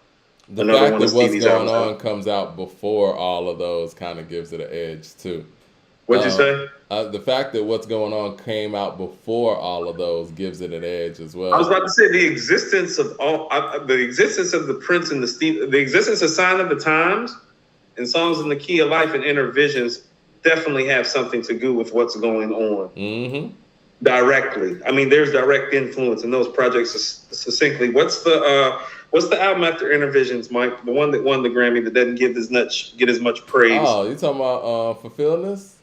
A: The fact that What's Going On comes out before all of those kind of gives it an edge, too.
B: What'd you say?
A: The fact that What's Going On came out before all of those gives it an edge as well.
B: I was about to say the existence of the Prince and the existence of Sign of the Times and Songs in the Key of Life and Inner Visions definitely have something to do with what's going on.
A: Mm-hmm.
B: Directly. I mean, there's direct influence in those projects. Succinctly, what's the album after Inner Visions, Mike? The one that won the Grammy that doesn't get as much praise.
A: Oh, you talking about Fulfillness?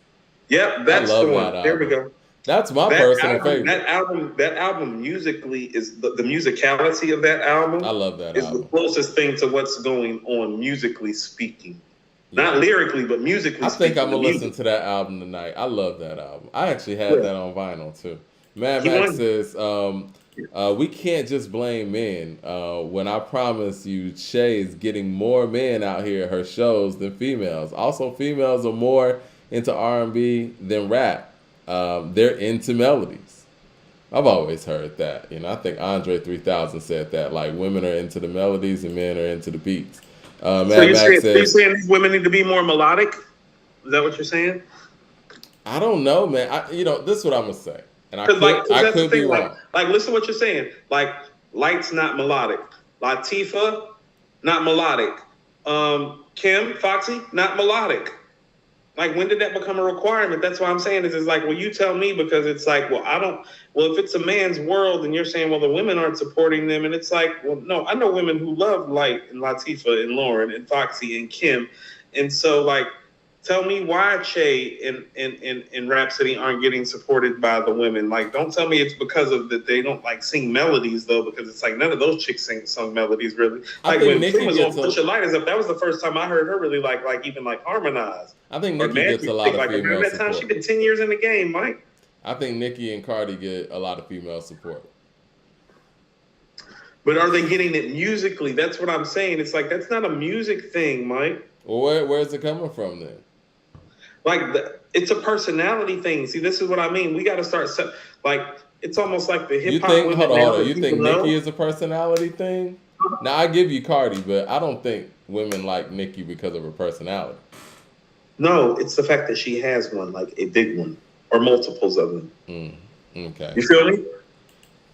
B: Yep, that's the one. There we go.
A: That's my personal favorite.
B: That album musically is the musicality of that album.
A: I love that
B: album. Is the closest thing to what's going on musically speaking. Yeah. Not lyrically, but musically
A: I think I'm going to listen to that album tonight. I love that album. I actually had that on vinyl, too. Mad Max says, we can't just blame men. When I promise you, Shay is getting more men out here at her shows than females. Also, females are more into R&B than rap. They're into melodies. I've always heard that. I think Andre 3000 said that. Like, women are into the melodies and men are into the beats.
B: So you're saying women need to be more melodic? Is that what you're saying?
A: I don't know, man. This is what I'm gonna say, and I could be wrong.
B: Like, listen to what you're saying. Like, Light's not melodic. Latifah, not melodic. Kim, Foxy, not melodic. Like, when did that become a requirement? That's why I'm saying is it's like, well, you tell me, because it's like, well, if it's a man's world and you're saying, well, the women aren't supporting them. And it's like, well, no, I know women who love Light and Latifah and Lauren and Foxy and Kim. And so, like, tell me why Che and Rhapsody aren't getting supported by the women. Like, don't tell me it's because of that they don't like sing melodies though, because it's like none of those chicks sung melodies really. Like when Kim was on Put Your Lighters Up, that was the first time I heard her really like even harmonize.
A: I think Nicki gets a lot of female support.
B: That time she been 10 years in the game, Mike.
A: I think Nicki and Cardi get a lot of female support.
B: But are they getting it musically? That's what I'm saying. It's like that's not a music thing, Mike.
A: Well, where's it coming from then?
B: Like, it's a personality thing. See, this is what I mean. We got to start, it's almost like the hip-hop women.
A: Hold on. You think Nicki is a personality thing? Now, I give you Cardi, but I don't think women like Nicki because of her personality.
B: No, it's the fact that she has one, like a big one, or multiples of them.
A: Okay.
B: You feel me?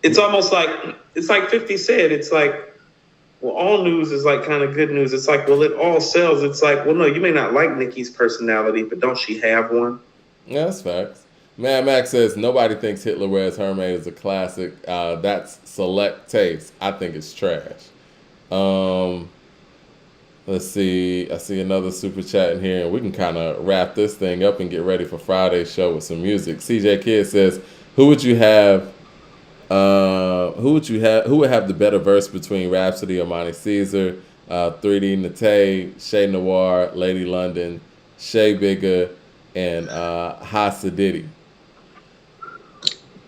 B: It's almost like, it's like 50 said, it's like, well, all news is like kind of good news. It's like, well, it all sells. It's like, well, no, you may not like Nicki's personality, but don't she have one?
A: Yeah, that's facts. Mad Max says, nobody thinks Hitler Wears Hermes is a classic. That's select taste. I think it's trash. Let's see. I see another super chat in here, and we can kind of wrap this thing up and get ready for Friday's show with some music. CJ Kidd says, who would have the better verse between Rhapsody or Monty Caesar, 3D Nate, Shay Noir, Lady London, Shay Bigger, and Hasidity?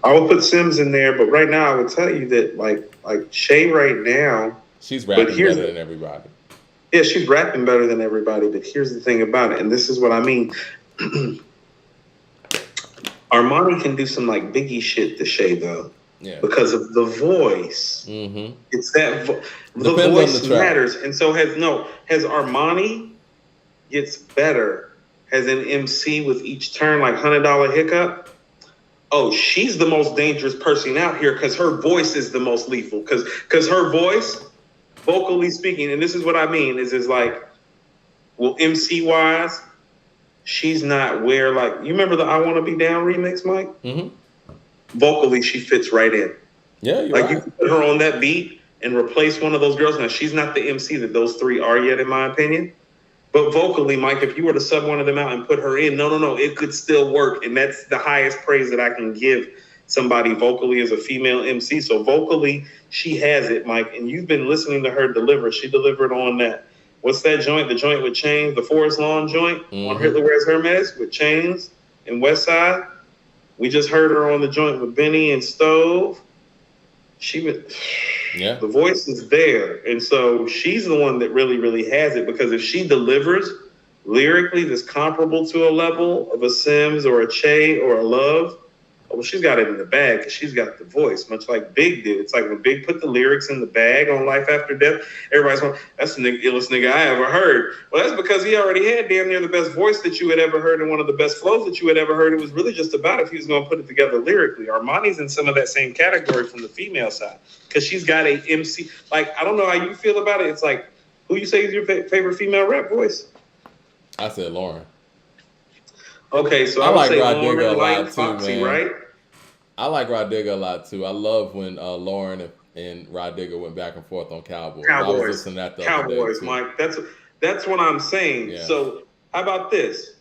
B: I would put Sims in there, but right now I would tell you that like Shay right now,
A: she's rapping better than everybody.
B: Yeah, she's rapping better than everybody, but here's the thing about it, and this is what I mean. Armani can do some like Biggie shit to Shay though. Yeah. Because of the voice. Mm-hmm. It's that the voice matters. And so has Armani gets better as an MC with each turn, like $100 hiccup. Oh, she's the most dangerous person out here because her voice is the most lethal. Because her voice, vocally speaking, and this is what I mean, is like, well, MC wise, she's not where like, you remember the I Wanna Be Down remix, Mike? Mm-hmm. Vocally, she fits right in.
A: Yeah, you're
B: like
A: right.
B: You can put her on that beat and replace one of those girls. Now, she's not the MC that those three are yet, in my opinion. But vocally, Mike, if you were to sub one of them out and put her in, no, it could still work. And that's the highest praise that I can give somebody vocally as a female MC. So vocally, she has it, Mike. And you've been listening to her deliver. She delivered on that. What's that joint? The joint with Chains, the Forest Lawn joint on Hitler Wears Hermes with Chains and West Side. We just heard her on the joint with Benny and Stove. The voice is there. And so she's the one that really, really has it, because if she delivers lyrically that's comparable to a level of a Sims or a Che or a Love, well, she's got it in the bag because she's got the voice, much like Big did. It's like when Big put the lyrics in the bag on Life After Death, everybody's going, that's the illest nigga I ever heard. Well, that's because he already had damn near the best voice that you had ever heard and one of the best flows that you had ever heard. It was really just about if he was going to put it together lyrically. Armani's in some of that same category from the female side because she's got a MC. Like, I don't know how you feel about it. It's like, who you say is your favorite female rap voice?
A: I said Lauren.
B: Okay, so I would say Lauren, like Foxy, right?
A: I like Rod Digger a lot too. I love when Lauren and Rod Digger went back and forth on Cowboys. I was listening to that the other day too.
B: Mike. That's what I'm saying. Yeah. So how about this?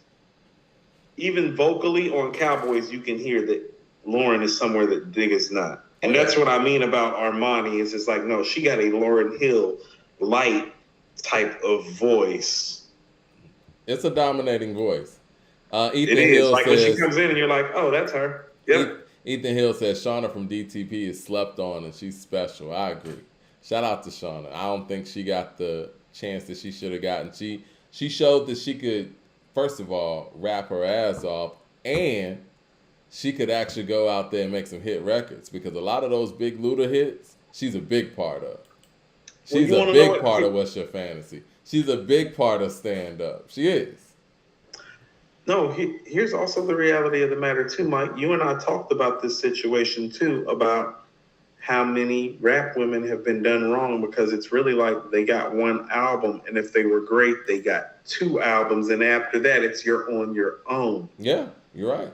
B: Even vocally on Cowboys, you can hear that Lauren is somewhere that Digger's not. And that's what I mean about Armani. Is it's like, no, she got a Lauryn Hill light type of voice.
A: It's a dominating voice. Ethan
B: it is.
A: Hill
B: like
A: says,
B: when she comes in and you're like, oh, that's her. Yep.
A: Ethan Hill says Shauna from DTP is slept on and she's special. I agree. Shout out to Shauna. I don't think she got the chance that she should have gotten. She showed that she could, first of all, rap her ass off, and she could actually go out there and make some hit records, because a lot of those big Luda hits, she's a big part of. She's a big part of What's Your Fantasy. She's a big part of stand-up. She is.
B: No, here's also the reality of the matter too, Mike. You and I talked about this situation too, about how many rap women have been done wrong, because it's really like they got one album, and if they were great, they got 2 albums, and after that, it's you're on your own.
A: Yeah, you're right.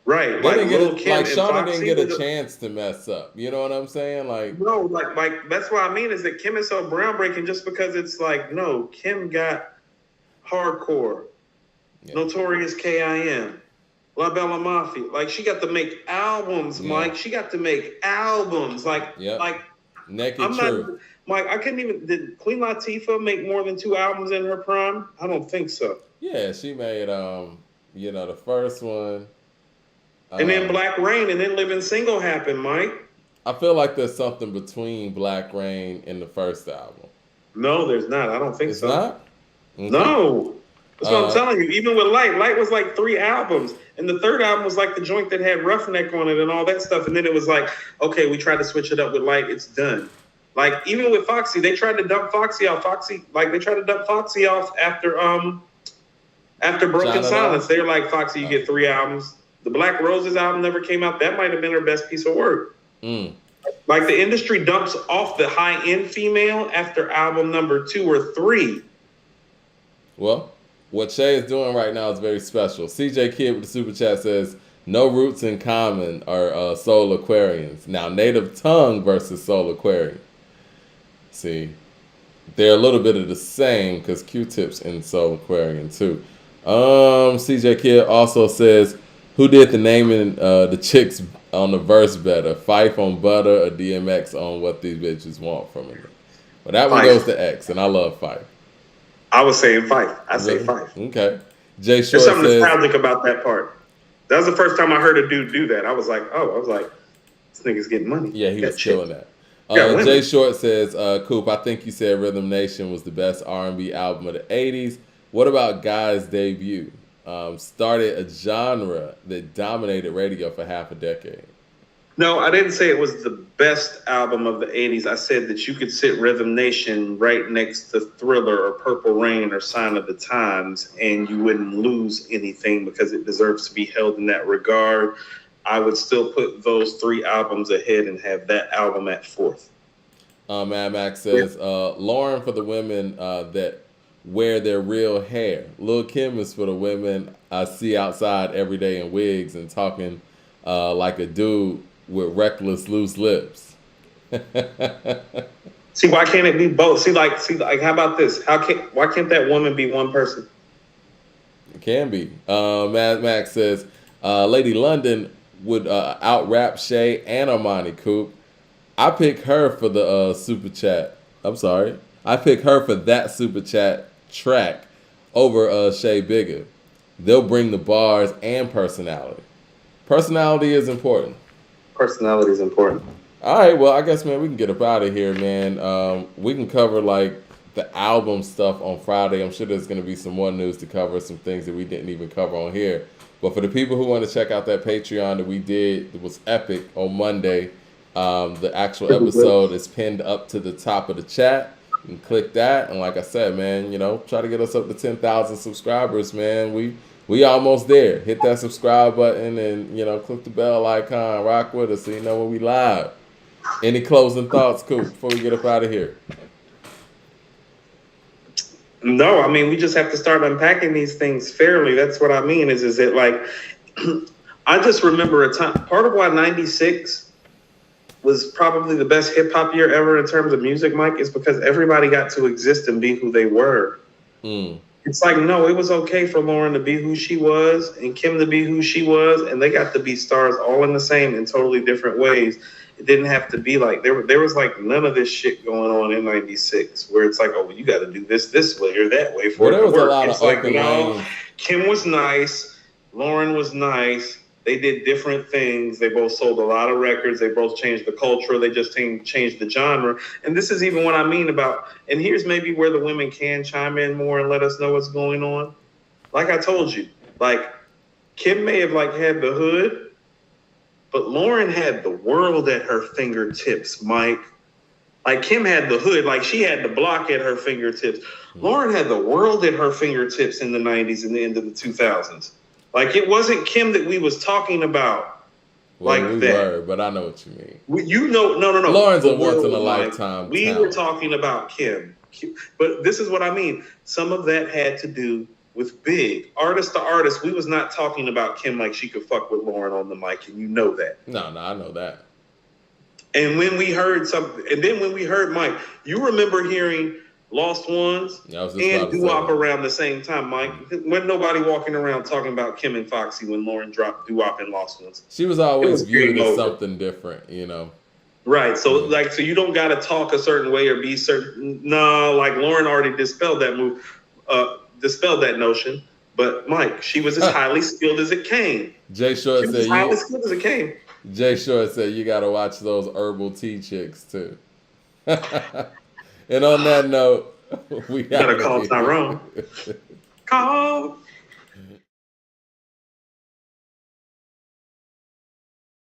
B: Right,
A: like Lil' Kim and Shauna didn't get a chance to mess up. You know what I'm saying? Like,
B: no, like that's what I mean is that Kim is so groundbreaking just because it's like, no, Kim got hardcore. Yeah. Notorious K.I.M., La Bella Mafia. Like, she got to make albums, Mike. She got to make albums. Like,
A: Naked Truth.
B: Mike, I couldn't even, did Queen Latifah make more than 2 albums in her prime? I don't think so.
A: Yeah, she made, the first one.
B: And then Black Rain, and then Living Single happened, Mike.
A: I feel like there's something between Black Rain and the first album.
B: No, there's not. I don't think so.
A: It's not? Okay.
B: No. That's what I'm telling you. Even with Light was like 3 albums. And the third album was like the joint that had Roughneck on it and all that stuff. And then it was like, okay, we tried to switch it up with Light. It's done. Like, even with Foxy, they tried to dump Foxy off. They tried to dump Foxy off after Broken Silence. They were like, Foxy, you get 3 albums. The Black Roses album never came out. That might have been her best piece of work. Like, the industry dumps off the high-end female after album number 2 or 3.
A: Well, what Shay is doing right now is very special. CJ Kidd with the super chat says, no roots in common are Soul Aquarians. Now, Native Tongue versus Soul Aquarian. See, they're a little bit of the same because Q-Tip's in Soul Aquarian too. CJ Kidd also says, who did the naming the chicks on the verse better? Fife on Butter or DMX on What These Bitches Want From Me? Well, that one goes to X, and I love Fife.
B: I was saying Fife. I say Fife.
A: Okay. Jay Short
B: There's something
A: says,
B: nostalgic about that part. That was the first time I heard a dude do that. I was like, this nigga's getting money.
A: Yeah, he was killing that. Jay Short says, Coop, I think you said Rhythm Nation was the best R&B album of the 80s. What about Guy's debut? Started a genre that dominated radio for half a decade.
B: No, I didn't say it was the best album of the 80s. I said that you could sit Rhythm Nation right next to Thriller or Purple Rain or Sign of the Times, and you wouldn't lose anything because it deserves to be held in that regard. I would still put those 3 albums ahead and have that album at 4th.
A: Mad Max says, Lauren for the women that wear their real hair. Lil' Kim is for the women I see outside every day in wigs and talking like a dude with reckless loose lips.
B: See, why can't it be both? See, how about this? Why can't that woman be one person?
A: It can be. Mad Max says, Lady London would out rap Shay and Armani Coop. I pick her for the super chat. I'm sorry. I pick her for that super chat track over Shay Bigger. They'll bring the bars and personality. Personality is important.
B: Personality is important.
A: All right, well, I guess, man, we can get up out of here, man. We can cover, like, the album stuff on Friday. I'm sure there's going to be some more news to cover, some things that we didn't even cover on here. But for the people who want to check out that Patreon that we did, it was epic on Monday. The actual episode is pinned up to the top of the chat. You can click that. And like I said, man, you know, try to get us up to 10,000 subscribers, man. We almost there. Hit that subscribe button and, you know, click the bell icon. Rock with us so you know when we live. Any closing thoughts, Coop, before we get up out of here?
B: No, I mean, we just have to start unpacking these things fairly. That's what I mean is it like, I just remember a time, part of why 96 was probably the best hip hop year ever in terms of music, Mike, is because everybody got to exist and be who they were. It's like, no, it was okay for Lauren to be who she was and Kim to be who she was, and they got to be stars all in the same in totally different ways. It didn't have to be like, there was like none of this shit going on in 96 where it's like, oh, well, you got to do this way or that way for it to work. There was a lot of open lanes. Kim was nice. Lauren was nice. They did different things. They both sold a lot of records. They both changed the culture. They just changed the genre. And this is even what I mean about, and here's maybe where the women can chime in more and let us know what's going on. Like I told you, like Kim may have like had the hood, but Lauren had the world at her fingertips, Mike. Like Kim had the hood, like she had the block at her fingertips. Lauren had the world at her fingertips in the 90s and the end of the 2000s. Like it wasn't Kim that we was talking about.
A: Well,
B: like
A: we
B: that.
A: Were, but I know what you mean.
B: No.
A: Lauren's a once in a lifetime.
B: We were talking about Kim. But this is what I mean. Some of that had to do with big. Artist to artist, we was not talking about Kim like she could fuck with Lauren on the mic, and you know that.
A: No, I know that.
B: And when we heard something, and then when we heard Mike, you remember hearing Lost Ones and Doo-Wop around the same time, Mike. Wasn't nobody walking around talking about Kim and Foxy when Lauren dropped Doo-Wop and Lost Ones.
A: She was always viewed as something different, you know.
B: Right. So so you don't got to talk a certain way or be certain. No, like Lauren already dispelled that dispelled that notion. But Mike, she was as highly skilled as it came.
A: Jay Short said,
B: highly skilled as it came.
A: Jay Short said, you got to watch those herbal tea chicks too. And on that note, we
B: gotta call Tyrone. Call.